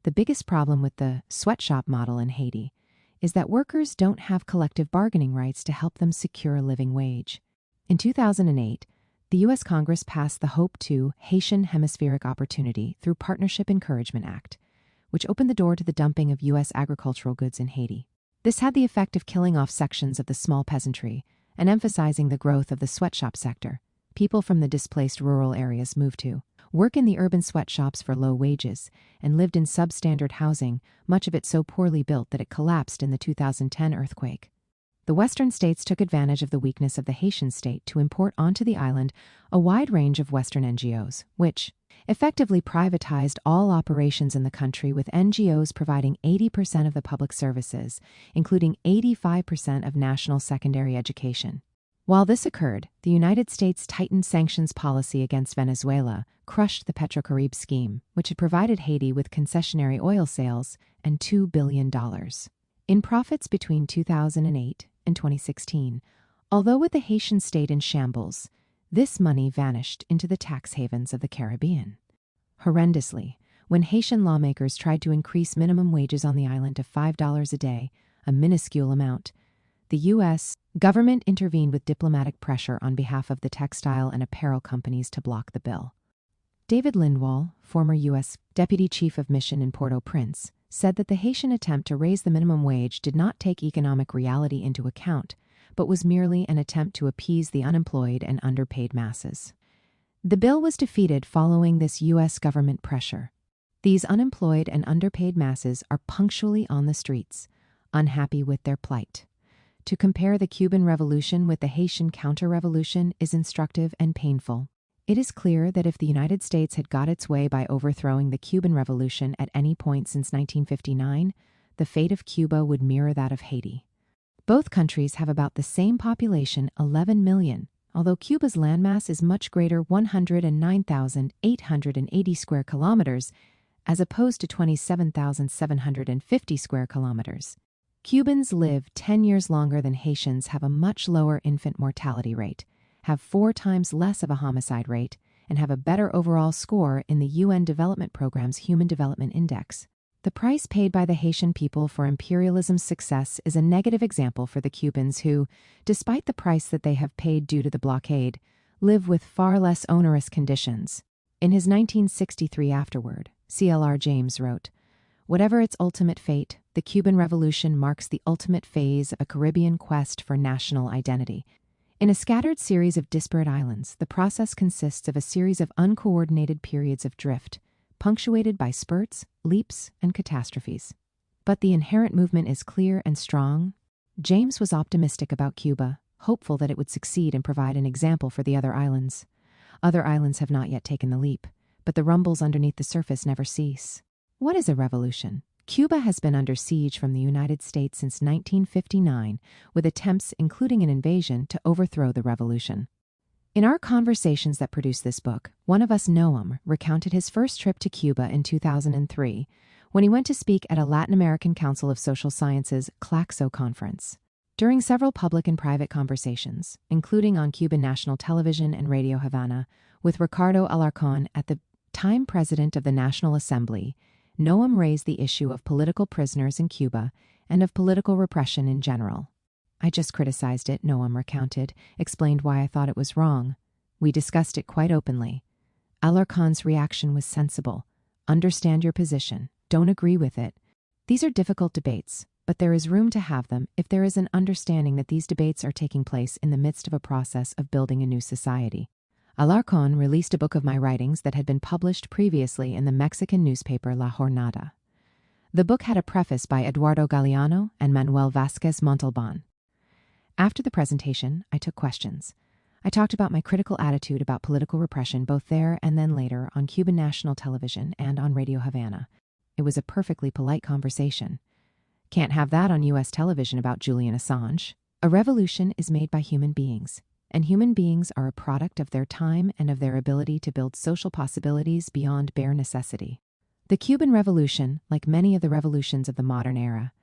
The biggest problem with the sweatshop model in Haiti is that workers don't have collective bargaining rights to help them secure a living wage. In 2008, the U.S. Congress passed the Hope II Haitian Hemispheric Opportunity through Partnership Encouragement Act, which opened the door to the dumping of U.S. agricultural goods in Haiti. This had the effect of killing off sections of the small peasantry and emphasizing the growth of the sweatshop sector. People from the displaced rural areas moved to work in the urban sweatshops for low wages and lived in substandard housing, much of it so poorly built that it collapsed in the 2010 earthquake. The Western states took advantage of the weakness of the Haitian state to import onto the island a wide range of Western NGOs, which effectively privatized all operations in the country, with NGOs providing 80% of the public services, including 85% of national secondary education. While this occurred, the United States' tightened sanctions policy against Venezuela crushed the Petrocaribe scheme, which had provided Haiti with concessionary oil sales and $2 billion in profits between 2008 and 2016. Although with the Haitian state in shambles, this money vanished into the tax havens of the Caribbean. Horrendously, when Haitian lawmakers tried to increase minimum wages on the island to $5 a day, a minuscule amount, the U.S. government intervened with diplomatic pressure on behalf of the textile and apparel companies to block the bill. David Lindwall, former U.S. Deputy Chief of Mission in Port-au-Prince, said that the Haitian attempt to raise the minimum wage did not take economic reality into account, but was merely an attempt to appease the unemployed and underpaid masses. The bill was defeated following this U.S. government pressure. These unemployed and underpaid masses are punctually on the streets, unhappy with their plight. To compare the Cuban Revolution with the Haitian counter-revolution is instructive and painful. It is clear that if the United States had got its way by overthrowing the Cuban Revolution at any point since 1959, the fate of Cuba would mirror that of Haiti. Both countries have about the same population, 11 million, although Cuba's landmass is much greater, 109,880 square kilometers, as opposed to 27,750 square kilometers. Cubans live 10 years longer than Haitians, have a much lower infant mortality rate, have 4 times less of a homicide rate, and have a better overall score in the UN Development Programme's Human Development Index. The price paid by the Haitian people for imperialism's success is a negative example for the Cubans who, despite the price that they have paid due to the blockade, live with far less onerous conditions. In his 1963 afterword, C.L.R. James wrote, "Whatever its ultimate fate, the Cuban Revolution marks the ultimate phase of a Caribbean quest for national identity. In a scattered series of disparate islands, the process consists of a series of uncoordinated periods of drift, punctuated by spurts, leaps, and catastrophes. But the inherent movement is clear and strong." James was optimistic about Cuba, hopeful that it would succeed and provide an example for the other islands. Other islands have not yet taken the leap, but the rumbles underneath the surface never cease. What is a revolution? Cuba has been under siege from the United States since 1959, with attempts, including an invasion, to overthrow the revolution. In our conversations that produced this book, one of us, Noam, recounted his first trip to Cuba in 2003, when he went to speak at a Latin American Council of Social Sciences CLACSO conference. During several public and private conversations, including on Cuban national television and Radio Havana, with Ricardo Alarcón at the time president of the National Assembly, Noam raised the issue of political prisoners in Cuba and of political repression in general. "I just criticized it," Noam recounted, explained why I thought it was wrong. "We discussed it quite openly. Alarcón's reaction was sensible. Understand your position. Don't agree with it. These are difficult debates, but there is room to have them if there is an understanding that these debates are taking place in the midst of a process of building a new society." Alarcón released a book of my writings that had been published previously in the Mexican newspaper La Jornada. The book had a preface by Eduardo Galeano and Manuel Vázquez Montalbán. After the presentation, I took questions. I talked about my critical attitude about political repression both there and then later on Cuban national television and on Radio Havana. It was a perfectly polite conversation. Can't have that on U.S. television about Julian Assange. A revolution is made by human beings, and human beings are a product of their time and of their ability to build social possibilities beyond bare necessity. The Cuban Revolution, like many of the revolutions of the modern era,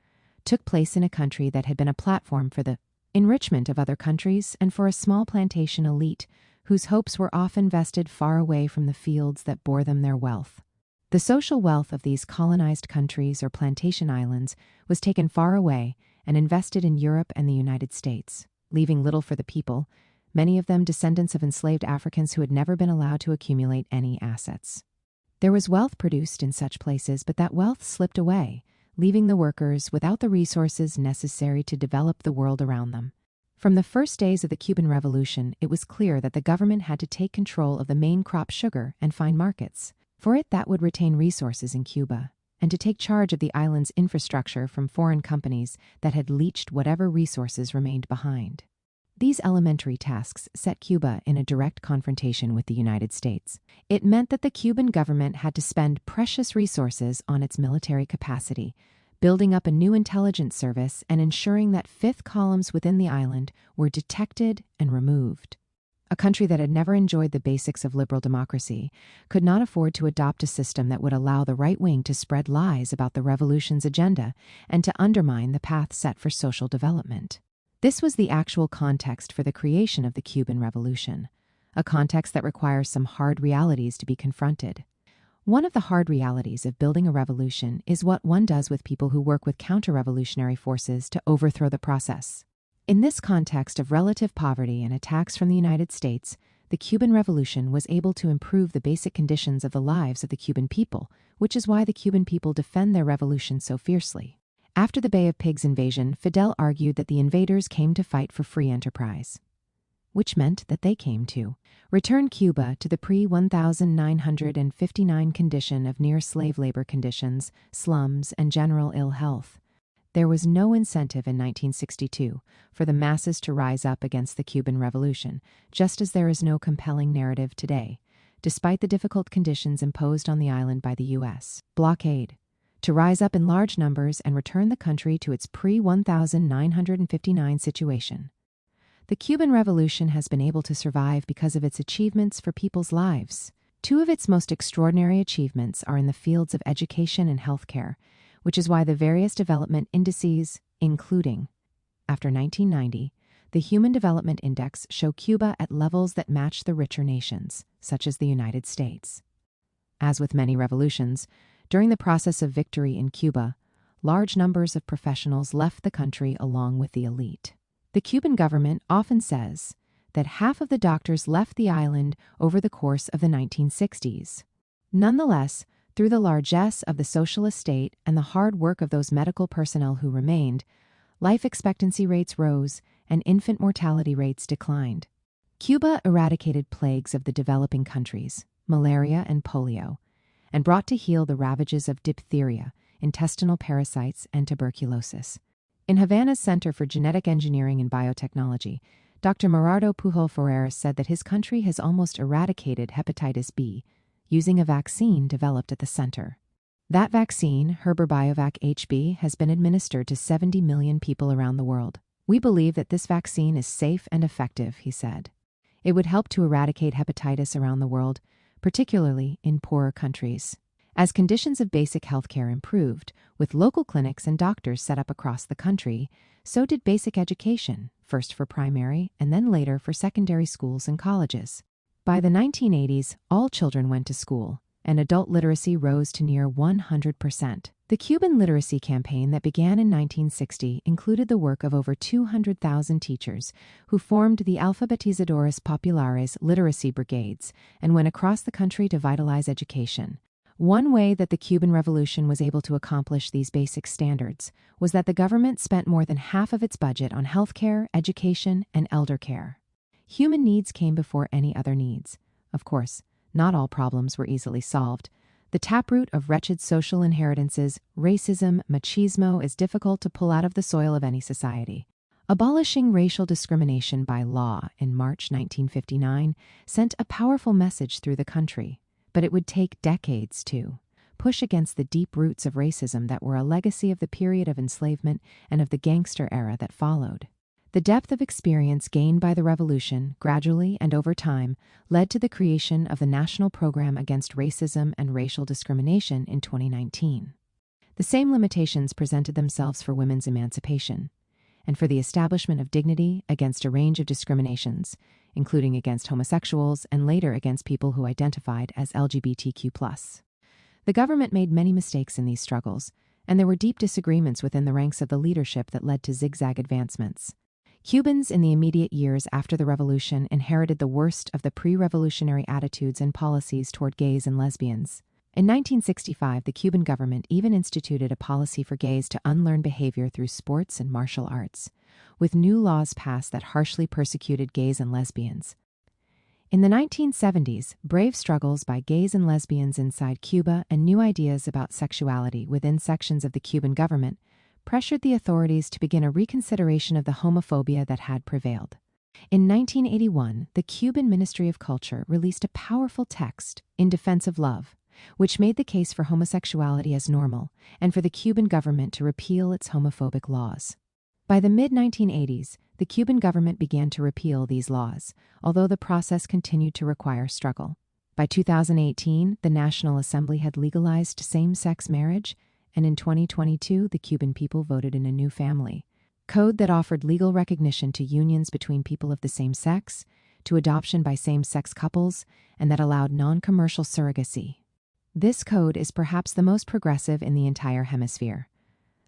took place in a country that had been a platform for the enrichment of other countries and for a small plantation elite whose hopes were often vested far away from the fields that bore them their wealth. The social wealth of these colonized countries or plantation islands was taken far away and invested in Europe and the United States, leaving little for the people, many of them descendants of enslaved Africans who had never been allowed to accumulate any assets. There was wealth produced in such places, but that wealth slipped away, leaving the workers without the resources necessary to develop the world around them. From the first days of the Cuban Revolution, it was clear that the government had to take control of the main crop, sugar, and find markets. For it, that would retain resources in Cuba, and to take charge of the island's infrastructure from foreign companies that had leached whatever resources remained behind. These elementary tasks set Cuba in a direct confrontation with the United States. It meant that the Cuban government had to spend precious resources on its military capacity, building up a new intelligence service and ensuring that fifth columns within the island were detected and removed. A country that had never enjoyed the basics of liberal democracy could not afford to adopt a system that would allow the right wing to spread lies about the revolution's agenda and to undermine the path set for social development. This was the actual context for the creation of the Cuban Revolution, a context that requires some hard realities to be confronted. One of the hard realities of building a revolution is what one does with people who work with counter-revolutionary forces to overthrow the process. In this context of relative poverty and attacks from the United States, the Cuban Revolution was able to improve the basic conditions of the lives of the Cuban people, which is why the Cuban people defend their revolution so fiercely. After the Bay of Pigs invasion, Fidel argued that the invaders came to fight for free enterprise, which meant that they came to return Cuba to the pre-1959 condition of near slave labor conditions, slums, and general ill health. There was no incentive in 1962 for the masses to rise up against the Cuban Revolution, just as there is no compelling narrative today, despite the difficult conditions imposed on the island by the U.S. blockade, to rise up in large numbers and return the country to its pre-1959 situation. The Cuban Revolution has been able to survive because of its achievements for people's lives. Two of its most extraordinary achievements are in the fields of education and healthcare, which is why the various development indices, including, after 1990, the Human Development Index, show Cuba at levels that match the richer nations, such as the United States. As with many revolutions, during the process of victory in Cuba, large numbers of professionals left the country along with the elite. The Cuban government often says that half of the doctors left the island over the course of the 1960s. Nonetheless, through the largesse of the socialist state and the hard work of those medical personnel who remained, life expectancy rates rose and infant mortality rates declined. Cuba eradicated plagues of the developing countries, malaria and polio, and brought to heel the ravages of diphtheria, intestinal parasites, and tuberculosis. In Havana's Center for Genetic Engineering and Biotechnology, Dr. Gerardo Pujol Ferreira said that his country has almost eradicated hepatitis B using a vaccine developed at the center. That vaccine, Herbert-Biovac HB, has been administered to 70 million people around the world. We believe that this vaccine is safe and effective, he said. It would help to eradicate hepatitis around the world, particularly in poorer countries. As conditions of basic healthcare improved, with local clinics and doctors set up across the country, so did basic education, first for primary and then later for secondary schools and colleges. By the 1980s, all children went to school, and adult literacy rose to near 100%. The Cuban literacy campaign that began in 1960 included the work of over 200,000 teachers who formed the Alfabetizadores Populares literacy brigades and went across the country to vitalize education. One way that the Cuban Revolution was able to accomplish these basic standards was that the government spent more than half of its budget on healthcare, education, and elder care. Human needs came before any other needs. Of course, not all problems were easily solved. The taproot of wretched social inheritances, racism, machismo, is difficult to pull out of the soil of any society. Abolishing racial discrimination by law in March 1959 sent a powerful message through the country, but it would take decades to push against the deep roots of racism that were a legacy of the period of enslavement and of the gangster era that followed. The depth of experience gained by the revolution, gradually and over time, led to the creation of the National Program Against Racism and Racial Discrimination in 2019. The same limitations presented themselves for women's emancipation, and for the establishment of dignity against a range of discriminations, including against homosexuals and later against people who identified as LGBTQ+. The government made many mistakes in these struggles, and there were deep disagreements within the ranks of the leadership that led to zigzag advancements. Cubans in the immediate years after the revolution inherited the worst of the pre-revolutionary attitudes and policies toward gays and lesbians. In 1965, the Cuban government even instituted a policy for gays to unlearn behavior through sports and martial arts, with new laws passed that harshly persecuted gays and lesbians. In the 1970s, brave struggles by gays and lesbians inside Cuba and new ideas about sexuality within sections of the Cuban government pressured the authorities to begin a reconsideration of the homophobia that had prevailed. In 1981, the Cuban Ministry of Culture released a powerful text, In Defense of Love, which made the case for homosexuality as normal and for the Cuban government to repeal its homophobic laws. By the mid-1980s, the Cuban government began to repeal these laws, although the process continued to require struggle. By 2018, the National Assembly had legalized same-sex marriage, and in 2022, the Cuban people voted in a new family code that offered legal recognition to unions between people of the same sex, to adoption by same-sex couples, and that allowed non-commercial surrogacy. This code is perhaps the most progressive in the entire hemisphere.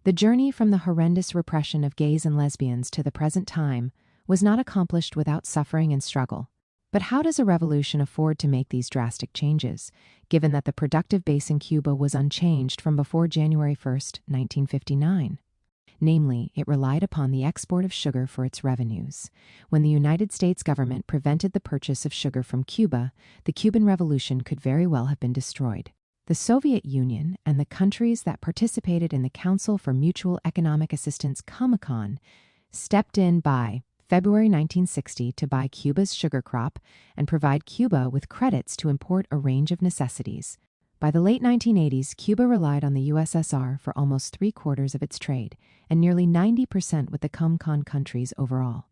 The journey from the horrendous repression of gays and lesbians to the present time was not accomplished without suffering and struggle. But how does a revolution afford to make these drastic changes, given that the productive base in Cuba was unchanged from before January 1st, 1959? Namely, it relied upon the export of sugar for its revenues. When the United States government prevented the purchase of sugar from Cuba, the Cuban Revolution could very well have been destroyed. The Soviet Union and the countries that participated in the Council for Mutual Economic Assistance Comecon stepped in by February 1960 to buy Cuba's sugar crop and provide Cuba with credits to import a range of necessities. By the late 1980s, Cuba relied on the USSR for almost 3/4 of its trade, and nearly 90% with the Comecon countries overall.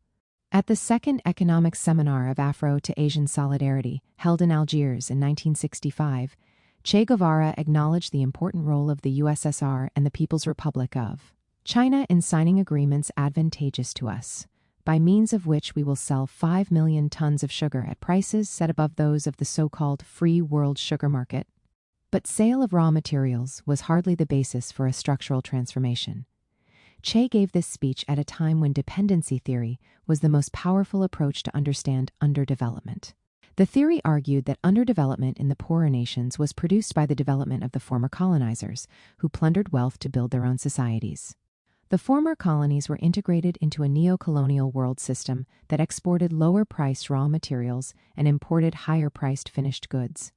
At the Second Economic Seminar of Afro to Asian Solidarity, held in Algiers in 1965, Che Guevara acknowledged the important role of the USSR and the People's Republic of China in signing agreements advantageous to us, by means of which we will sell 5 million tons of sugar at prices set above those of the so-called free world sugar market. But sale of raw materials was hardly the basis for a structural transformation. Che gave this speech at a time when dependency theory was the most powerful approach to understand underdevelopment. The theory argued that underdevelopment in the poorer nations was produced by the development of the former colonizers, who plundered wealth to build their own societies. The former colonies were integrated into a neo-colonial world system that exported lower-priced raw materials and imported higher-priced finished goods.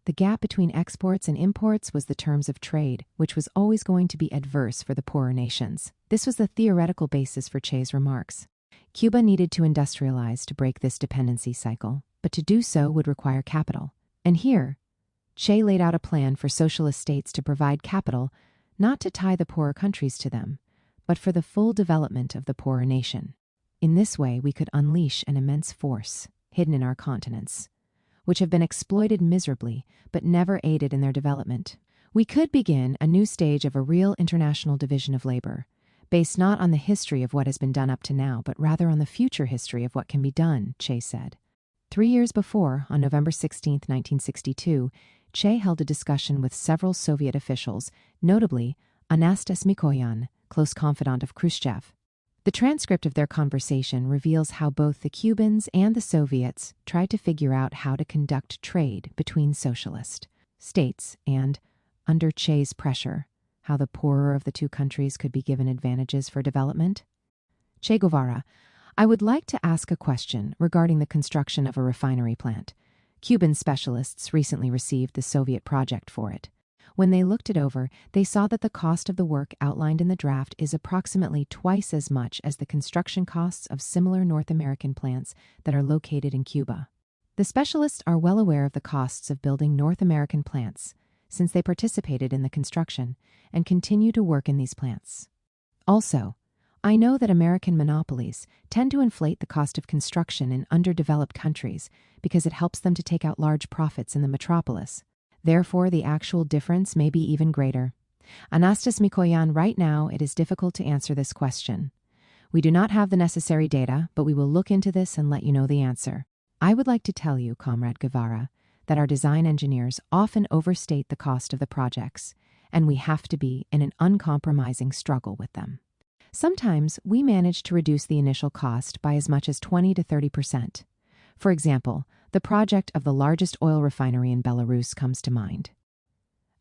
The gap between exports and imports was the terms of trade, which was always going to be adverse for the poorer nations. This was the theoretical basis for Che's remarks. Cuba needed to industrialize to break this dependency cycle, but to do so would require capital. And here, Che laid out a plan for socialist states to provide capital, not to tie the poorer countries to them, but for the full development of the poorer nation. In this way, we could unleash an immense force hidden in our continents, which have been exploited miserably but never aided in their development. We could begin a new stage of a real international division of labor, based not on the history of what has been done up to now, but rather on the future history of what can be done, Che said. 3 years before, on November 16, 1962, Che held a discussion with several Soviet officials, notably Anastas Mikoyan, close confidant of Khrushchev. The transcript of their conversation reveals how both the Cubans and the Soviets tried to figure out how to conduct trade between socialist states and, under Che's pressure, how the poorer of the two countries could be given advantages for development. Che Guevara, I would like to ask a question regarding the construction of a refinery plant. Cuban specialists recently received the Soviet project for it. When they looked it over, they saw that the cost of the work outlined in the draft is approximately twice as much as the construction costs of similar North American plants that are located in Cuba. The specialists are well aware of the costs of building North American plants, since they participated in the construction and continue to work in these plants. Also, I know that American monopolies tend to inflate the cost of construction in underdeveloped countries because it helps them to take out large profits in the metropolis. Therefore, the actual difference may be even greater. Anastas Mikoyan, right now it is difficult to answer this question. We do not have the necessary data, but we will look into this and let you know the answer. I would like to tell you, Comrade Guevara, that our design engineers often overstate the cost of the projects, and we have to be in an uncompromising struggle with them. Sometimes we manage to reduce the initial cost by as much as 20 to 30%. For example, the project of the largest oil refinery in Belarus comes to mind.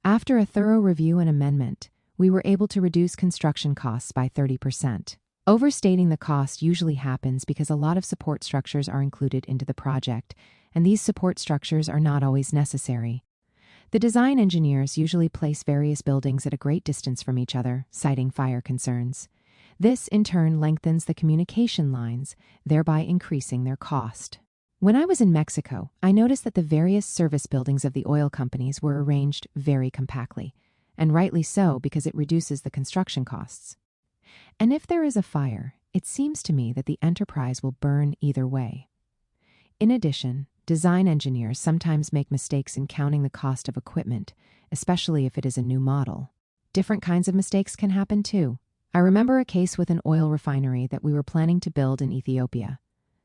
After a thorough review and amendment, we were able to reduce construction costs by 30%. Overstating the cost usually happens because a lot of support structures are included into the project, and these support structures are not always necessary. The design engineers usually place various buildings at a great distance from each other, citing fire concerns. This, in turn, lengthens the communication lines, thereby increasing their cost. When I was in Mexico, I noticed that the various service buildings of the oil companies were arranged very compactly, and rightly so because it reduces the construction costs. And if there is a fire, it seems to me that the enterprise will burn either way. In addition, design engineers sometimes make mistakes in counting the cost of equipment, especially if it is a new model. Different kinds of mistakes can happen too. I remember a case with an oil refinery that we were planning to build in Ethiopia.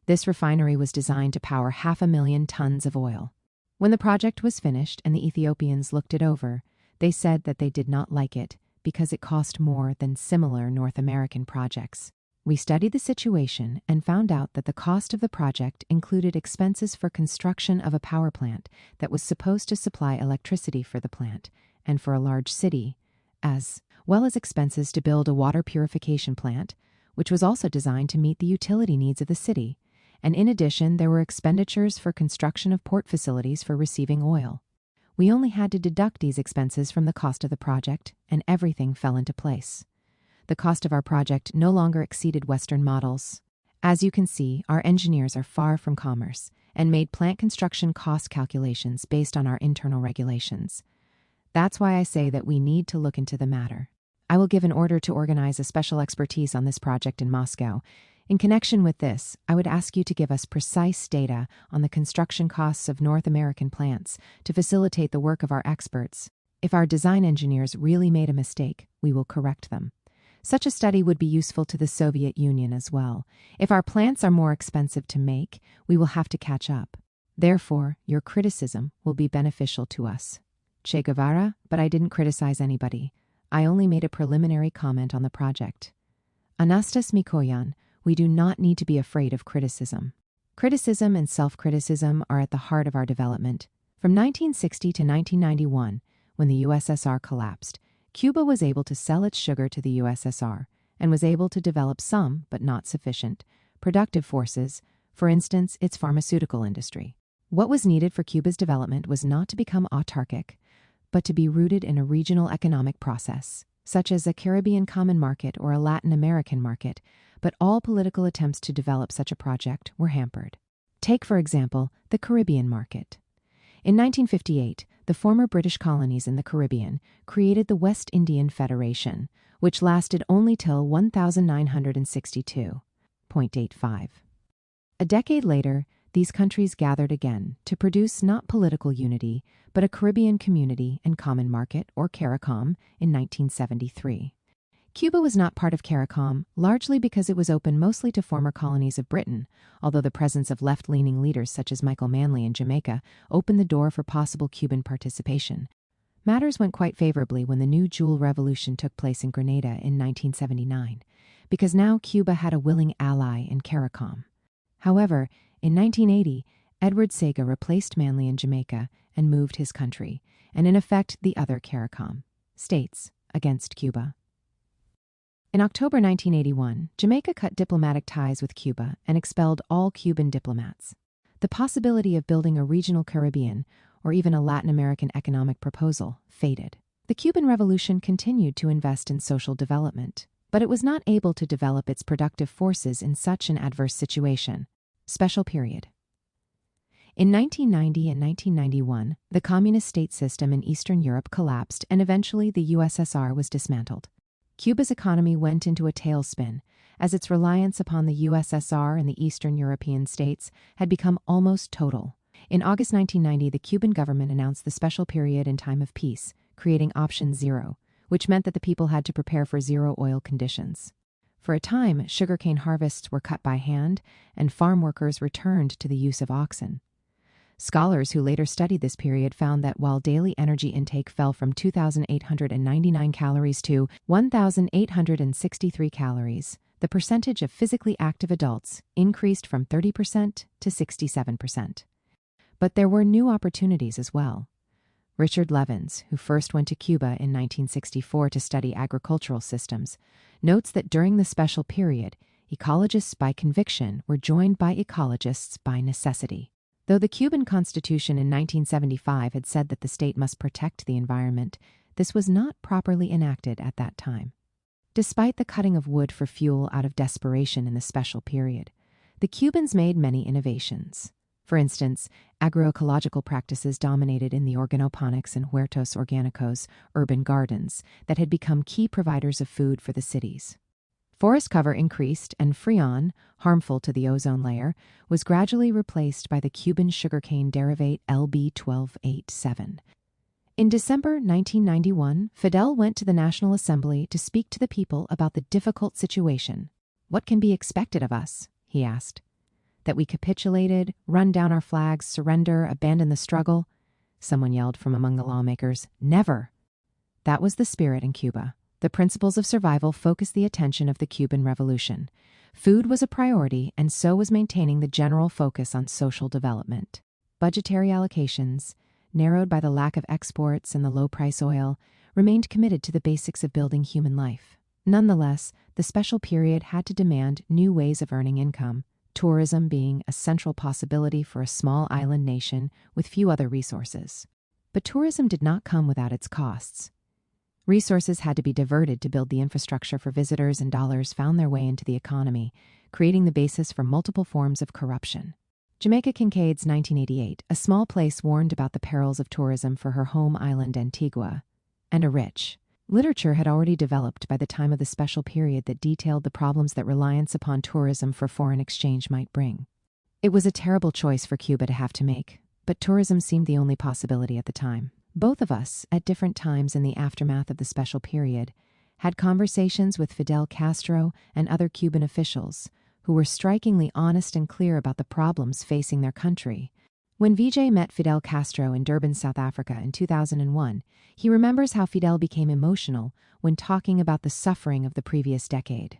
This refinery was designed to power 500,000 tons of oil. When the project was finished and the Ethiopians looked it over, they said that they did not like it because it cost more than similar North American projects. We studied the situation and found out that the cost of the project included expenses for construction of a power plant that was supposed to supply electricity for the plant and for a large city, as well as expenses to build a water purification plant, which was also designed to meet the utility needs of the city. And in addition, there were expenditures for construction of port facilities for receiving oil. We only had to deduct these expenses from the cost of the project, and everything fell into place. The cost of our project no longer exceeded Western models. As you can see, our engineers are far from commerce and made plant construction cost calculations based on our internal regulations. That's why I say that we need to look into the matter. I will give an order to organize a special expertise on this project in Moscow. In connection with this, I would ask you to give us precise data on the construction costs of North American plants to facilitate the work of our experts. If our design engineers really made a mistake, we will correct them. Such a study would be useful to the Soviet Union as well. If our plants are more expensive to make, we will have to catch up. Therefore, your criticism will be beneficial to us. Che Guevara, but I didn't criticize anybody. I only made a preliminary comment on the project. Anastas Mikoyan, we do not need to be afraid of criticism. Criticism and self-criticism are at the heart of our development. From 1960 to 1991, when the USSR collapsed, Cuba was able to sell its sugar to the USSR and was able to develop some, but not sufficient, productive forces, for instance, its pharmaceutical industry. What was needed for Cuba's development was not to become autarkic, but to be rooted in a regional economic process, such as a Caribbean common market or a Latin American market, but all political attempts to develop such a project were hampered. Take, for example, the Caribbean market. In 1958, the former British colonies in the Caribbean created the West Indian Federation, which lasted only till 1962.85. A decade later, these countries gathered again to produce not political unity, but a Caribbean community and common market, or CARICOM, in 1973. Cuba was not part of CARICOM, largely because it was open mostly to former colonies of Britain, although the presence of left-leaning leaders such as Michael Manley in Jamaica opened the door for possible Cuban participation. Matters went quite favorably when the New Jewel Revolution took place in Grenada in 1979, because now Cuba had a willing ally in CARICOM. However, in 1980, Edward Sega replaced Manley in Jamaica and moved his country, and in effect the other CARICOM states, against Cuba. In October 1981, Jamaica cut diplomatic ties with Cuba and expelled all Cuban diplomats. The possibility of building a regional Caribbean or even a Latin American economic proposal faded. The Cuban Revolution continued to invest in social development, but it was not able to develop its productive forces in such an adverse situation. Special period. In 1990 and 1991, the communist state system in Eastern Europe collapsed and eventually the USSR was dismantled. Cuba's economy went into a tailspin, as its reliance upon the USSR and the Eastern European states had become almost total. In August 1990, the Cuban government announced the special period in time of peace, creating Option Zero, which meant that the people had to prepare for zero oil conditions. For a time, sugarcane harvests were cut by hand, and farm workers returned to the use of oxen. Scholars who later studied this period found that while daily energy intake fell from 2,899 calories to 1,863 calories, the percentage of physically active adults increased from 30% to 67%. But there were new opportunities as well. Richard Levins, who first went to Cuba in 1964 to study agricultural systems, notes that during the special period, ecologists by conviction were joined by ecologists by necessity. Though the Cuban Constitution in 1975 had said that the state must protect the environment, this was not properly enacted at that time. Despite the cutting of wood for fuel out of desperation in the special period, the Cubans made many innovations. For instance, agroecological practices dominated in the organoponics and huertos organicos, urban gardens, that had become key providers of food for the cities. Forest cover increased, and freon, harmful to the ozone layer, was gradually replaced by the Cuban sugarcane derivative LB-1287. In December 1991, Fidel went to the National Assembly to speak to the people about the difficult situation. "What can be expected of us?" he asked. "That we capitulated, run down our flags, surrender, abandon the struggle?" Someone yelled from among the lawmakers, "Never!" That was the spirit in Cuba. The principles of survival focused the attention of the Cuban Revolution. Food was a priority, and so was maintaining the general focus on social development. Budgetary allocations, narrowed by the lack of exports and the low-price oil, remained committed to the basics of building human life. Nonetheless, the special period had to demand new ways of earning income, tourism being a central possibility for a small island nation with few other resources. But tourism did not come without its costs. Resources had to be diverted to build the infrastructure for visitors, and dollars found their way into the economy, creating the basis for multiple forms of corruption. Jamaica Kincaid's 1988, A Small Place, warned about the perils of tourism for her home island Antigua, and a rich literature had already developed by the time of the special period that detailed the problems that reliance upon tourism for foreign exchange might bring. It was a terrible choice for Cuba to have to make, but tourism seemed the only possibility at the time. Both of us, at different times in the aftermath of the special period, had conversations with Fidel Castro and other Cuban officials who were strikingly honest and clear about the problems facing their country. When Vijay met Fidel Castro in Durban, South Africa in 2001, he remembers how Fidel became emotional when talking about the suffering of the previous decade.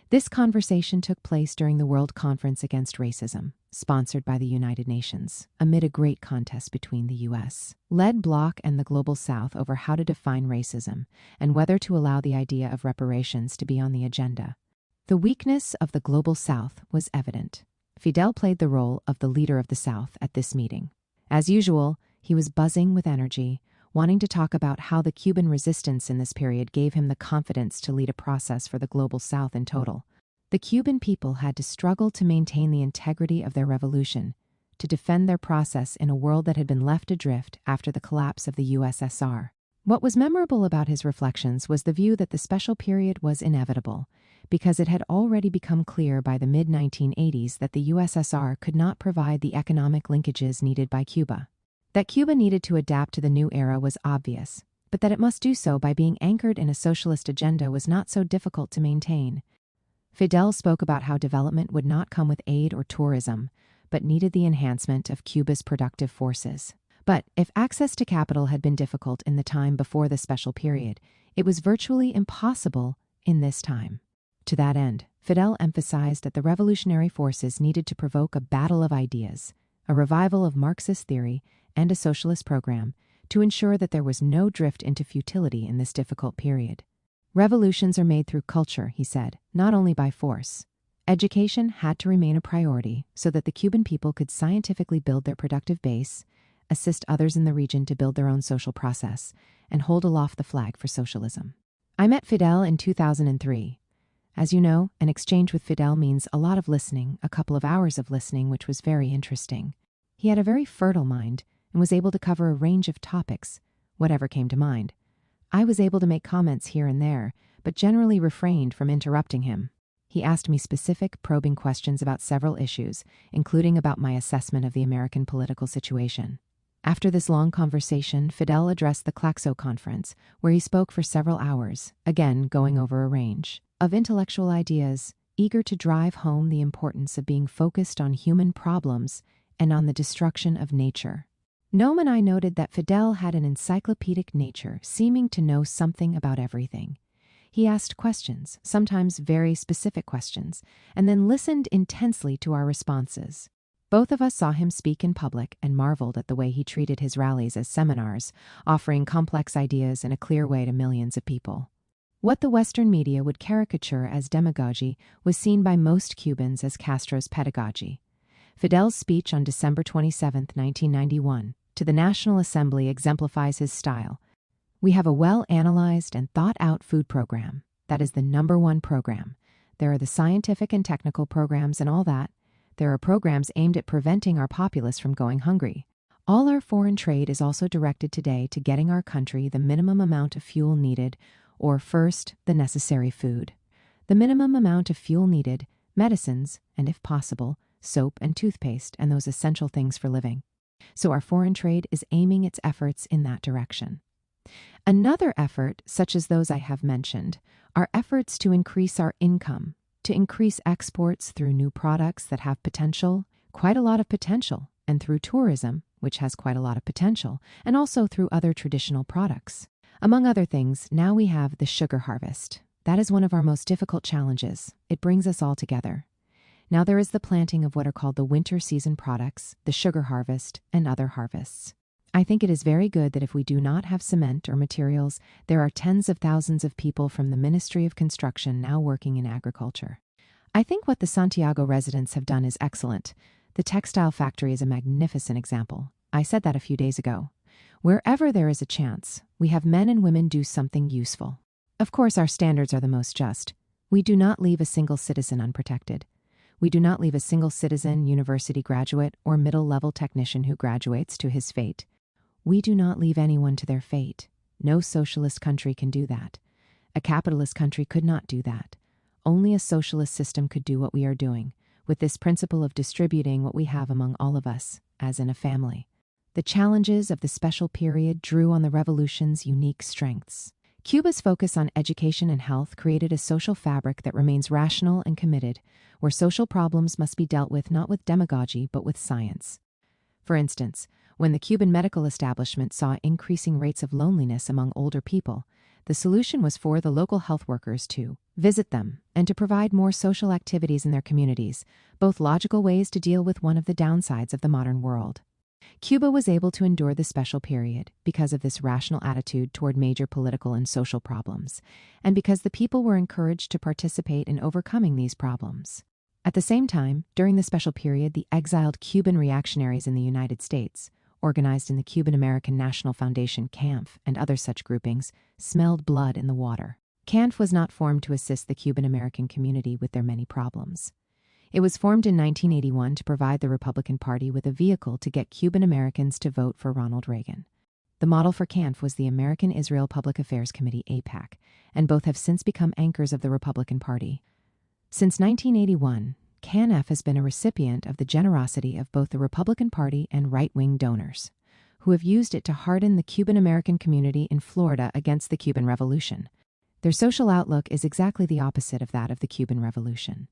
This conversation took place during the World Conference Against Racism, sponsored by the United Nations, amid a great contest between the U.S.-led bloc and the Global South over how to define racism and whether to allow the idea of reparations to be on the agenda. The weakness of the Global South was evident. Fidel played the role of the leader of the South at this meeting. As usual, he was buzzing with energy, wanting to talk about how the Cuban resistance in this period gave him the confidence to lead a process for the Global South in total. The Cuban people had to struggle to maintain the integrity of their revolution, to defend their process in a world that had been left adrift after the collapse of the USSR. What was memorable about his reflections was the view that the special period was inevitable, because it had already become clear by the mid-1980s that the USSR could not provide the economic linkages needed by Cuba. That Cuba needed to adapt to the new era was obvious, but that it must do so by being anchored in a socialist agenda was not so difficult to maintain. Fidel spoke about how development would not come with aid or tourism, but needed the enhancement of Cuba's productive forces. But if access to capital had been difficult in the time before the special period, it was virtually impossible in this time. To that end, Fidel emphasized that the revolutionary forces needed to provoke a battle of ideas, a revival of Marxist theory, and a socialist program to ensure that there was no drift into futility in this difficult period. Revolutions are made through culture, he said, not only by force. Education had to remain a priority so that the Cuban people could scientifically build their productive base, assist others in the region to build their own social process, and hold aloft the flag for socialism. I met Fidel in 2003. As you know, an exchange with Fidel means a lot of listening, a couple of hours of listening, which was very interesting. He had a very fertile mind and was able to cover a range of topics, whatever came to mind. I was able to make comments here and there, but generally refrained from interrupting him. He asked me specific, probing questions about several issues, including about my assessment of the American political situation. After this long conversation, Fidel addressed the Claxo conference, where he spoke for several hours, again going over a range of intellectual ideas, eager to drive home the importance of being focused on human problems and on the destruction of nature. Noam and I noted that Fidel had an encyclopedic nature, seeming to know something about everything. He asked questions, sometimes very specific questions, and then listened intensely to our responses. Both of us saw him speak in public and marveled at the way he treated his rallies as seminars, offering complex ideas in a clear way to millions of people. What the Western media would caricature as demagogy was seen by most Cubans as Castro's pedagogy. Fidel's speech on December 27, 1991, to the National Assembly exemplifies his style. We have a well-analyzed and thought-out food program. That is the number one program. There are the scientific and technical programs and all that. There are programs aimed at preventing our populace from going hungry. All our foreign trade is also directed today to getting our country the minimum amount of fuel needed, or first, the necessary food. The minimum amount of fuel needed, medicines, and if possible, soap and toothpaste and those essential things for living. So our foreign trade is aiming its efforts in that direction. Another effort, such as those I have mentioned, are efforts to increase our income, to increase exports through new products that have potential, quite a lot of potential, and through tourism, which has quite a lot of potential, and also through other traditional products. Among other things, now we have the sugar harvest. That is one of our most difficult challenges. It brings us all together. Now there is the planting of what are called the winter season products, the sugar harvest, and other harvests. I think it is very good that if we do not have cement or materials, there are tens of thousands of people from the Ministry of Construction now working in agriculture. I think what the Santiago residents have done is excellent. The textile factory is a magnificent example. I said that a few days ago. Wherever there is a chance, we have men and women do something useful. Of course, our standards are the most just. We do not leave a single citizen unprotected. We do not leave a single citizen, university graduate, or middle-level technician who graduates to his fate. We do not leave anyone to their fate. No socialist country can do that. A capitalist country could not do that. Only a socialist system could do what we are doing, with this principle of distributing what we have among all of us, as in a family. The challenges of the special period drew on the revolution's unique strengths. Cuba's focus on education and health created a social fabric that remains rational and committed, where social problems must be dealt with not with demagogy but with science. For instance, when the Cuban medical establishment saw increasing rates of loneliness among older people, the solution was for the local health workers to visit them and to provide more social activities in their communities, both logical ways to deal with one of the downsides of the modern world. Cuba was able to endure the special period because of this rational attitude toward major political and social problems, and because the people were encouraged to participate in overcoming these problems. At the same time, during the special period, the exiled Cuban reactionaries in the United States, organized in the Cuban American National Foundation CANF and other such groupings, smelled blood in the water. CANF was not formed to assist the Cuban American community with their many problems. It was formed in 1981 to provide the Republican Party with a vehicle to get Cuban Americans to vote for Ronald Reagan. The model for CANF was the American Israel Public Affairs Committee, AIPAC, and both have since become anchors of the Republican Party. Since 1981, CANF has been a recipient of the generosity of both the Republican Party and right-wing donors, who have used it to harden the Cuban American community in Florida against the Cuban Revolution. Their social outlook is exactly the opposite of that of the Cuban Revolution.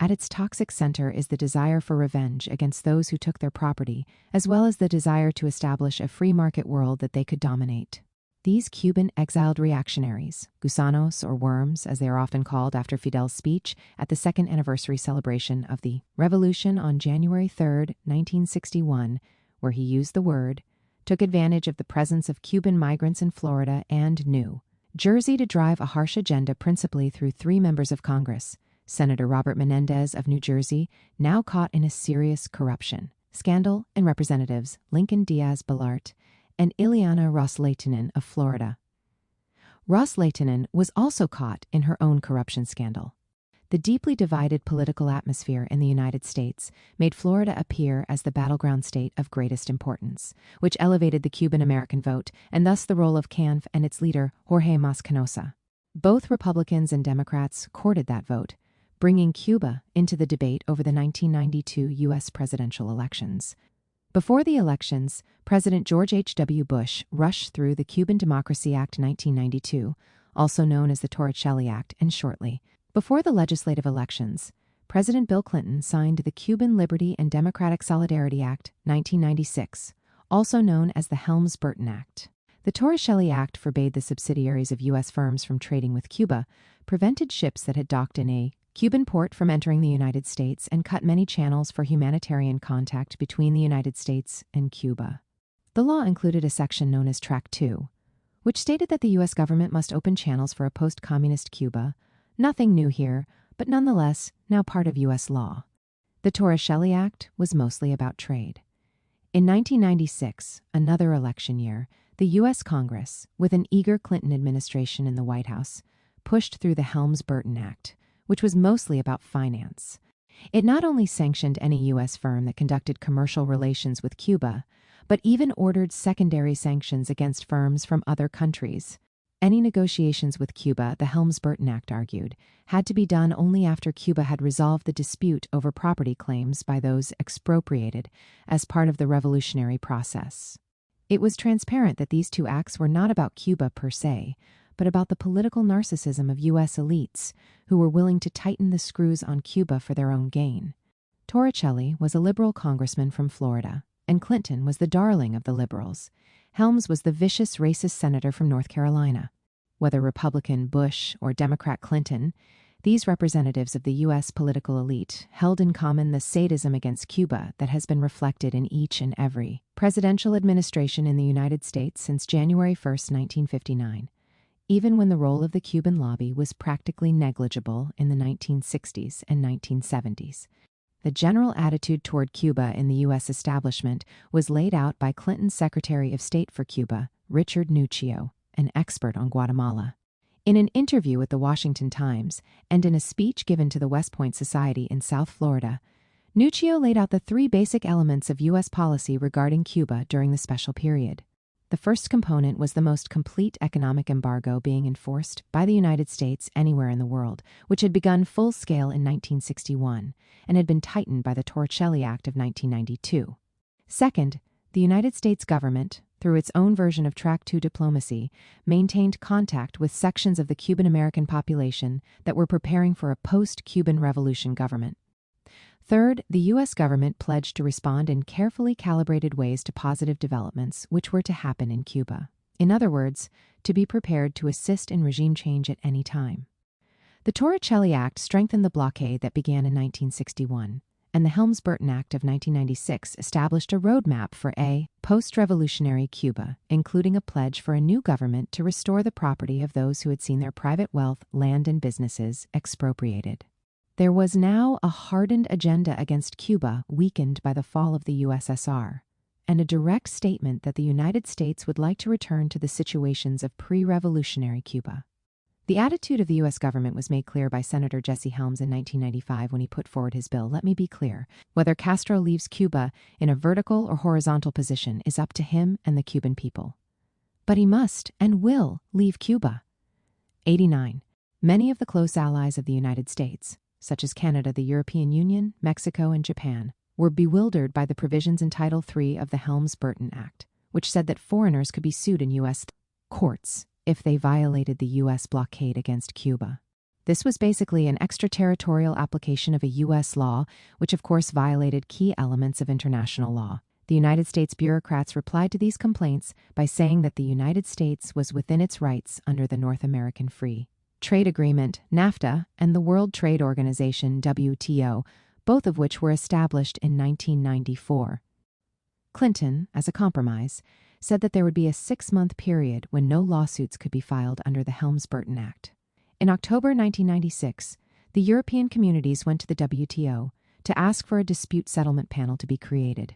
At its toxic center is the desire for revenge against those who took their property, as well as the desire to establish a free market world that they could dominate. These Cuban exiled reactionaries, gusanos or worms as they are often called after Fidel's speech at the second anniversary celebration of the Revolution on January 3, 1961, where he used the word, took advantage of the presence of Cuban migrants in Florida and New Jersey to drive a harsh agenda principally through three members of Congress, Senator Robert Menendez of New Jersey, now caught in a serious corruption scandal, and Representatives Lincoln Diaz-Balart and Ileana Ros-Lehtinen of Florida. Ros-Lehtinen was also caught in her own corruption scandal. The deeply divided political atmosphere in the United States made Florida appear as the battleground state of greatest importance, which elevated the Cuban American vote and thus the role of CANF and its leader, Jorge Mas Canosa. Both Republicans and Democrats courted that vote, bringing Cuba into the debate over the 1992 U.S. presidential elections. Before the elections, President George H.W. Bush rushed through the Cuban Democracy Act 1992, also known as the Torricelli Act, and shortly before the legislative elections, President Bill Clinton signed the Cuban Liberty and Democratic Solidarity Act 1996, also known as the Helms-Burton Act. The Torricelli Act forbade the subsidiaries of U.S. firms from trading with Cuba, prevented ships that had docked in a Cuban port from entering the United States, and cut many channels for humanitarian contact between the United States and Cuba. The law included a section known as Track 2, which stated that the U.S. government must open channels for a post-communist Cuba. Nothing new here, but nonetheless now part of U.S. law. The Torricelli Act was mostly about trade. In 1996, another election year, the U.S. Congress, with an eager Clinton administration in the White House, pushed through the Helms-Burton Act, which was mostly about finance. It not only sanctioned any U.S. firm that conducted commercial relations with Cuba, but even ordered secondary sanctions against firms from other countries. Any negotiations with Cuba, the Helms-Burton Act argued, had to be done only after Cuba had resolved the dispute over property claims by those expropriated as part of the revolutionary process. It was transparent that these two acts were not about Cuba per se, but about the political narcissism of U.S. elites who were willing to tighten the screws on Cuba for their own gain. Torricelli was a liberal congressman from Florida, and Clinton was the darling of the liberals. Helms was the vicious racist senator from North Carolina. Whether Republican Bush or Democrat Clinton, these representatives of the U.S. political elite held in common the sadism against Cuba that has been reflected in each and every presidential administration in the United States since January 1, 1959, even when the role of the Cuban lobby was practically negligible in the 1960s and 1970s. The general attitude toward Cuba in the U.S. establishment was laid out by Clinton's Secretary of State for Cuba, Richard Nuccio, an expert on Guatemala. In an interview with the Washington Times and in a speech given to the West Point Society in South Florida, Nuccio laid out the three basic elements of U.S. policy regarding Cuba during the special period. The first component was the most complete economic embargo being enforced by the United States anywhere in the world, which had begun full scale in 1961 and had been tightened by the Torricelli Act of 1992. Second, the United States government, through its own version of Track 2 diplomacy, maintained contact with sections of the Cuban American population that were preparing for a post-Cuban Revolution government. Third, the U.S. government pledged to respond in carefully calibrated ways to positive developments which were to happen in Cuba. In other words, to be prepared to assist in regime change at any time. The Torricelli Act strengthened the blockade that began in 1961, and the Helms-Burton Act of 1996 established a roadmap for a post-revolutionary Cuba, including a pledge for a new government to restore the property of those who had seen their private wealth, land, and businesses expropriated. There was now a hardened agenda against Cuba weakened by the fall of the USSR, and a direct statement that the United States would like to return to the situations of pre-revolutionary Cuba. The attitude of the U.S. government was made clear by Senator Jesse Helms in 1995 when he put forward his bill. Let me be clear. Whether Castro leaves Cuba in a vertical or horizontal position is up to him and the Cuban people. But he must and will leave Cuba. 89. Many of the close allies of the United States, such as Canada, the European Union, Mexico, and Japan, were bewildered by the provisions in Title III of the Helms-Burton Act, which said that foreigners could be sued in U.S. courts if they violated the U.S. blockade against Cuba. This was basically an extraterritorial application of a U.S. law, which of course violated key elements of international law. The United States bureaucrats replied to these complaints by saying that the United States was within its rights under the North American Free Trade Agreement, NAFTA, and the World Trade Organization, WTO, both of which were established in 1994. Clinton, as a compromise, said that there would be a 6-month period when no lawsuits could be filed under the Helms-Burton Act. In October 1996, the European communities went to the WTO to ask for a dispute settlement panel to be created.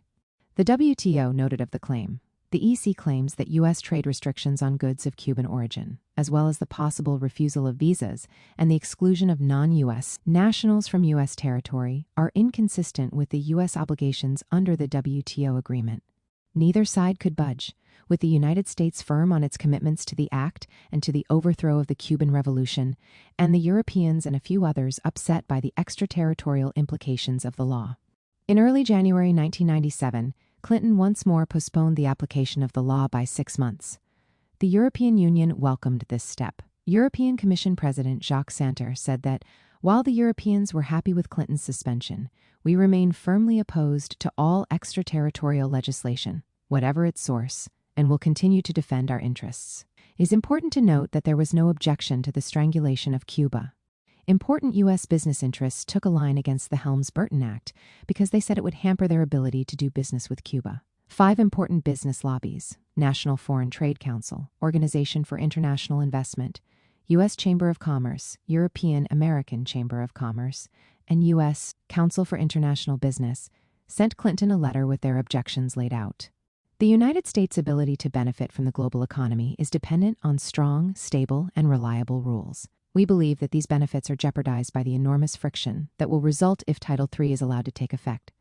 The WTO noted of the claim. The EC claims that U.S. trade restrictions on goods of Cuban origin, as well as the possible refusal of visas and the exclusion of non-U.S. nationals from U.S. territory, are inconsistent with the U.S. obligations under the WTO agreement. Neither side could budge, with the United States firm on its commitments to the act and to the overthrow of the Cuban Revolution, and the Europeans and a few others upset by the extraterritorial implications of the law. In early January 1997, Clinton once more postponed the application of the law by 6 months. The European Union welcomed this step. European Commission President Jacques Santer said that, while the Europeans were happy with Clinton's suspension, we remain firmly opposed to all extraterritorial legislation, whatever its source, and will continue to defend our interests. It is important to note that there was no objection to the strangulation of Cuba. Important U.S. business interests took a line against the Helms-Burton Act because they said it would hamper their ability to do business with Cuba. 5 important business lobbies: National Foreign Trade Council, Organization for International Investment, U.S. Chamber of Commerce, European American Chamber of Commerce, and U.S. Council for International Business, sent Clinton a letter with their objections laid out. The United States' ability to benefit from the global economy is dependent on strong, stable, and reliable rules. We believe that these benefits are jeopardized by the enormous friction that will result if Title III is allowed to take effect.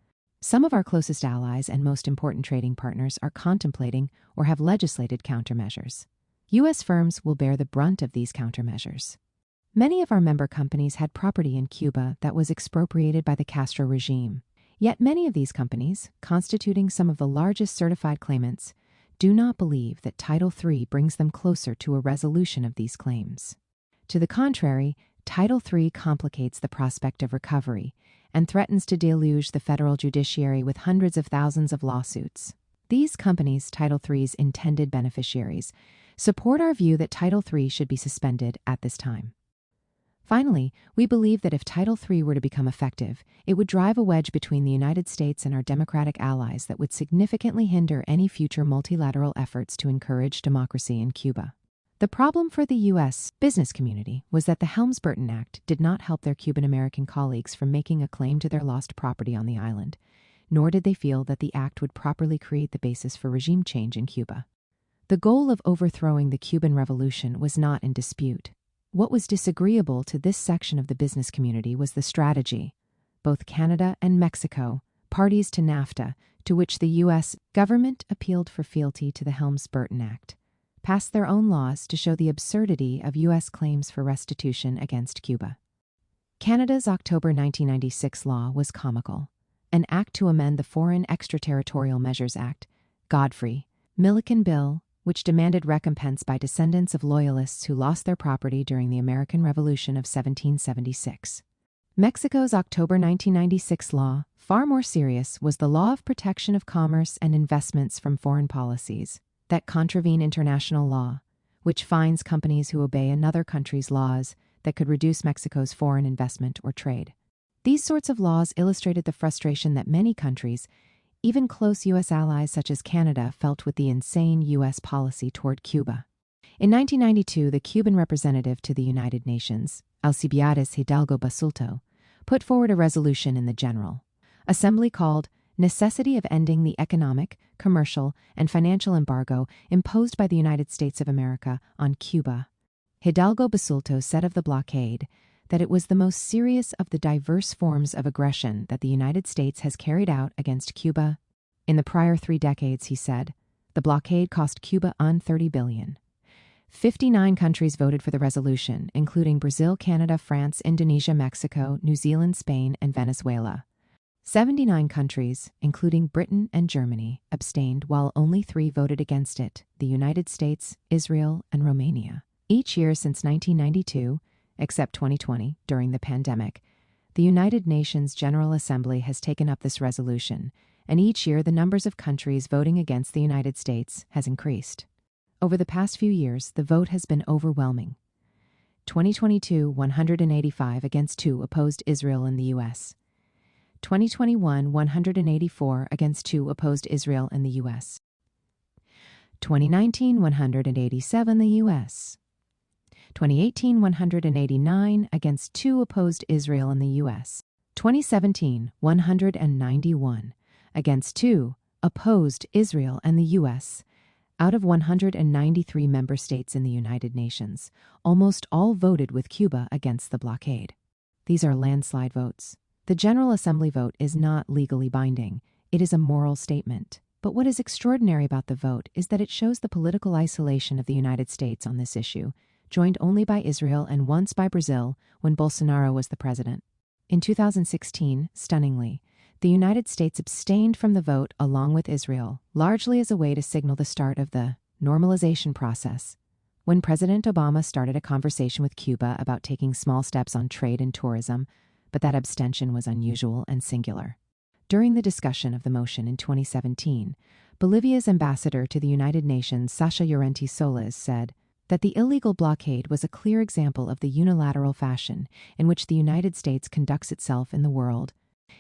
Some of our closest allies and most important trading partners are contemplating or have legislated countermeasures. U.S. firms will bear the brunt of these countermeasures. Many of our member companies had property in Cuba that was expropriated by the Castro regime. Yet many of these companies, constituting some of the largest certified claimants, do not believe that Title III brings them closer to a resolution of these claims. To the contrary, Title III complicates the prospect of recovery and threatens to deluge the federal judiciary with hundreds of thousands of lawsuits. These companies, Title III's intended beneficiaries, support our view that Title III should be suspended at this time. Finally, we believe that if Title III were to become effective, it would drive a wedge between the United States and our democratic allies that would significantly hinder any future multilateral efforts to encourage democracy in Cuba. The problem for the U.S. business community was that the Helms-Burton Act did not help their Cuban-American colleagues from making a claim to their lost property on the island, nor did they feel that the act would properly create the basis for regime change in Cuba. The goal of overthrowing the Cuban Revolution was not in dispute. What was disagreeable to this section of the business community was the strategy. Both Canada and Mexico, parties to NAFTA, to which the U.S. government appealed for fealty to the Helms-Burton Act, passed their own laws to show the absurdity of U.S. claims for restitution against Cuba. Canada's October 1996 law was comical. An act to amend the Foreign Extraterritorial Measures Act, Godfrey, Milliken Bill, which demanded recompense by descendants of loyalists who lost their property during the American Revolution of 1776. Mexico's October 1996 law, far more serious, was the Law of Protection of Commerce and Investments from Foreign Policies that contravene international law, which fines companies who obey another country's laws that could reduce Mexico's foreign investment or trade. These sorts of laws illustrated the frustration that many countries, even close U.S. allies such as Canada, felt with the insane U.S. policy toward Cuba. In 1992, the Cuban representative to the United Nations, Alcibiades Hidalgo Basulto, put forward a resolution in the General Assembly called Necessity of Ending the Economic, Commercial, and Financial Embargo Imposed by the United States of America on Cuba. Hidalgo Basulto said of the blockade that it was the most serious of the diverse forms of aggression that the United States has carried out against Cuba. In the prior 3 decades, he said, the blockade cost Cuba $30 billion. 59 countries voted for the resolution, including Brazil, Canada, France, Indonesia, Mexico, New Zealand, Spain, and Venezuela. 79 countries, including Britain and Germany, abstained, while only 3 voted against it: the United States, Israel, and Romania. Each year since 1992, except 2020, during the pandemic, the United Nations General Assembly has taken up this resolution, and each year the numbers of countries voting against the United States has increased. Over the past few years, the vote has been overwhelming. 2022, 185 against 2 opposed Israel and the U.S. 2021, 184 against 2 opposed Israel and the U.S. 2019, 187 the U.S. 2018, 189 against 2 opposed Israel and the U.S. 2017, 191 against 2 opposed Israel and the U.S. Out of 193 member states in the United Nations, almost all voted with Cuba against the blockade. These are landslide votes. The General Assembly vote is not legally binding. It is a moral statement. But what is extraordinary about the vote is that it shows the political isolation of the United States on this issue, joined only by Israel and once by Brazil when Bolsonaro was the president. In 2016, stunningly, the United States abstained from the vote along with Israel, largely as a way to signal the start of the normalization process. When President Obama started a conversation with Cuba about taking small steps on trade and tourism, but that abstention was unusual and singular. During the discussion of the motion in 2017, Bolivia's ambassador to the United Nations, Sasha Llorenti Solis, said that the illegal blockade was a clear example of the unilateral fashion in which the United States conducts itself in the world.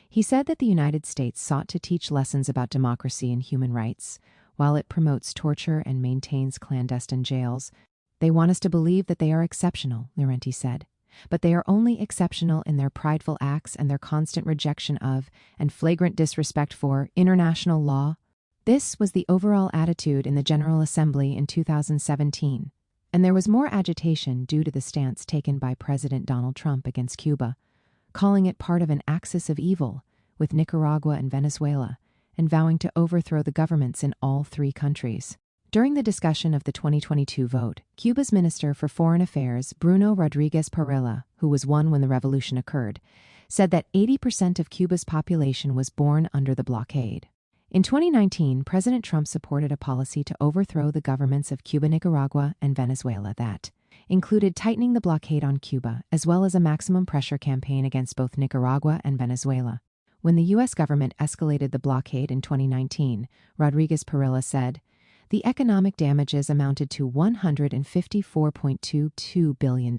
He said that the United States sought to teach lessons about democracy and human rights, while it promotes torture and maintains clandestine jails. They want us to believe that they are exceptional, Llorenti said, but they are only exceptional in their prideful acts and their constant rejection of and flagrant disrespect for international law. This was the overall attitude in the General Assembly in 2017. And there was more agitation due to the stance taken by President Donald Trump against Cuba, calling it part of an axis of evil with Nicaragua and Venezuela, and vowing to overthrow the governments in all 3 countries. During the discussion of the 2022 vote, Cuba's Minister for Foreign Affairs, Bruno Rodriguez Parrilla, who was one when the revolution occurred, said that 80% of Cuba's population was born under the blockade. In 2019, President Trump supported a policy to overthrow the governments of Cuba, Nicaragua, and Venezuela that included tightening the blockade on Cuba, as well as a maximum pressure campaign against both Nicaragua and Venezuela. When the U.S. government escalated the blockade in 2019, Rodriguez Parrilla said, The economic damages amounted to $154.22 billion.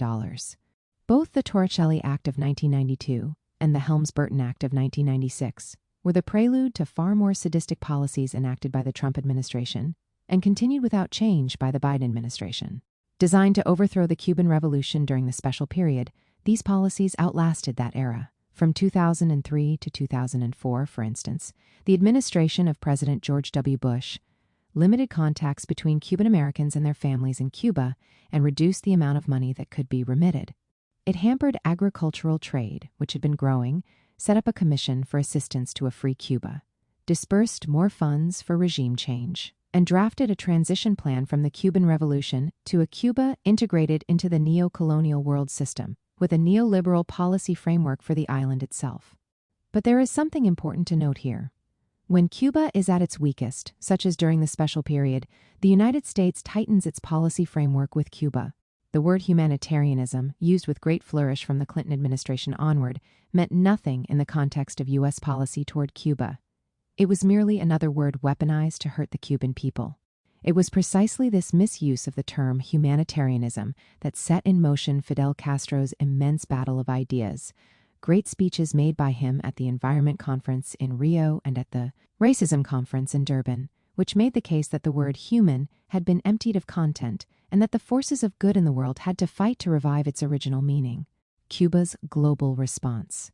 Both the Torricelli Act of 1992 and the Helms-Burton Act of 1996 were the prelude to far more sadistic policies enacted by the Trump administration and continued without change by the Biden administration. Designed to overthrow the Cuban Revolution during the special period, these policies outlasted that era. From 2003 to 2004, for instance, the administration of President George W. Bush limited contacts between Cuban Americans and their families in Cuba and reduced the amount of money that could be remitted. It hampered agricultural trade, which had been growing, set up a commission for assistance to a free Cuba, dispersed more funds for regime change, and drafted a transition plan from the Cuban Revolution to a Cuba integrated into the neo-colonial world system, with a neoliberal policy framework for the island itself. But there is something important to note here. When Cuba is at its weakest, such as during the special period, the United States tightens its policy framework with Cuba. The word humanitarianism, used with great flourish from the Clinton administration onward, meant nothing in the context of U.S. policy toward Cuba. It was merely another word weaponized to hurt the Cuban people. It was precisely this misuse of the term humanitarianism that set in motion Fidel Castro's immense battle of ideas. Great speeches made by him at the Environment Conference in Rio and at the Racism Conference in Durban, which made the case that the word human had been emptied of content and that the forces of good in the world had to fight to revive its original meaning. Cuba's global response.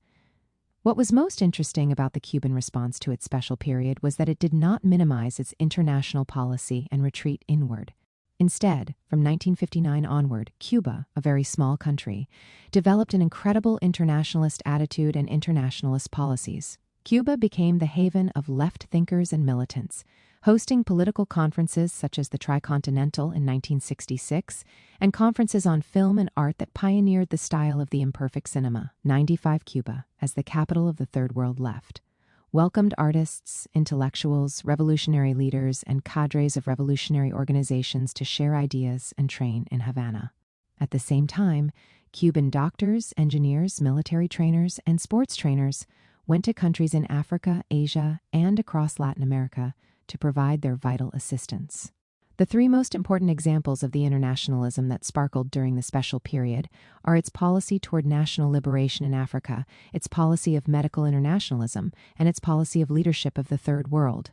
What was most interesting about the Cuban response to its special period was that it did not minimize its international policy and retreat inward. Instead, from 1959 onward, Cuba, a very small country, developed an incredible internationalist attitude and internationalist policies. Cuba became the haven of left thinkers and militants, hosting political conferences such as the Tricontinental in 1966 and conferences on film and art that pioneered the style of the imperfect cinema. 95 Cuba, as the capital of the Third World left, welcomed artists, intellectuals, revolutionary leaders, and cadres of revolutionary organizations to share ideas and train in Havana. At the same time, Cuban doctors, engineers, military trainers, and sports trainers went to countries in Africa, Asia, and across Latin America to provide their vital assistance. The three most important examples of the internationalism that sparkled during the special period are its policy toward national liberation in Africa, its policy of medical internationalism, and its policy of leadership of the Third World.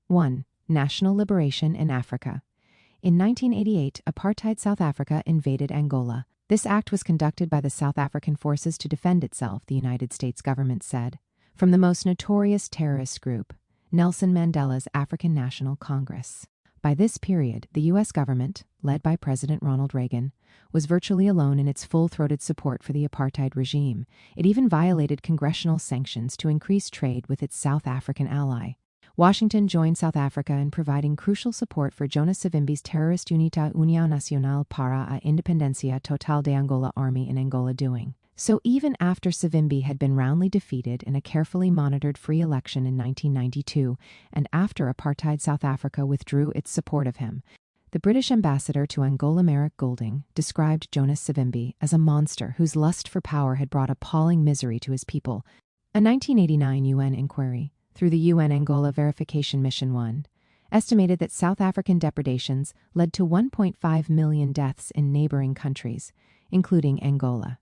1. National liberation in Africa. In 1988, apartheid South Africa invaded Angola. This act was conducted by the South African Forces to Defend Itself, the United States government said, from the most notorious terrorist group, Nelson Mandela's African National Congress. By this period, the U.S. government, led by President Ronald Reagan, was virtually alone in its full-throated support for the apartheid regime. It even violated congressional sanctions to increase trade with its South African ally. Washington joined South Africa in providing crucial support for Jonas Savimbi's terrorist Unita União Nacional para a Independencia Total de Angola army in Angola doing. So even after Savimbi had been roundly defeated in a carefully monitored free election in 1992, and after apartheid South Africa withdrew its support of him, the British ambassador to Angola, Merrick Golding, described Jonas Savimbi as a monster whose lust for power had brought appalling misery to his people. A 1989 UN inquiry, through the UN Angola Verification Mission 1, estimated that South African depredations led to 1.5 million deaths in neighboring countries, including Angola.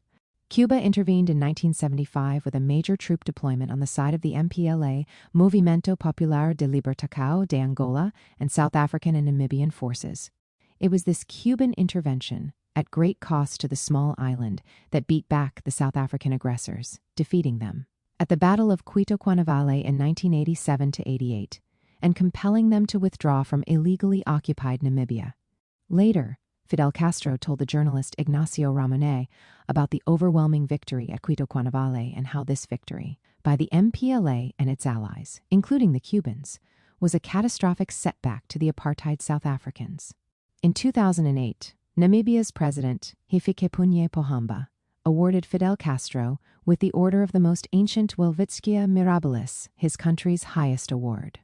Cuba intervened in 1975 with a major troop deployment on the side of the MPLA, Movimento Popular de Libertação de Angola, and South African and Namibian forces. It was this Cuban intervention, at great cost to the small island, that beat back the South African aggressors, defeating them at the Battle of Quito Cuanavale in 1987-88, and compelling them to withdraw from illegally occupied Namibia. Later, Fidel Castro told the journalist Ignacio Ramonet about the overwhelming victory at Quito Cuanavale and how this victory, by the MPLA and its allies, including the Cubans, was a catastrophic setback to the apartheid South Africans. In 2008, Namibia's president, Hifikepunye Pohamba, awarded Fidel Castro with the Order of the Most Ancient Welwitskia Mirabilis, his country's highest award.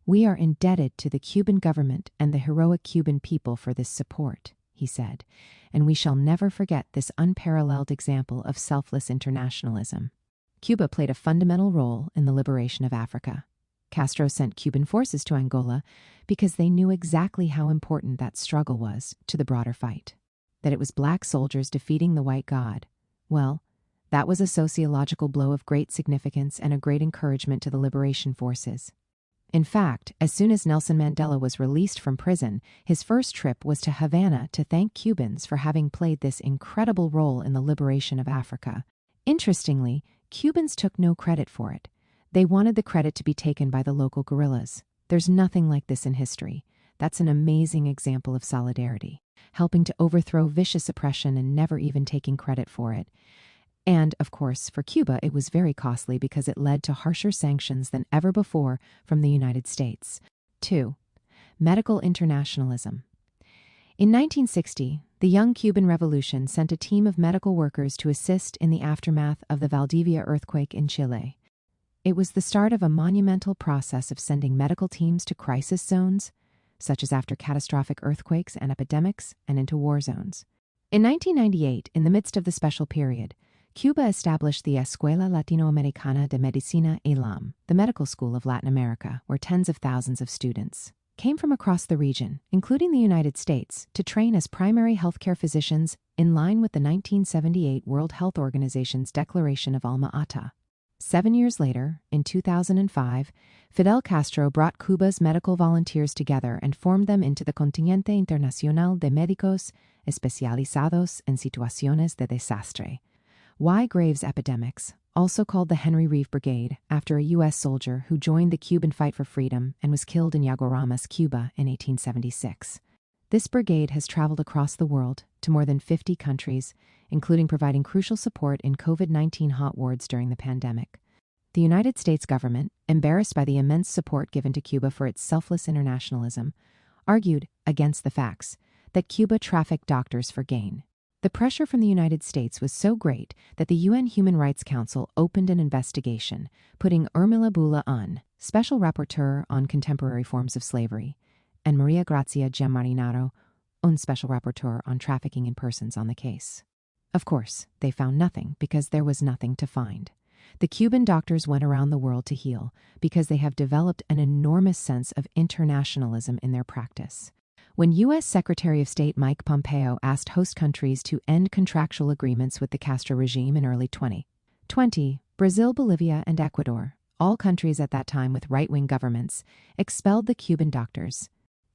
"We are indebted to the Cuban government and the heroic Cuban people for this support," he said, "and we shall never forget this unparalleled example of selfless internationalism." Cuba played a fundamental role in the liberation of Africa. Castro sent Cuban forces to Angola because they knew exactly how important that struggle was to the broader fight. That it was black soldiers defeating the white god. Well, that was a sociological blow of great significance and a great encouragement to the liberation forces. In fact, as soon as Nelson Mandela was released from prison, his first trip was to Havana to thank Cubans for having played this incredible role in the liberation of Africa. Interestingly, Cubans took no credit for it. They wanted the credit to be taken by the local guerrillas. There's nothing like this in history. That's an amazing example of solidarity, helping to overthrow vicious oppression and never even taking credit for it. And, of course, for Cuba, it was very costly because it led to harsher sanctions than ever before from the United States. 2. Medical internationalism. In 1960, the young Cuban Revolution sent a team of medical workers to assist in the aftermath of the Valdivia earthquake in Chile. It was the start of a monumental process of sending medical teams to crisis zones, such as after catastrophic earthquakes and epidemics, and into war zones. In 1998, in the midst of the special period, Cuba established the Escuela Latinoamericana de Medicina (ELAM), the medical school of Latin America, where tens of thousands of students came from across the region, including the United States, to train as primary healthcare physicians in line with the 1978 World Health Organization's Declaration of Alma-Ata. 7 years later, in 2005, Fidel Castro brought Cuba's medical volunteers together and formed them into the Contingente Internacional de Médicos Especializados en Situaciones de Desastre. Y. Graves epidemics, also called the Henry Reeve Brigade, after a U.S. soldier who joined the Cuban fight for freedom and was killed in Yaguaramas, Cuba in 1876. This brigade has traveled across the world to more than 50 countries, including providing crucial support in COVID-19 hot wards during the pandemic. The United States government, embarrassed by the immense support given to Cuba for its selfless internationalism, argued against the facts that Cuba trafficked doctors for gain. The pressure from the United States was so great that the UN Human Rights Council opened an investigation, putting Urmila Bula, Special Rapporteur on Contemporary Forms of Slavery, and Maria Grazia Giammarinaro, Special Rapporteur on Trafficking in Persons, on the case. Of course, they found nothing because there was nothing to find. The Cuban doctors went around the world to heal because they have developed an enormous sense of internationalism in their practice. When U.S. Secretary of State Mike Pompeo asked host countries to end contractual agreements with the Castro regime in early 2020, Brazil, Bolivia, and Ecuador, all countries at that time with right-wing governments, expelled the Cuban doctors.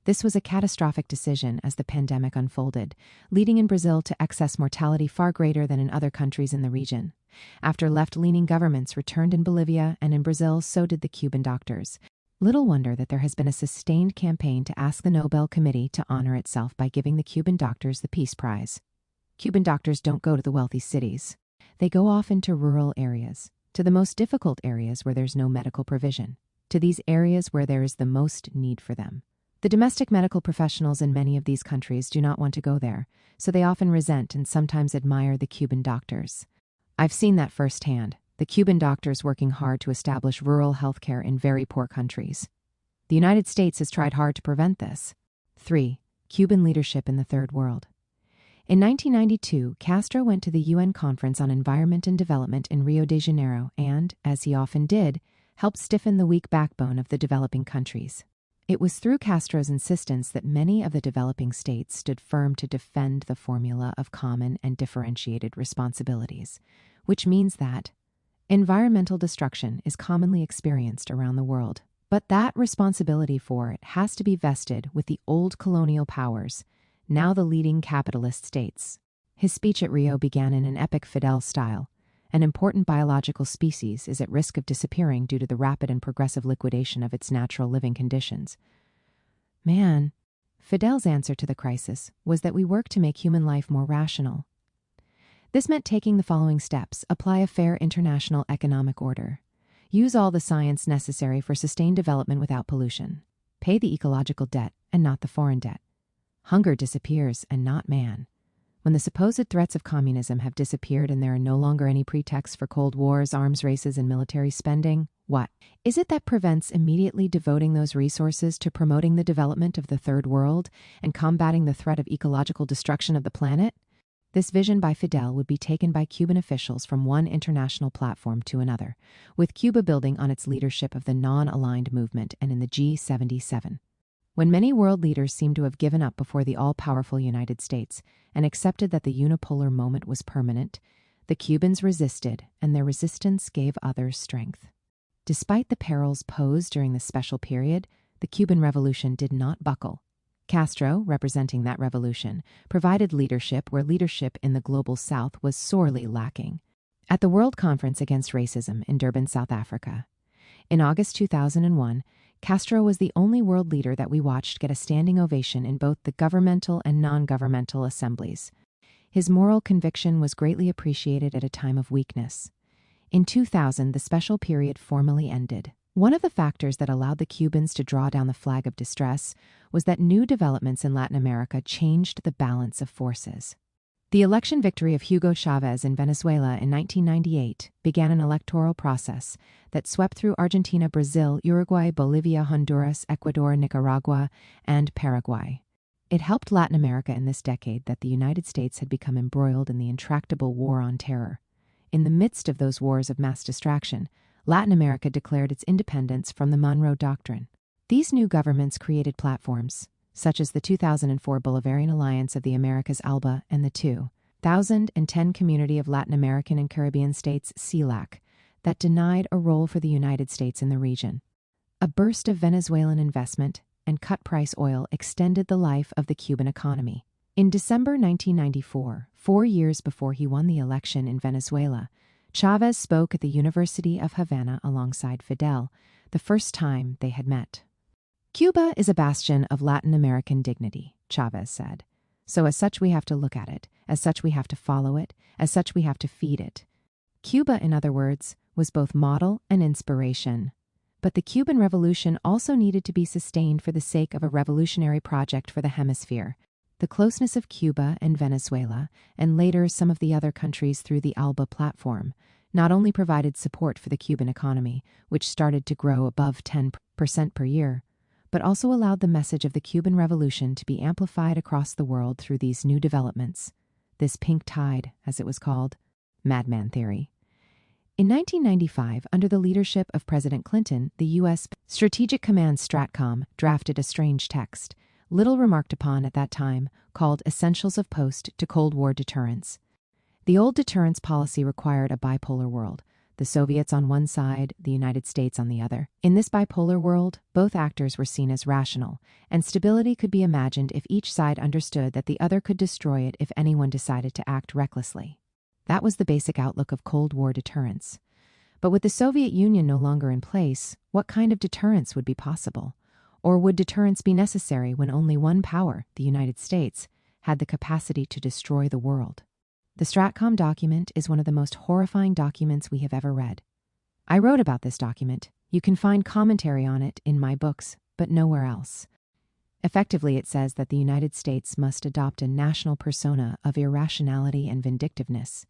This was a catastrophic decision as the pandemic unfolded, leading in Brazil to excess mortality far greater than in other countries in the region. After left-leaning governments returned in Bolivia and in Brazil, so did the Cuban doctors. Little wonder that there has been a sustained campaign to ask the Nobel Committee to honor itself by giving the Cuban doctors the Peace Prize. Cuban doctors don't go to the wealthy cities. They go off into rural areas, to the most difficult areas where there's no medical provision, to these areas where there is the most need for them. The domestic medical professionals in many of these countries do not want to go there, so they often resent and sometimes admire the Cuban doctors. I've seen that firsthand. The Cuban doctors working hard to establish rural healthcare in very poor countries. The United States has tried hard to prevent this. 3. Cuban leadership in the Third World. In 1992, Castro went to the UN Conference on Environment and Development in Rio de Janeiro and, as he often did, helped stiffen the weak backbone of the developing countries. It was through Castro's insistence that many of the developing states stood firm to defend the formula of common and differentiated responsibilities, which means that environmental destruction is commonly experienced around the world, but that responsibility for it has to be vested with the old colonial powers, now the leading capitalist states. His speech at Rio began in an epic Fidel style. An important biological species is at risk of disappearing due to the rapid and progressive liquidation of its natural living conditions. Man, Fidel's answer to the crisis was that we work to make human life more rational. This meant taking the following steps: apply a fair international economic order, use all the science necessary for sustained development without pollution, pay the ecological debt and not the foreign debt. Hunger disappears and not man. When the supposed threats of communism have disappeared and there are no longer any pretexts for cold wars, arms races, and military spending, what is it that prevents immediately devoting those resources to promoting the development of the Third World and combating the threat of ecological destruction of the planet? This vision by Fidel would be taken by Cuban officials from one international platform to another, with Cuba building on its leadership of the non-aligned movement and in the G77. When many world leaders seemed to have given up before the all-powerful United States and accepted that the unipolar moment was permanent, the Cubans resisted, and their resistance gave others strength. Despite the perils posed during this special period, the Cuban Revolution did not buckle. Castro, representing that revolution, provided leadership where leadership in the global South was sorely lacking. At the World Conference Against Racism in Durban, South Africa, in August 2001, Castro was the only world leader that we watched get a standing ovation in both the governmental and non-governmental assemblies. His moral conviction was greatly appreciated at a time of weakness. In 2000, the special period formally ended. One of the factors that allowed the Cubans to draw down the flag of distress was that new developments in Latin America changed the balance of forces. The election victory of Hugo Chavez in Venezuela in 1998 began an electoral process that swept through Argentina, Brazil, Uruguay, Bolivia, Honduras, Ecuador, Nicaragua, and Paraguay. It helped Latin America in this decade that the United States had become embroiled in the intractable war on terror. In the midst of those wars of mass distraction, Latin America declared its independence from the Monroe Doctrine. These new governments created platforms, such as the 2004 Bolivarian Alliance of the Americas ALBA and the 2010 Community of Latin American and Caribbean States CELAC, that denied a role for the United States in the region. A burst of Venezuelan investment and cut-price oil extended the life of the Cuban economy. In December 1994, 4 years before he won the election in Venezuela, Chavez spoke at the University of Havana alongside Fidel, the first time they had met. "Cuba is a bastion of Latin American dignity," Chavez said. "So as such we have to look at it, as such we have to follow it, as such we have to feed it." Cuba, in other words, was both model and inspiration. But the Cuban Revolution also needed to be sustained for the sake of a revolutionary project for the hemisphere. The closeness of Cuba and Venezuela, and later some of the other countries through the ALBA platform, not only provided support for the Cuban economy, which started to grow above 10% per year, but also allowed the message of the Cuban Revolution to be amplified across the world through these new developments, this pink tide, as it was called, madman theory. In 1995, under the leadership of President Clinton, the U.S. Strategic Command STRATCOM drafted a strange text, little remarked upon at that time, called Essentials of Post to Cold War Deterrence. The old deterrence policy required a bipolar world, the Soviets on one side, the United States on the other. In this bipolar world, both actors were seen as rational, and stability could be imagined if each side understood that the other could destroy it if anyone decided to act recklessly. That was the basic outlook of Cold War deterrence. But with the Soviet Union no longer in place, what kind of deterrence would be possible? Or would deterrence be necessary when only one power, the United States, had the capacity to destroy the world? The STRATCOM document is one of the most horrifying documents we have ever read. I wrote about this document. You can find commentary on it in my books, but nowhere else. Effectively, it says that the United States must adopt a national persona of irrationality and vindictiveness,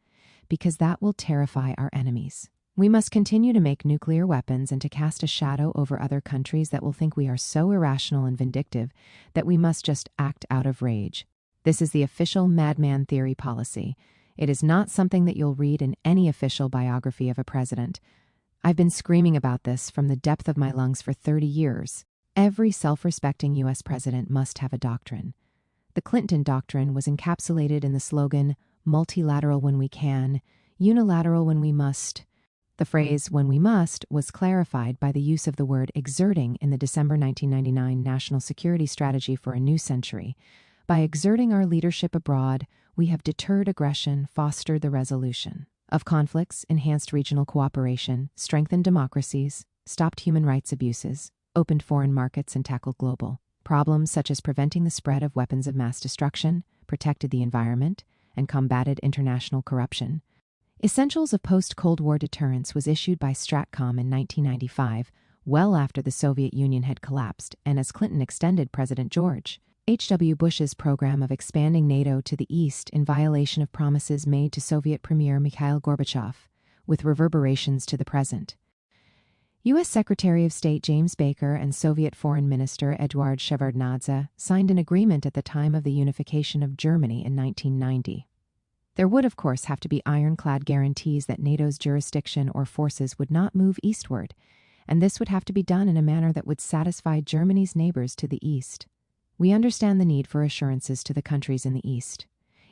because that will terrify our enemies. We must continue to make nuclear weapons and to cast a shadow over other countries that will think we are so irrational and vindictive that we must just act out of rage. This is the official madman theory policy. It is not something that you'll read in any official biography of a president. I've been screaming about this from the depth of my lungs for 30 years. Every self-respecting U.S. president must have a doctrine. The Clinton doctrine was encapsulated in the slogan, multilateral when we can, unilateral when we must. The phrase, when we must, was clarified by the use of the word exerting in the December 1999 National Security Strategy for a New Century. By exerting our leadership abroad, we have deterred aggression, fostered the resolution of conflicts, enhanced regional cooperation, strengthened democracies, stopped human rights abuses, opened foreign markets, and tackled global problems such as preventing the spread of weapons of mass destruction, protected the environment, and combated international corruption. Essentials of Post-Cold War Deterrence was issued by STRATCOM in 1995, well after the Soviet Union had collapsed, and as Clinton extended President George H.W. Bush's program of expanding NATO to the east in violation of promises made to Soviet Premier Mikhail Gorbachev, with reverberations to the present. U.S. Secretary of State James Baker and Soviet Foreign Minister Eduard Shevardnadze signed an agreement at the time of the unification of Germany in 1990. There would, of course, have to be ironclad guarantees that NATO's jurisdiction or forces would not move eastward, and this would have to be done in a manner that would satisfy Germany's neighbors to the east. We understand the need for assurances to the countries in the east.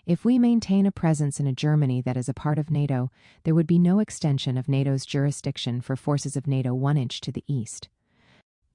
If we maintain a presence in a Germany that is a part of NATO, there would be no extension of NATO's jurisdiction for forces of NATO 1 inch to the east.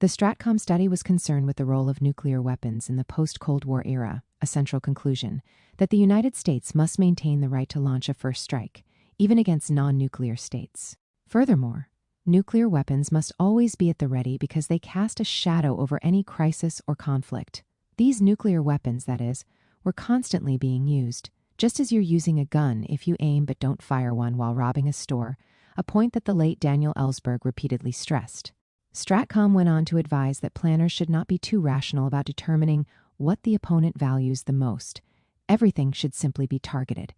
The Stratcom study was concerned with the role of nuclear weapons in the post-Cold War era, a central conclusion, that the United States must maintain the right to launch a first strike, even against non-nuclear states. Furthermore, nuclear weapons must always be at the ready because they cast a shadow over any crisis or conflict. These nuclear weapons, that is, were constantly being used, just as you're using a gun if you aim but don't fire one while robbing a store, a point that the late Daniel Ellsberg repeatedly stressed. Stratcom went on to advise that planners should not be too rational about determining what the opponent values the most. Everything should simply be targeted.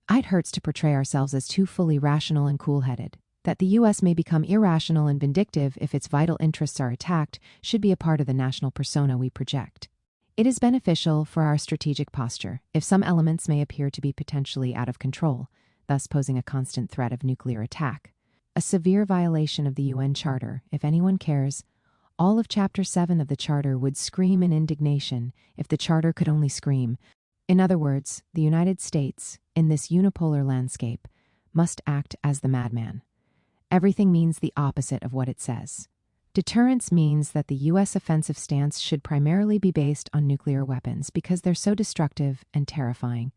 It hurts to portray ourselves as too fully rational and cool-headed. That the U.S. may become irrational and vindictive if its vital interests are attacked should be a part of the national persona we project. It is beneficial for our strategic posture if some elements may appear to be potentially out of control, thus posing a constant threat of nuclear attack. A severe violation of the UN Charter, if anyone cares. All of Chapter 7 of the Charter would scream in indignation if the Charter could only scream. In other words, the United States, in this unipolar landscape, must act as the madman. Everything means the opposite of what it says. Deterrence means that the U.S. offensive stance should primarily be based on nuclear weapons because they're so destructive and terrifying.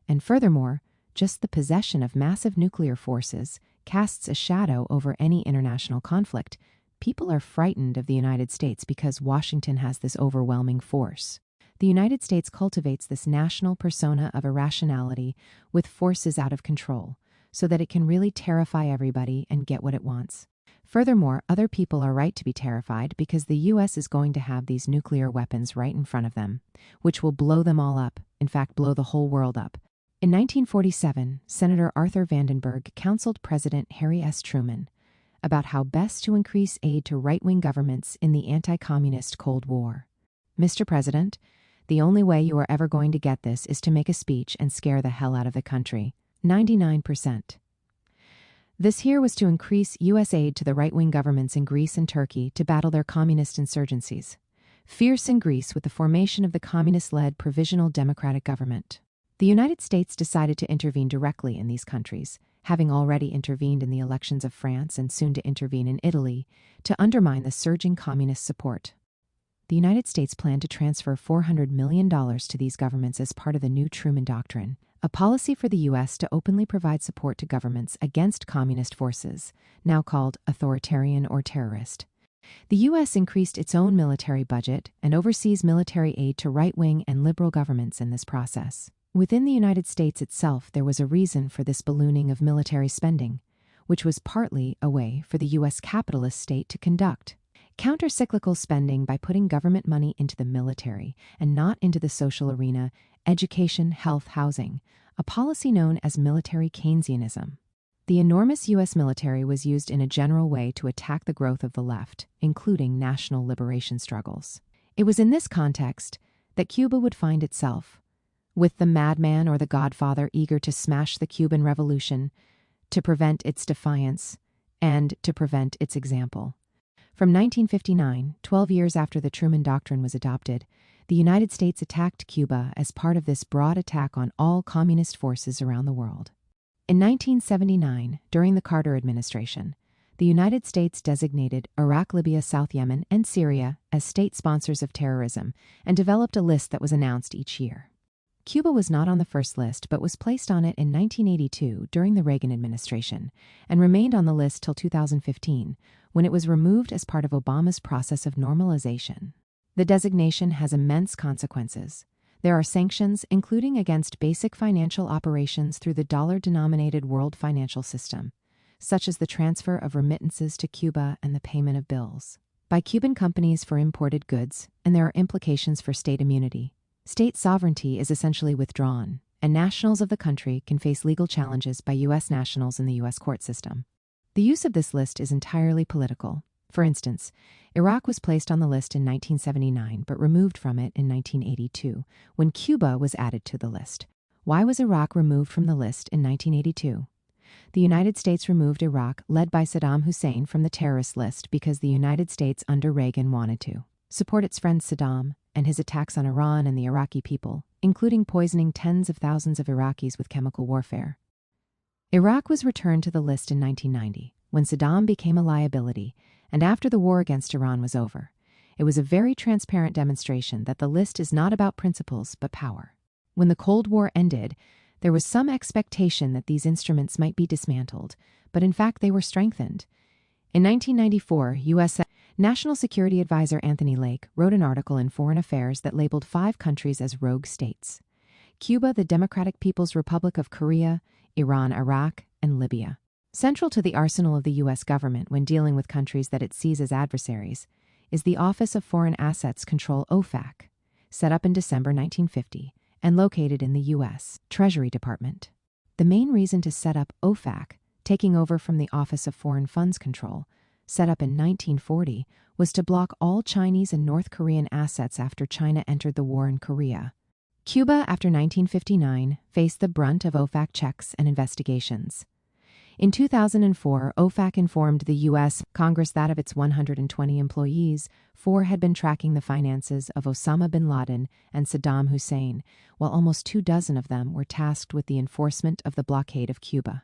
And furthermore, just the possession of massive nuclear forces casts a shadow over any international conflict. People are frightened of the United States because Washington has this overwhelming force. The United States cultivates this national persona of irrationality with forces out of control, so that it can really terrify everybody and get what it wants. Furthermore, other people are right to be terrified because the U.S. is going to have these nuclear weapons right in front of them, which will blow them all up, in fact, blow the whole world up. In 1947, Senator Arthur Vandenberg counseled President Harry S. Truman about how best to increase aid to right-wing governments in the anti-communist Cold War. Mr. President, the only way you are ever going to get this is to make a speech and scare the hell out of the country. 99%. This here was to increase U.S. aid to the right-wing governments in Greece and Turkey to battle their communist insurgencies. Fierce in Greece with the formation of the communist-led Provisional Democratic Government. The United States decided to intervene directly in these countries, having already intervened in the elections of France and soon to intervene in Italy, to undermine the surging communist support. The United States planned to transfer $400 million to these governments as part of the new Truman Doctrine, a policy for the U.S. to openly provide support to governments against communist forces, now called authoritarian or terrorist. The U.S. increased its own military budget and oversees military aid to right-wing and liberal governments in this process. Within the United States itself, there was a reason for this ballooning of military spending, which was partly a way for the U.S. capitalist state to conduct counter-cyclical spending by putting government money into the military and not into the social arena, education, health, housing, a policy known as military Keynesianism. The enormous U.S. military was used in a general way to attack the growth of the left, including national liberation struggles. It was in this context that Cuba would find itself, with the madman or the godfather eager to smash the Cuban Revolution, to prevent its defiance, and to prevent its example. From 1959, 12 years after the Truman Doctrine was adopted, the United States attacked Cuba as part of this broad attack on all communist forces around the world. In 1979, during the Carter administration, the United States designated Iraq, Libya, South Yemen, and Syria as state sponsors of terrorism and developed a list that was announced each year. Cuba was not on the first list but was placed on it in 1982 during the Reagan administration and remained on the list till 2015, when it was removed as part of Obama's process of normalization. The designation has immense consequences. There are sanctions, including against basic financial operations through the dollar-denominated world financial system, such as the transfer of remittances to Cuba and the payment of bills by Cuban companies for imported goods, and there are implications for state immunity. State sovereignty is essentially withdrawn, and nationals of the country can face legal challenges by U.S. nationals in the U.S. court system. The use of this list is entirely political. For instance, Iraq was placed on the list in 1979 but removed from it in 1982, when Cuba was added to the list. Why was Iraq removed from the list in 1982? The United States removed Iraq, led by Saddam Hussein, from the terrorist list because the United States under Reagan wanted to support its friend Saddam and his attacks on Iran and the Iraqi people, including poisoning tens of thousands of Iraqis with chemical warfare. Iraq was returned to the list in 1990, when Saddam became a liability, and after the war against Iran was over. It was a very transparent demonstration that the list is not about principles but power. When the Cold War ended, there was some expectation that these instruments might be dismantled, but in fact they were strengthened. In 1994, U.S. National Security Advisor Anthony Lake wrote an article in Foreign Affairs that labeled 5 countries as rogue states: Cuba, the Democratic People's Republic of Korea, Iran, Iraq, and Libya. Central to the arsenal of the U.S. government when dealing with countries that it sees as adversaries is the Office of Foreign Assets Control, OFAC, set up in December 1950 and located in the U.S. Treasury Department. The main reason to set up OFAC, taking over from the Office of Foreign Funds Control, set up in 1940, was to block all Chinese and North Korean assets after China entered the war in Korea. Cuba, after 1959, faced the brunt of OFAC checks and investigations. In 2004, OFAC informed the U.S. Congress that of its 120 employees, 4 had been tracking the finances of Osama bin Laden and Saddam Hussein, while almost 24 of them were tasked with the enforcement of the blockade of Cuba.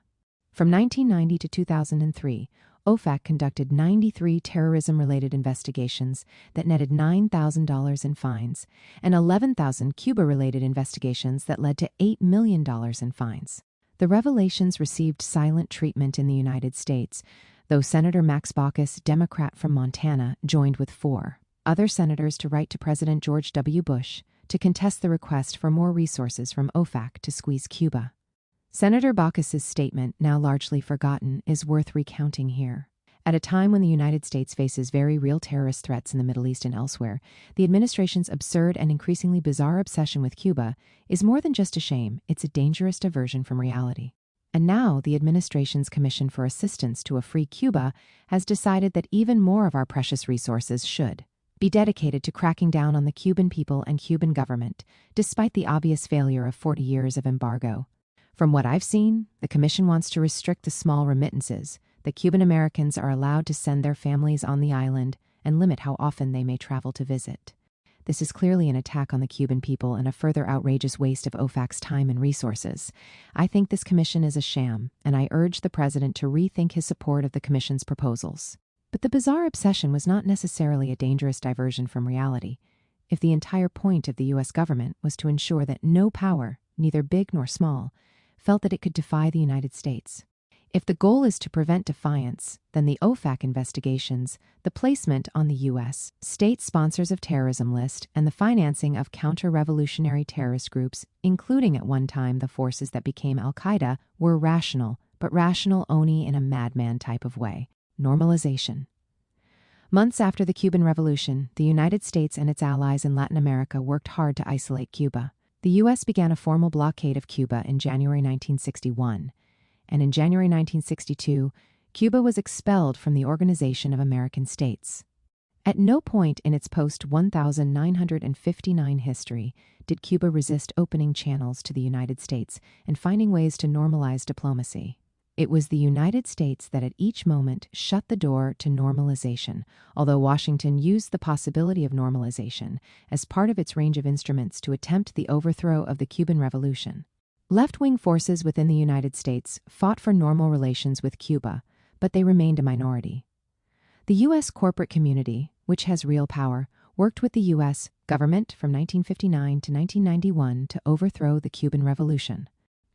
From 1990 to 2003, OFAC conducted 93 terrorism-related investigations that netted $9,000 in fines, and 11,000 Cuba-related investigations that led to $8 million in fines. The revelations received silent treatment in the United States, though Senator Max Baucus, Democrat from Montana, joined with 4 other senators to write to President George W. Bush to contest the request for more resources from OFAC to squeeze Cuba. Senator Baucus's statement, now largely forgotten, is worth recounting here. At a time when the United States faces very real terrorist threats in the Middle East and elsewhere, the administration's absurd and increasingly bizarre obsession with Cuba is more than just a shame, it's a dangerous diversion from reality. And now the administration's Commission for Assistance to a Free Cuba has decided that even more of our precious resources should be dedicated to cracking down on the Cuban people and Cuban government, despite the obvious failure of 40 years of embargo. From what I've seen, the Commission wants to restrict the small remittances that Cuban Americans are allowed to send their families on the island and limit how often they may travel to visit. This is clearly an attack on the Cuban people and a further outrageous waste of OFAC's time and resources. I think this commission is a sham, and I urge the president to rethink his support of the commission's proposals. But the bizarre obsession was not necessarily a dangerous diversion from reality, if the entire point of the U.S. government was to ensure that no power, neither big nor small, felt that it could defy the United States. If the goal is to prevent defiance, then the OFAC investigations, the placement on the U.S. state sponsors of terrorism list, and the financing of counter-revolutionary terrorist groups, including at one time the forces that became al-Qaeda, were rational, but rational only in a madman type of way. Normalization. Months after the Cuban Revolution, the United States and its allies in Latin America worked hard to isolate Cuba. The U.S. began a formal blockade of Cuba in January 1961, and in January 1962, Cuba was expelled from the Organization of American States. At no point in its post-1959 history did Cuba resist opening channels to the United States and finding ways to normalize diplomacy. It was the United States that at each moment shut the door to normalization, although Washington used the possibility of normalization as part of its range of instruments to attempt the overthrow of the Cuban Revolution. Left-wing forces within the United States fought for normal relations with Cuba, but they remained a minority. The U.S. corporate community, which has real power, worked with the U.S. government from 1959 to 1991 to overthrow the Cuban Revolution.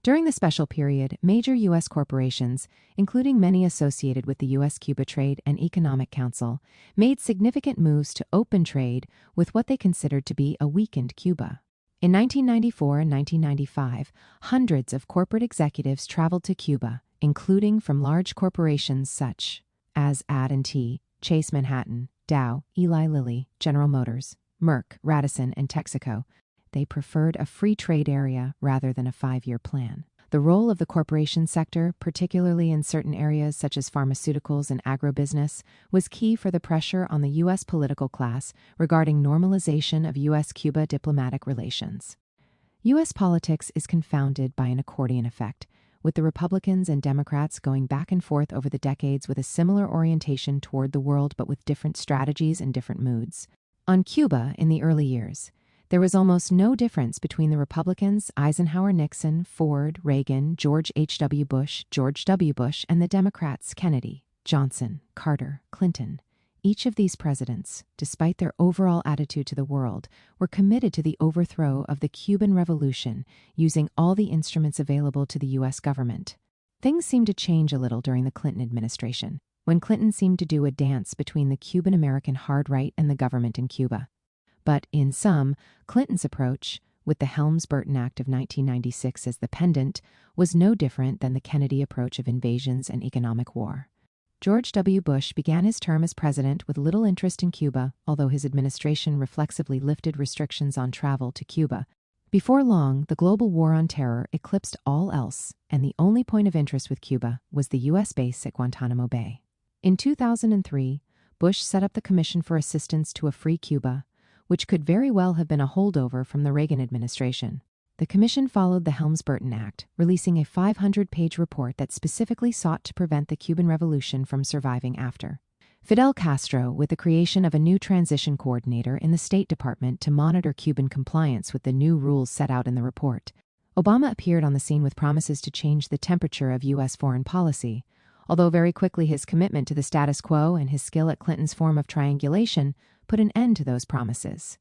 During the special period, major U.S. corporations, including many associated with the U.S.-Cuba Trade and Economic Council, made significant moves to open trade with what they considered to be a weakened Cuba. In 1994 and 1995, hundreds of corporate executives traveled to Cuba, including from large corporations such as AT&T, Chase Manhattan, Dow, Eli Lilly, General Motors, Merck, Radisson, and Texaco. They preferred a free trade area rather than a 5-year plan. The role of the corporation sector, particularly in certain areas such as pharmaceuticals and agrobusiness, was key for the pressure on the U.S. political class regarding normalization of U.S.-Cuba diplomatic relations. U.S. politics is confounded by an accordion effect, with the Republicans and Democrats going back and forth over the decades with a similar orientation toward the world but with different strategies and different moods. On Cuba, in the early years, there was almost no difference between the Republicans, Eisenhower, Nixon, Ford, Reagan, George H.W. Bush, George W. Bush, and the Democrats, Kennedy, Johnson, Carter, Clinton. Each of these presidents, despite their overall attitude to the world, were committed to the overthrow of the Cuban Revolution using all the instruments available to the U.S. government. Things seemed to change a little during the Clinton administration, when Clinton seemed to do a dance between the Cuban-American hard right and the government in Cuba. But in sum, Clinton's approach, with the Helms-Burton Act of 1996 as the pendant, was no different than the Kennedy approach of invasions and economic war. George W. Bush began his term as president with little interest in Cuba, although his administration reflexively lifted restrictions on travel to Cuba. Before long, the global war on terror eclipsed all else, and the only point of interest with Cuba was the U.S. base at Guantanamo Bay. In 2003, Bush set up the Commission for Assistance to a Free Cuba, which could very well have been a holdover from the Reagan administration. The commission followed the Helms-Burton Act, releasing a 500-page report that specifically sought to prevent the Cuban Revolution from surviving after. Fidel Castro, with the creation of a new transition coordinator in the State Department to monitor Cuban compliance with the new rules set out in the report. Obama appeared on the scene with promises to change the temperature of U.S. foreign policy, although very quickly his commitment to the status quo and his skill at Clinton's form of triangulation put an end to those promises.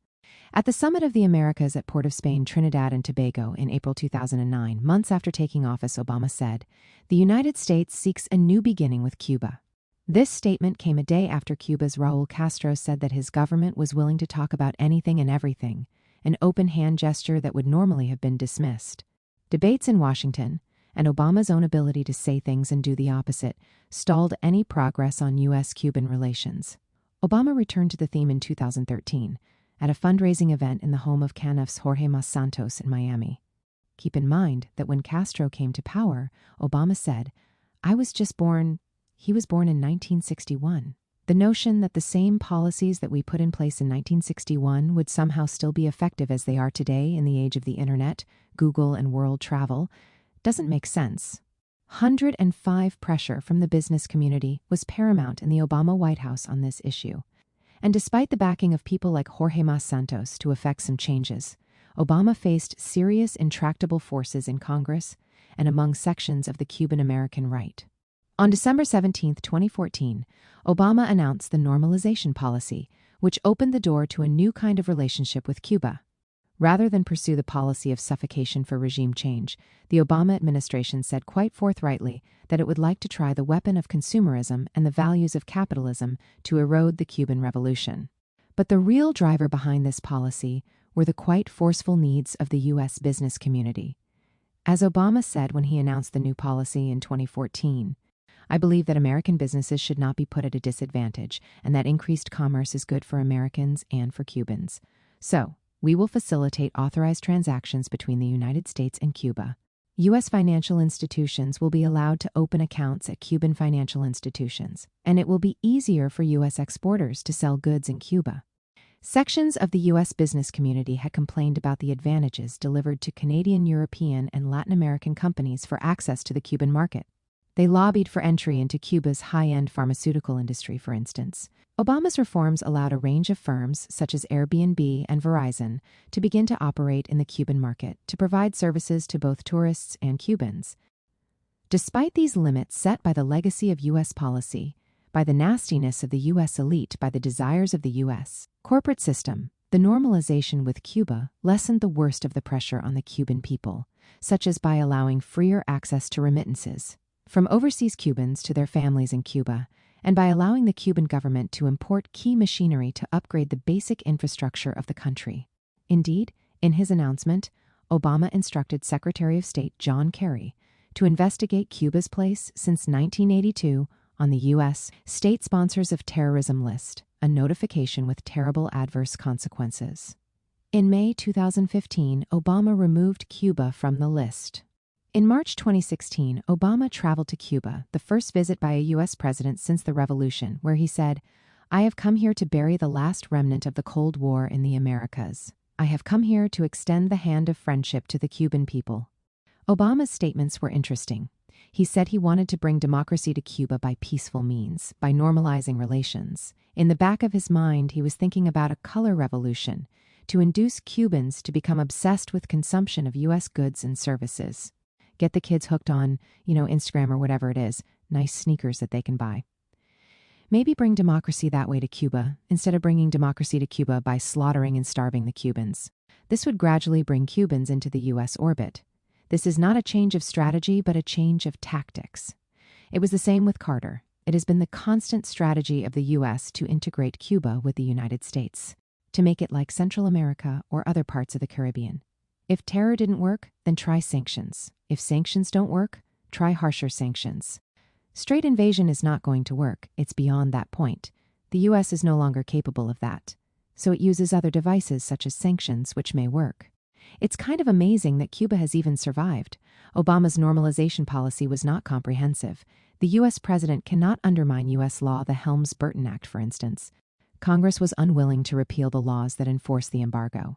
At the Summit of the Americas at Port of Spain, Trinidad and Tobago in April 2009, months after taking office, Obama said, "The United States seeks a new beginning with Cuba." This statement came a day after Cuba's Raúl Castro said that his government was willing to talk about anything and everything, an open hand gesture that would normally have been dismissed. Debates in Washington, and Obama's own ability to say things and do the opposite, stalled any progress on U.S.-Cuban relations. Obama returned to the theme in 2013, at a fundraising event in the home of CANF's Jorge Mas Santos in Miami. Keep in mind that when Castro came to power, Obama said, "I was just born." He was born in 1961. The notion that the same policies that we put in place in 1961 would somehow still be effective as they are today in the age of the internet, Google, and world travel doesn't make sense. 105 pressure from the business community was paramount in the Obama White House on this issue. And despite the backing of people like Jorge Mas Santos to effect some changes, Obama faced serious intractable forces in Congress and among sections of the Cuban-American right. On December 17, 2014, Obama announced the normalization policy, which opened the door to a new kind of relationship with Cuba. Rather than pursue the policy of suffocation for regime change, the Obama administration said quite forthrightly that it would like to try the weapon of consumerism and the values of capitalism to erode the Cuban Revolution. But the real driver behind this policy were the quite forceful needs of the U.S. business community. As Obama said when he announced the new policy in 2014, "I believe that American businesses should not be put at a disadvantage and that increased commerce is good for Americans and for Cubans. So, we will facilitate authorized transactions between the United States and Cuba. U.S. financial institutions will be allowed to open accounts at Cuban financial institutions, and it will be easier for U.S. exporters to sell goods in Cuba." Sections of the U.S. business community had complained about the advantages delivered to Canadian, European, and Latin American companies for access to the Cuban market. They lobbied for entry into Cuba's high-end pharmaceutical industry, for instance. Obama's reforms allowed a range of firms, such as Airbnb and Verizon, to begin to operate in the Cuban market to provide services to both tourists and Cubans. Despite these limits set by the legacy of U.S. policy, by the nastiness of the U.S. elite, by the desires of the U.S. corporate system, the normalization with Cuba lessened the worst of the pressure on the Cuban people, such as by allowing freer access to remittances from overseas Cubans to their families in Cuba, and by allowing the Cuban government to import key machinery to upgrade the basic infrastructure of the country. Indeed, in his announcement, Obama instructed Secretary of State John Kerry to investigate Cuba's place since 1982 on the U.S. State Sponsors of Terrorism list, a notification with terrible adverse consequences. In May 2015, Obama removed Cuba from the list. In March 2016, Obama traveled to Cuba, the first visit by a U.S. president since the revolution, where he said, "I have come here to bury the last remnant of the Cold War in the Americas." "I have come here to extend the hand of friendship to the Cuban people." Obama's statements were interesting. He said he wanted to bring democracy to Cuba by peaceful means, by normalizing relations. In the back of his mind, he was thinking about a color revolution to induce Cubans to become obsessed with consumption of U.S. goods and services. Get the kids hooked on, Instagram or whatever it is, nice sneakers that they can buy. Maybe bring democracy that way to Cuba, instead of bringing democracy to Cuba by slaughtering and starving the Cubans. This would gradually bring Cubans into the U.S. orbit. This is not a change of strategy, but a change of tactics. It was the same with Carter. It has been the constant strategy of the U.S. to integrate Cuba with the United States, to make it like Central America or other parts of the Caribbean. If terror didn't work, then try sanctions. If sanctions don't work, try harsher sanctions. Straight invasion is not going to work. It's beyond that point. The U.S. is no longer capable of that. So it uses other devices such as sanctions, which may work. It's kind of amazing that Cuba has even survived. Obama's normalization policy was not comprehensive. The U.S. president cannot undermine U.S. law, the Helms-Burton Act, for instance. Congress was unwilling to repeal the laws that enforce the embargo.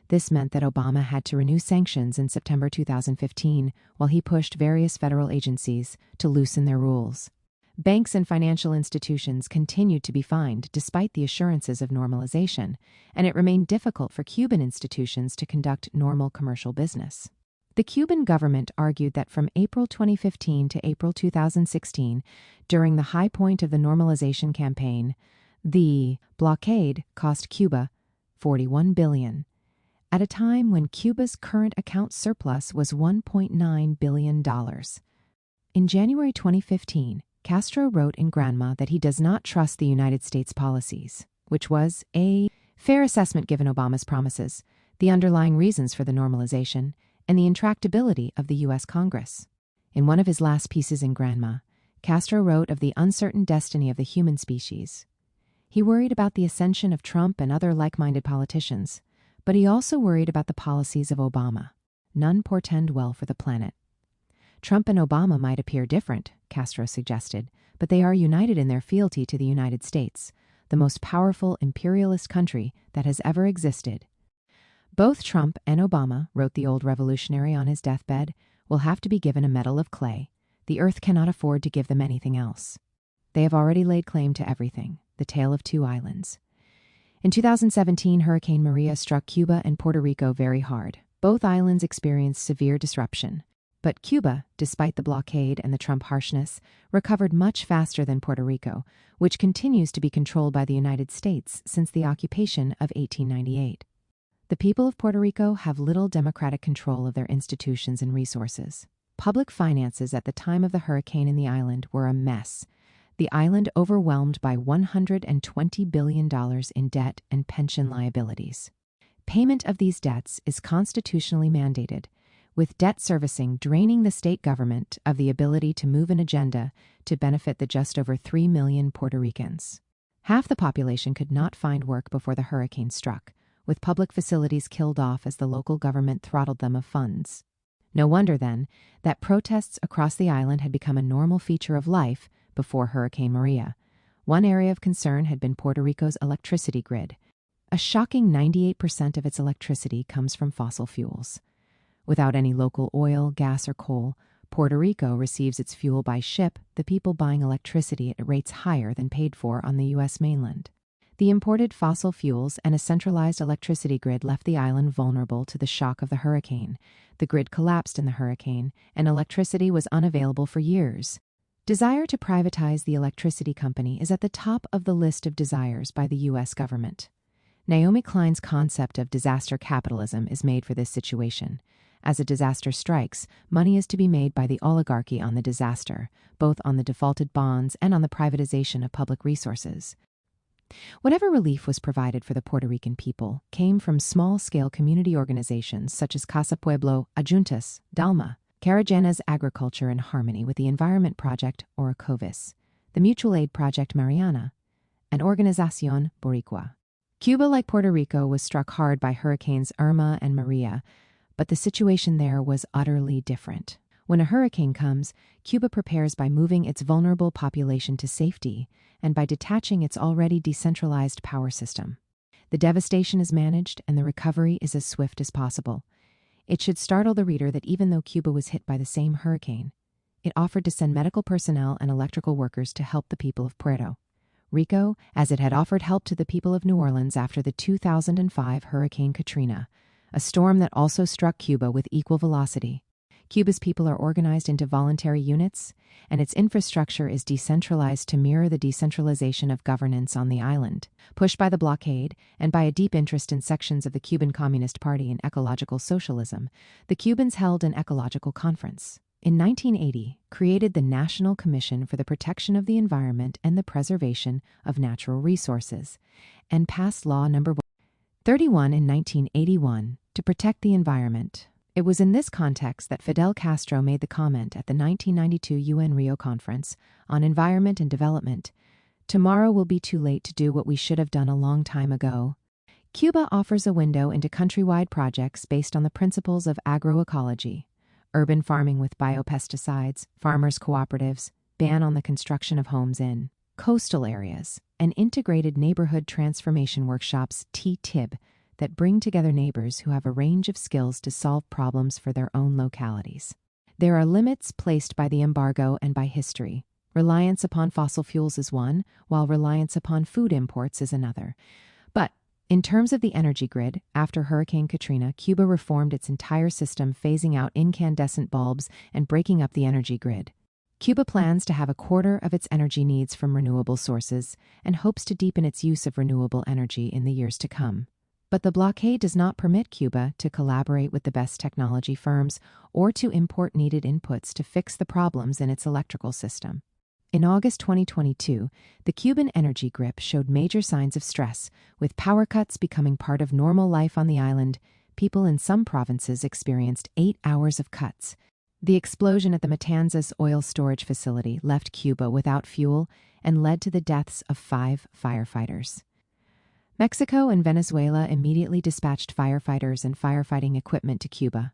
This meant that Obama had to renew sanctions in September 2015, while he pushed various federal agencies to loosen their rules. Banks and financial institutions continued to be fined despite the assurances of normalization, and it remained difficult for Cuban institutions to conduct normal commercial business. The Cuban government argued that from April 2015 to April 2016, during the high point of the normalization campaign, the blockade cost Cuba $41 billion. At a time when Cuba's current account surplus was $1.9 billion. In January 2015, Castro wrote in Granma that he does not trust the United States policies, which was a fair assessment given Obama's promises, the underlying reasons for the normalization, and the intractability of the U.S. Congress. In one of his last pieces in Granma, Castro wrote of the uncertain destiny of the human species. He worried about the ascension of Trump and other like-minded politicians, but he also worried about the policies of Obama. None portend well for the planet. Trump and Obama might appear different, Castro suggested, but they are united in their fealty to the United States, the most powerful imperialist country that has ever existed. Both Trump and Obama, wrote the old revolutionary on his deathbed, will have to be given a medal of clay. The earth cannot afford to give them anything else. They have already laid claim to everything, the tale of two islands. In 2017, Hurricane Maria struck Cuba and Puerto Rico very hard. Both islands experienced severe disruption. But Cuba, despite the blockade and the Trump harshness, recovered much faster than Puerto Rico, which continues to be controlled by the United States since the occupation of 1898. The people of Puerto Rico have little democratic control of their institutions and resources. Public finances at the time of the hurricane in the island were a mess. The island overwhelmed by $120 billion in debt and pension liabilities. Payment of these debts is constitutionally mandated, with debt servicing draining the state government of the ability to move an agenda to benefit the just over 3 million Puerto Ricans. Half the population could not find work before the hurricane struck, with public facilities killed off as the local government throttled them of funds. No wonder, then, that protests across the island had become a normal feature of life before Hurricane Maria. One area of concern had been Puerto Rico's electricity grid. A shocking 98% of its electricity comes from fossil fuels. Without any local oil, gas, or coal, Puerto Rico receives its fuel by ship, the people buying electricity at rates higher than paid for on the U.S. mainland. The imported fossil fuels and a centralized electricity grid left the island vulnerable to the shock of the hurricane. The grid collapsed in the hurricane, and electricity was unavailable for years. Desire to privatize the electricity company is at the top of the list of desires by the U.S. government. Naomi Klein's concept of disaster capitalism is made for this situation. As a disaster strikes, money is to be made by the oligarchy on the disaster, both on the defaulted bonds and on the privatization of public resources. Whatever relief was provided for the Puerto Rican people came from small-scale community organizations such as Casa Pueblo, Ajuntas, Dalma, Caragena's Agriculture in Harmony with the Environment Project, or COVIS, the Mutual Aid Project Mariana, and Organización Boricua. Cuba, like Puerto Rico, was struck hard by hurricanes Irma and Maria, but the situation there was utterly different. When a hurricane comes, Cuba prepares by moving its vulnerable population to safety and by detaching its already decentralized power system. The devastation is managed and the recovery is as swift as possible. It should startle the reader that even though Cuba was hit by the same hurricane, it offered to send medical personnel and electrical workers to help the people of Puerto Rico, as it had offered help to the people of New Orleans after the 2005 Hurricane Katrina, a storm that also struck Cuba with equal velocity. Cuba's people are organized into voluntary units, and its infrastructure is decentralized to mirror the decentralization of governance on the island. Pushed by the blockade and by a deep interest in sections of the Cuban Communist Party in ecological socialism, the Cubans held an ecological conference. In 1980, created the National Commission for the Protection of the Environment and the Preservation of Natural Resources, and passed Law No. 31 in 1981 to protect the environment. It was in this context that Fidel Castro made the comment at the 1992 UN Rio Conference on Environment and Development, "Tomorrow will be too late to do what we should have done a long time ago." Cuba offers a window into countrywide projects based on the principles of agroecology: urban farming with biopesticides, farmers' cooperatives, ban on the construction of homes in coastal areas, and integrated neighborhood transformation workshops (TTIB) that bring together neighbors who have a range of skills to solve problems for their own localities. There are limits placed by the embargo and by history. Reliance upon fossil fuels is one, while reliance upon food imports is another. But in terms of the energy grid, after Hurricane Katrina, Cuba reformed its entire system, phasing out incandescent bulbs and breaking up the energy grid. Cuba plans to have a quarter of its energy needs from renewable sources and hopes to deepen its use of renewable energy in the years to come. But the blockade does not permit Cuba to collaborate with the best technology firms or to import needed inputs to fix the problems in its electrical system. In August 2022, the Cuban energy grip showed major signs of stress, with power cuts becoming part of normal life on the island. People in some provinces experienced 8 hours of cuts. The explosion at the Matanzas oil storage facility left Cuba without fuel and led to the deaths of 5 firefighters. Mexico and Venezuela immediately dispatched firefighters and firefighting equipment to Cuba,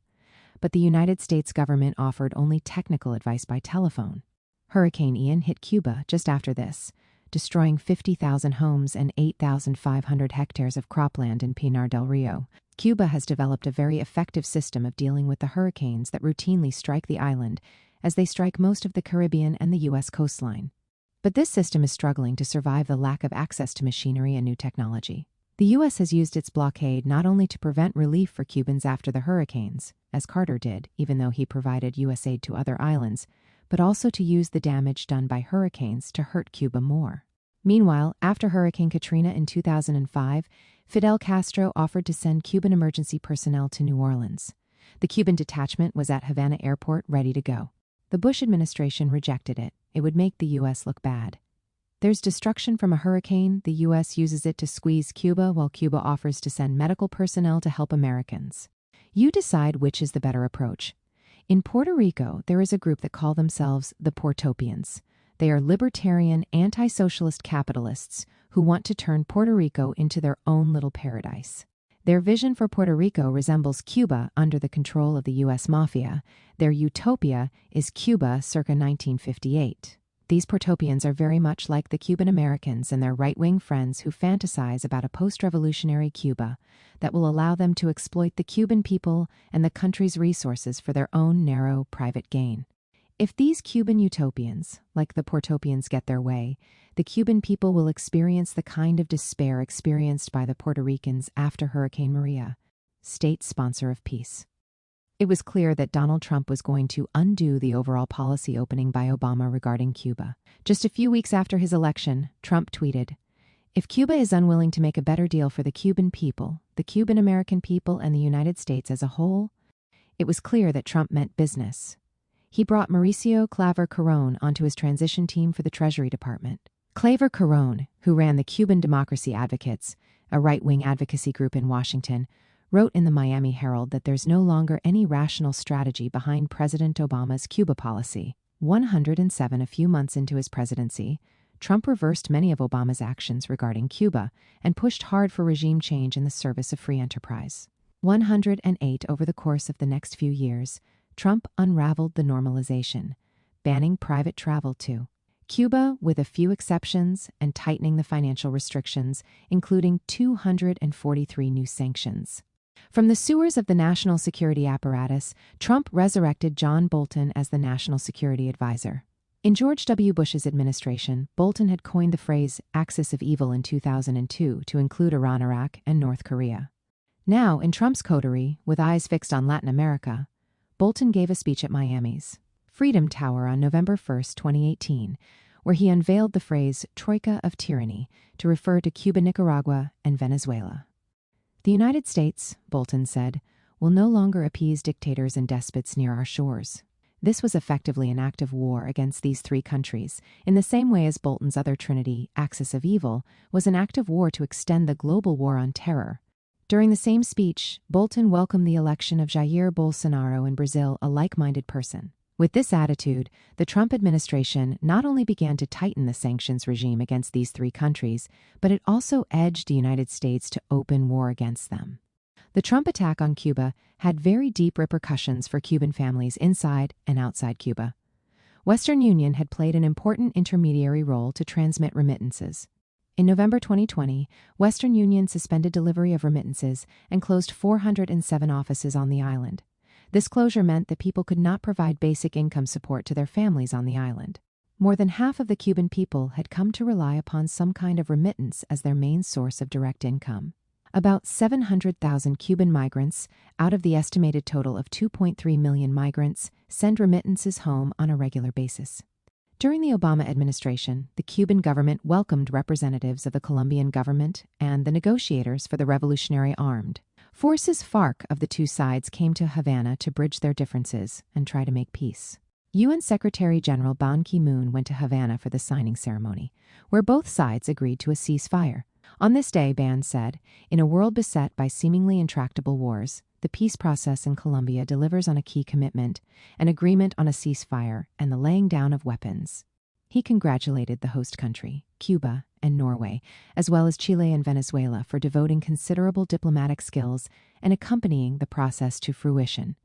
but the United States government offered only technical advice by telephone. Hurricane Ian hit Cuba just after this, destroying 50,000 homes and 8,500 hectares of cropland in Pinar del Rio. Cuba has developed a very effective system of dealing with the hurricanes that routinely strike the island, as they strike most of the Caribbean and the U.S. coastline. But this system is struggling to survive the lack of access to machinery and new technology. The U.S. has used its blockade not only to prevent relief for Cubans after the hurricanes, as Carter did, even though he provided U.S. aid to other islands, but also to use the damage done by hurricanes to hurt Cuba more. Meanwhile, after Hurricane Katrina in 2005, Fidel Castro offered to send Cuban emergency personnel to New Orleans. The Cuban detachment was at Havana Airport ready to go. The Bush administration rejected it. It would make the U.S. look bad. There's destruction from a hurricane. The U.S. uses it to squeeze Cuba, while Cuba offers to send medical personnel to help Americans. You decide which is the better approach. In Puerto Rico, there is a group that call themselves the Portopians. They are libertarian, anti-socialist capitalists who want to turn Puerto Rico into their own little paradise. Their vision for Puerto Rico resembles Cuba under the control of the U.S. mafia. Their utopia is Cuba circa 1958. These Portopians are very much like the Cuban Americans and their right-wing friends who fantasize about a post-revolutionary Cuba that will allow them to exploit the Cuban people and the country's resources for their own narrow private gain. If these Cuban utopians, like the Portopians, get their way, the Cuban people will experience the kind of despair experienced by the Puerto Ricans after Hurricane Maria, state sponsor of peace. It was clear that Donald Trump was going to undo the overall policy opening by Obama regarding Cuba. Just a few weeks after his election, Trump tweeted, "If Cuba is unwilling to make a better deal for the Cuban people, the Cuban American people, and the United States as a whole," it was clear that Trump meant business. He brought Mauricio Claver Carrón onto his transition team for the Treasury Department. Claver Carrón, who ran the Cuban Democracy Advocates, a right-wing advocacy group in Washington, wrote in the Miami Herald that there's no longer any rational strategy behind President Obama's Cuba policy. 107 a few months into his presidency, Trump reversed many of Obama's actions regarding Cuba and pushed hard for regime change in the service of free enterprise. 108 over the course of the next few years, Trump unraveled the normalization, banning private travel to Cuba, with a few exceptions and tightening the financial restrictions, including 243 new sanctions. From the sewers of the national security apparatus, Trump resurrected John Bolton as the national security advisor. In George W. Bush's administration, Bolton had coined the phrase axis of evil in 2002 to include Iran, Iraq, and North Korea. Now, in Trump's coterie, with eyes fixed on Latin America, Bolton gave a speech at Miami's Freedom Tower on November 1, 2018, where he unveiled the phrase Troika of Tyranny to refer to Cuba, Nicaragua, and Venezuela. The United States, Bolton said, will no longer appease dictators and despots near our shores. This was effectively an act of war against these three countries, in the same way as Bolton's other trinity, axis of evil, was an act of war to extend the global war on terror. During the same speech, Bolton welcomed the election of Jair Bolsonaro in Brazil, a like-minded person. With this attitude, the Trump administration not only began to tighten the sanctions regime against these three countries, but it also edged the United States to open war against them. The Trump attack on Cuba had very deep repercussions for Cuban families inside and outside Cuba. Western Union had played an important intermediary role to transmit remittances. In November 2020, Western Union suspended delivery of remittances and closed 407 offices on the island. This closure meant that people could not provide basic income support to their families on the island. More than half of the Cuban people had come to rely upon some kind of remittance as their main source of direct income. About 700,000 Cuban migrants, out of the estimated total of 2.3 million migrants, send remittances home on a regular basis. During the Obama administration, the Cuban government welcomed representatives of the Colombian government and the negotiators for the Revolutionary Armed Forces FARC of the two sides came to Havana to bridge their differences and try to make peace. UN Secretary General Ban Ki-moon went to Havana for the signing ceremony, where both sides agreed to a ceasefire. On this day, Ban said, in a world beset by seemingly intractable wars, the peace process in Colombia delivers on a key commitment, an agreement on a ceasefire and the laying down of weapons. He congratulated the host country, Cuba, and Norway, as well as Chile and Venezuela for devoting considerable diplomatic skills and accompanying the process to fruition.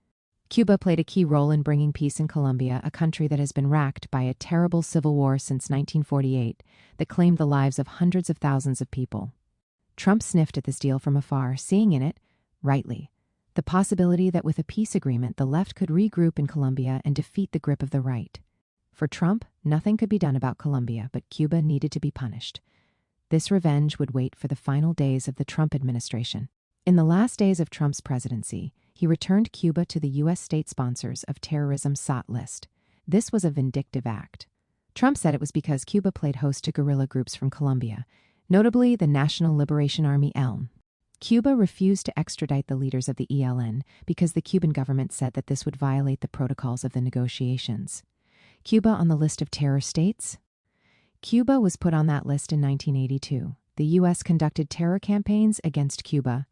Cuba played a key role in bringing peace in Colombia, a country that has been racked by a terrible civil war since 1948 that claimed the lives of hundreds of thousands of people. Trump sniffed at this deal from afar, seeing in it, rightly, the possibility that with a peace agreement the left could regroup in Colombia and defeat the grip of the right. For Trump, nothing could be done about Colombia, but Cuba needed to be punished. This revenge would wait for the final days of the Trump administration. In the last days of Trump's presidency, he returned Cuba to the U.S. state sponsors of terrorism SOT list. This was a vindictive act. Trump said it was because Cuba played host to guerrilla groups from Colombia, notably the National Liberation Army ELN. Cuba refused to extradite the leaders of the ELN because the Cuban government said that this would violate the protocols of the negotiations. Cuba on the list of terror states? Cuba was put on that list in 1982. The U.S. conducted terror campaigns against Cuba,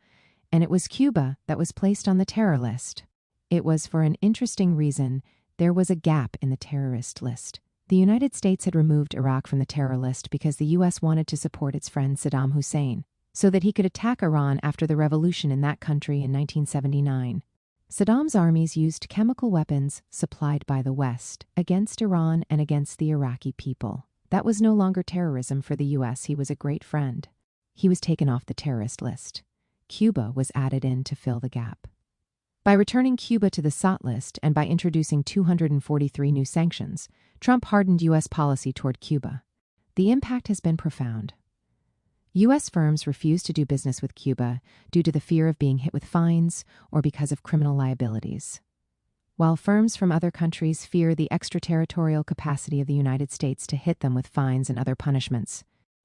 and it was Cuba that was placed on the terror list. It was for an interesting reason. There was a gap in the terrorist list. The United States had removed Iraq from the terror list because the U.S. wanted to support its friend Saddam Hussein, so that he could attack Iran after the revolution in that country in 1979. Saddam's armies used chemical weapons supplied by the West against Iran and against the Iraqi people. That was no longer terrorism for the U.S. He was a great friend. He was taken off the terrorist list. Cuba was added in to fill the gap. By returning Cuba to the SOT list and by introducing 243 new sanctions, Trump hardened U.S. policy toward Cuba. The impact has been profound. U.S. firms refuse to do business with Cuba due to the fear of being hit with fines or because of criminal liabilities, while firms from other countries fear the extraterritorial capacity of the United States to hit them with fines and other punishments.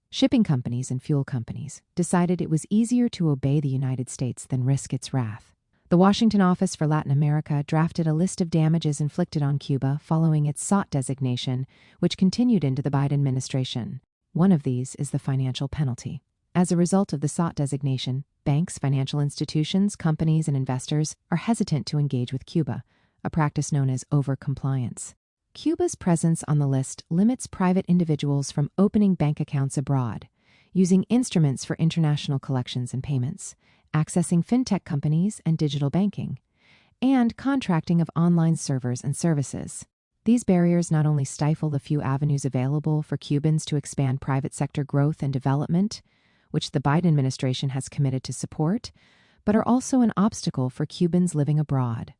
Shipping companies and fuel companies decided it was easier to obey the United States than risk its wrath. The Washington Office for Latin America drafted a list of damages inflicted on Cuba following its SOT designation, which continued into the Biden administration. One of these is the financial penalty. As a result of the SOT designation, banks, financial institutions, companies, and investors are hesitant to engage with Cuba, a practice known as over-compliance. Cuba's presence on the list limits private individuals from opening bank accounts abroad, using instruments for international collections and payments, accessing fintech companies and digital banking, and contracting of online servers and services. These barriers not only stifle the few avenues available for Cubans to expand private sector growth and development, which the Biden administration has committed to support, but are also an obstacle for Cubans living abroad.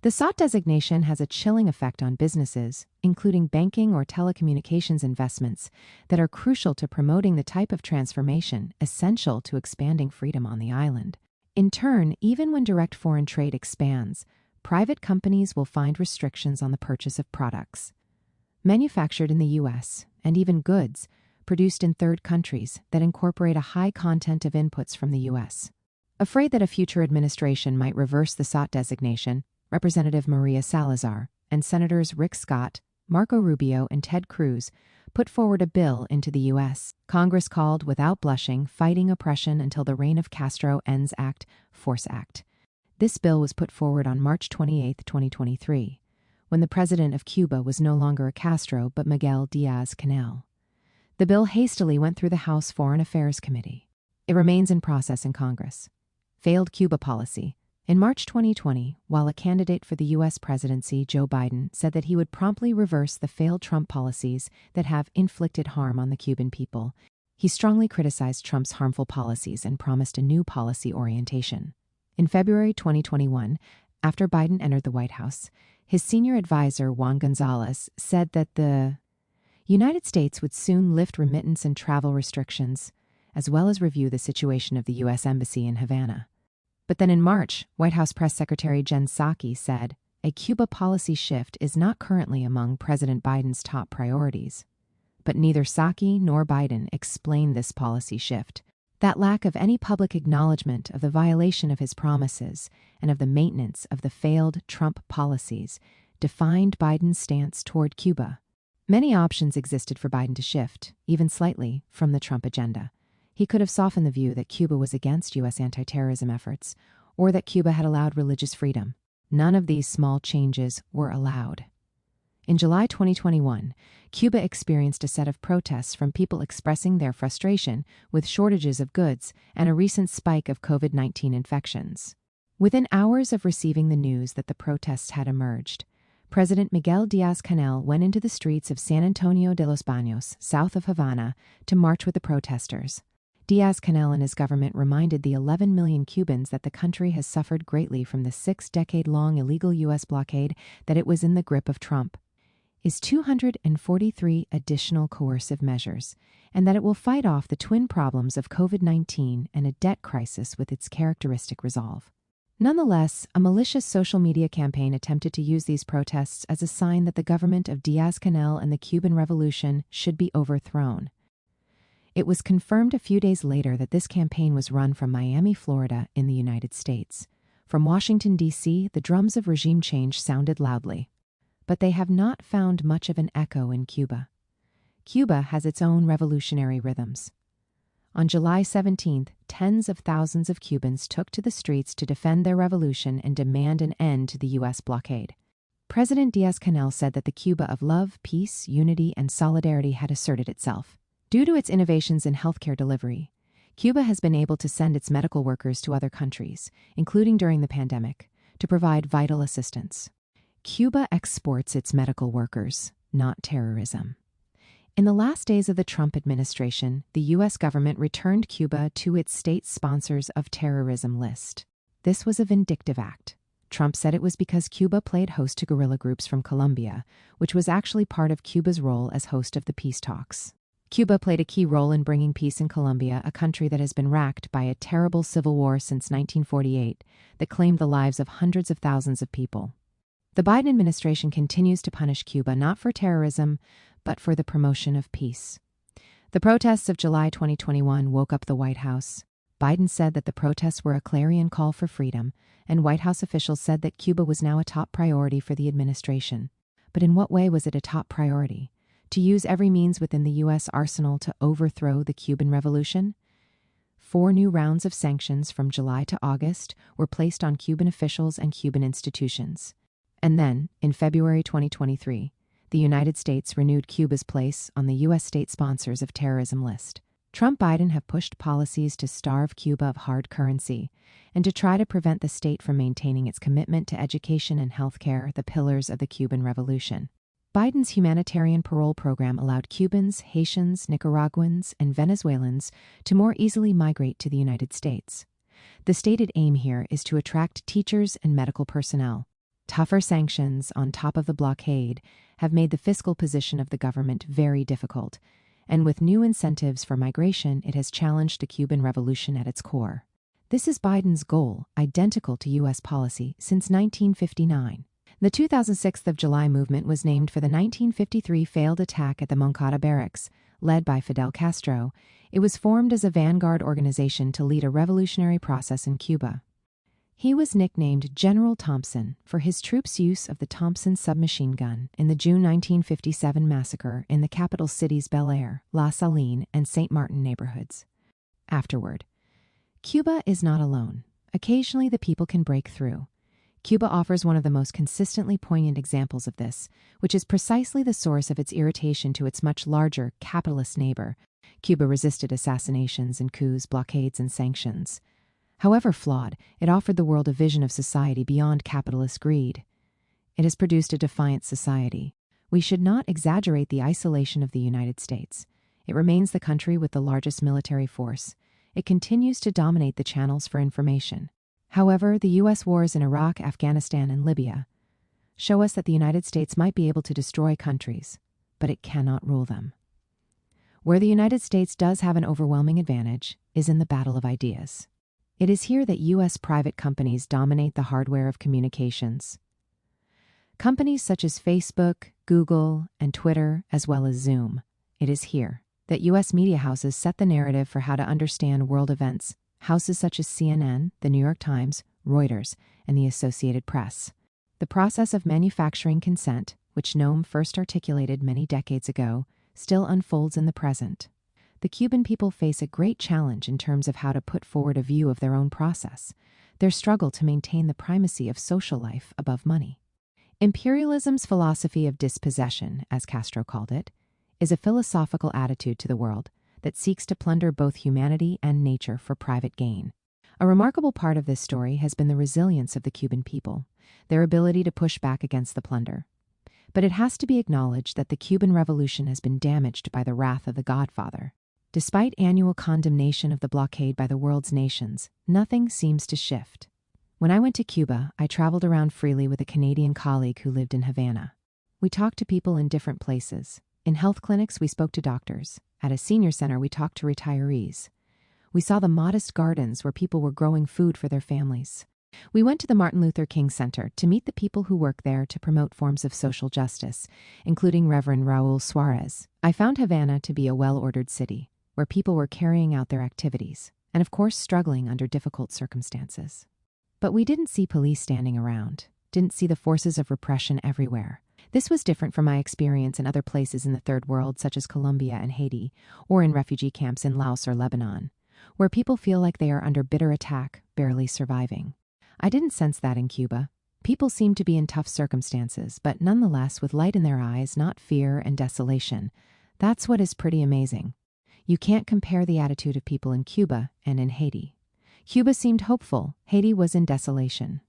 The SOT designation has a chilling effect on businesses, including banking or telecommunications investments, that are crucial to promoting the type of transformation essential to expanding freedom on the island. In turn, even when direct foreign trade expands, private companies will find restrictions on the purchase of products manufactured in the U.S. and even goods produced in third countries that incorporate a high content of inputs from the U.S. Afraid that a future administration might reverse the SOT designation, Representative Maria Salazar and Senators Rick Scott, Marco Rubio, and Ted Cruz put forward a bill into the U.S. Congress called, without blushing, Fighting Oppression Until the Reign of Castro Ends Act, Force Act. This bill was put forward on March 28, 2023, when the president of Cuba was no longer a Castro but Miguel Díaz-Canel. The bill hastily went through the House Foreign Affairs Committee. It remains in process in Congress. Failed Cuba policy. In March 2020, while a candidate for the U.S. presidency, Joe Biden, said that he would promptly reverse the failed Trump policies that have inflicted harm on the Cuban people, he strongly criticized Trump's harmful policies and promised a new policy orientation. In February 2021, after Biden entered the White House, his senior advisor, Juan Gonzalez, said that the United States would soon lift remittance and travel restrictions, as well as review the situation of the U.S. Embassy in Havana. But then in March, White House Press Secretary Jen Psaki said, a Cuba policy shift is not currently among President Biden's top priorities. But neither Psaki nor Biden explained this policy shift. That lack of any public acknowledgement of the violation of his promises and of the maintenance of the failed Trump policies defined Biden's stance toward Cuba. Many options existed for Biden to shift, even slightly, from the Trump agenda. He could have softened the view that Cuba was against U.S. anti-terrorism efforts, or that Cuba had allowed religious freedom. None of these small changes were allowed. In July 2021, Cuba experienced a set of protests from people expressing their frustration with shortages of goods and a recent spike of COVID-19 infections. Within hours of receiving the news that the protests had emerged, President Miguel Díaz-Canel went into the streets of San Antonio de los Baños, south of Havana, to march with the protesters. Díaz-Canel and his government reminded the 11 million Cubans that the country has suffered greatly from the 6-decade-long illegal U.S. blockade that it was in the grip of Trump. Is 243 additional coercive measures, and that it will fight off the twin problems of COVID-19 and a debt crisis with its characteristic resolve. Nonetheless, a malicious social media campaign attempted to use these protests as a sign that the government of Díaz-Canel and the Cuban Revolution should be overthrown. It was confirmed a few days later that this campaign was run from Miami, Florida, in the United States. From Washington, D.C., the drums of regime change sounded loudly. But they have not found much of an echo in Cuba. Cuba has its own revolutionary rhythms. On July 17th, tens of thousands of Cubans took to the streets to defend their revolution and demand an end to the U.S. blockade. President Díaz-Canel said that the Cuba of love, peace, unity, and solidarity had asserted itself. Due to its innovations in healthcare delivery, Cuba has been able to send its medical workers to other countries, including during the pandemic, to provide vital assistance. Cuba exports its medical workers, not terrorism. In the last days of the Trump administration, the U.S. government returned Cuba to its state sponsors of terrorism list. This was a vindictive act. Trump said it was because Cuba played host to guerrilla groups from Colombia, which was actually part of Cuba's role as host of the peace talks. Cuba played a key role in bringing peace in Colombia, a country that has been racked by a terrible civil war since 1948 that claimed the lives of hundreds of thousands of people. The Biden administration continues to punish Cuba not for terrorism, but for the promotion of peace. The protests of July 2021 woke up the White House. Biden said that the protests were a clarion call for freedom, and White House officials said that Cuba was now a top priority for the administration. But in what way was it a top priority? To use every means within the U.S. arsenal to overthrow the Cuban Revolution? 4 new rounds of sanctions from July to August were placed on Cuban officials and Cuban institutions. And then, in February 2023, the United States renewed Cuba's place on the U.S. state sponsors of terrorism list. Trump-Biden have pushed policies to starve Cuba of hard currency and to try to prevent the state from maintaining its commitment to education and healthcare, the pillars of the Cuban Revolution. Biden's humanitarian parole program allowed Cubans, Haitians, Nicaraguans, and Venezuelans to more easily migrate to the United States. The stated aim here is to attract teachers and medical personnel. Tougher sanctions on top of the blockade have made the fiscal position of the government very difficult, and with new incentives for migration, it has challenged the Cuban Revolution at its core. This is Biden's goal, identical to U.S. policy since 1959. The 2006 of July movement was named for the 1953 failed attack at the Moncada barracks, led by Fidel Castro. It was formed as a vanguard organization to lead a revolutionary process in Cuba. He was nicknamed General Thompson for his troops' use of the Thompson submachine gun in the June 1957 massacre in the capital cities Bel Air, La Saline, and St. Martin neighborhoods. Afterward, Cuba is not alone. Occasionally the people can break through. Cuba offers one of the most consistently poignant examples of this, which is precisely the source of its irritation to its much larger, capitalist neighbor. Cuba resisted assassinations and coups, blockades, and sanctions. However flawed, it offered the world a vision of society beyond capitalist greed. It has produced a defiant society. We should not exaggerate the isolation of the United States. It remains the country with the largest military force. It continues to dominate the channels for information. However, the U.S. wars in Iraq, Afghanistan, and Libya show us that the United States might be able to destroy countries, but it cannot rule them. Where the United States does have an overwhelming advantage is in the battle of ideas. It is here that U.S. private companies dominate the hardware of communications. Companies such as Facebook, Google, and Twitter, as well as Zoom. It is here that U.S. media houses set the narrative for how to understand world events. Houses such as CNN, the New York Times, Reuters, and the Associated Press. The process of manufacturing consent, which Noam first articulated many decades ago, still unfolds in the present. The Cuban people face a great challenge in terms of how to put forward a view of their own process, their struggle to maintain the primacy of social life above money. Imperialism's philosophy of dispossession, as Castro called it, is a philosophical attitude to the world that seeks to plunder both humanity and nature for private gain. A remarkable part of this story has been the resilience of the Cuban people, their ability to push back against the plunder. But it has to be acknowledged that the Cuban Revolution has been damaged by the wrath of the Godfather. Despite annual condemnation of the blockade by the world's nations, nothing seems to shift. When I went to Cuba, I traveled around freely with a Canadian colleague who lived in Havana. We talked to people in different places. In health clinics, we spoke to doctors. At a senior center, we talked to retirees. We saw the modest gardens where people were growing food for their families. We went to the Martin Luther King Center to meet the people who work there to promote forms of social justice, including Reverend Raul Suarez. I found Havana to be a well-ordered city, where people were carrying out their activities, and of course struggling under difficult circumstances. But we didn't see police standing around, didn't see the forces of repression everywhere. This was different from my experience in other places in the Third World, such as Colombia and Haiti, or in refugee camps in Laos or Lebanon, where people feel like they are under bitter attack, barely surviving. I didn't sense that in Cuba. People seemed to be in tough circumstances, but nonetheless with light in their eyes, not fear and desolation. That's what is pretty amazing. You can't compare the attitude of people in Cuba and in Haiti. Cuba seemed hopeful, Haiti was in desolation.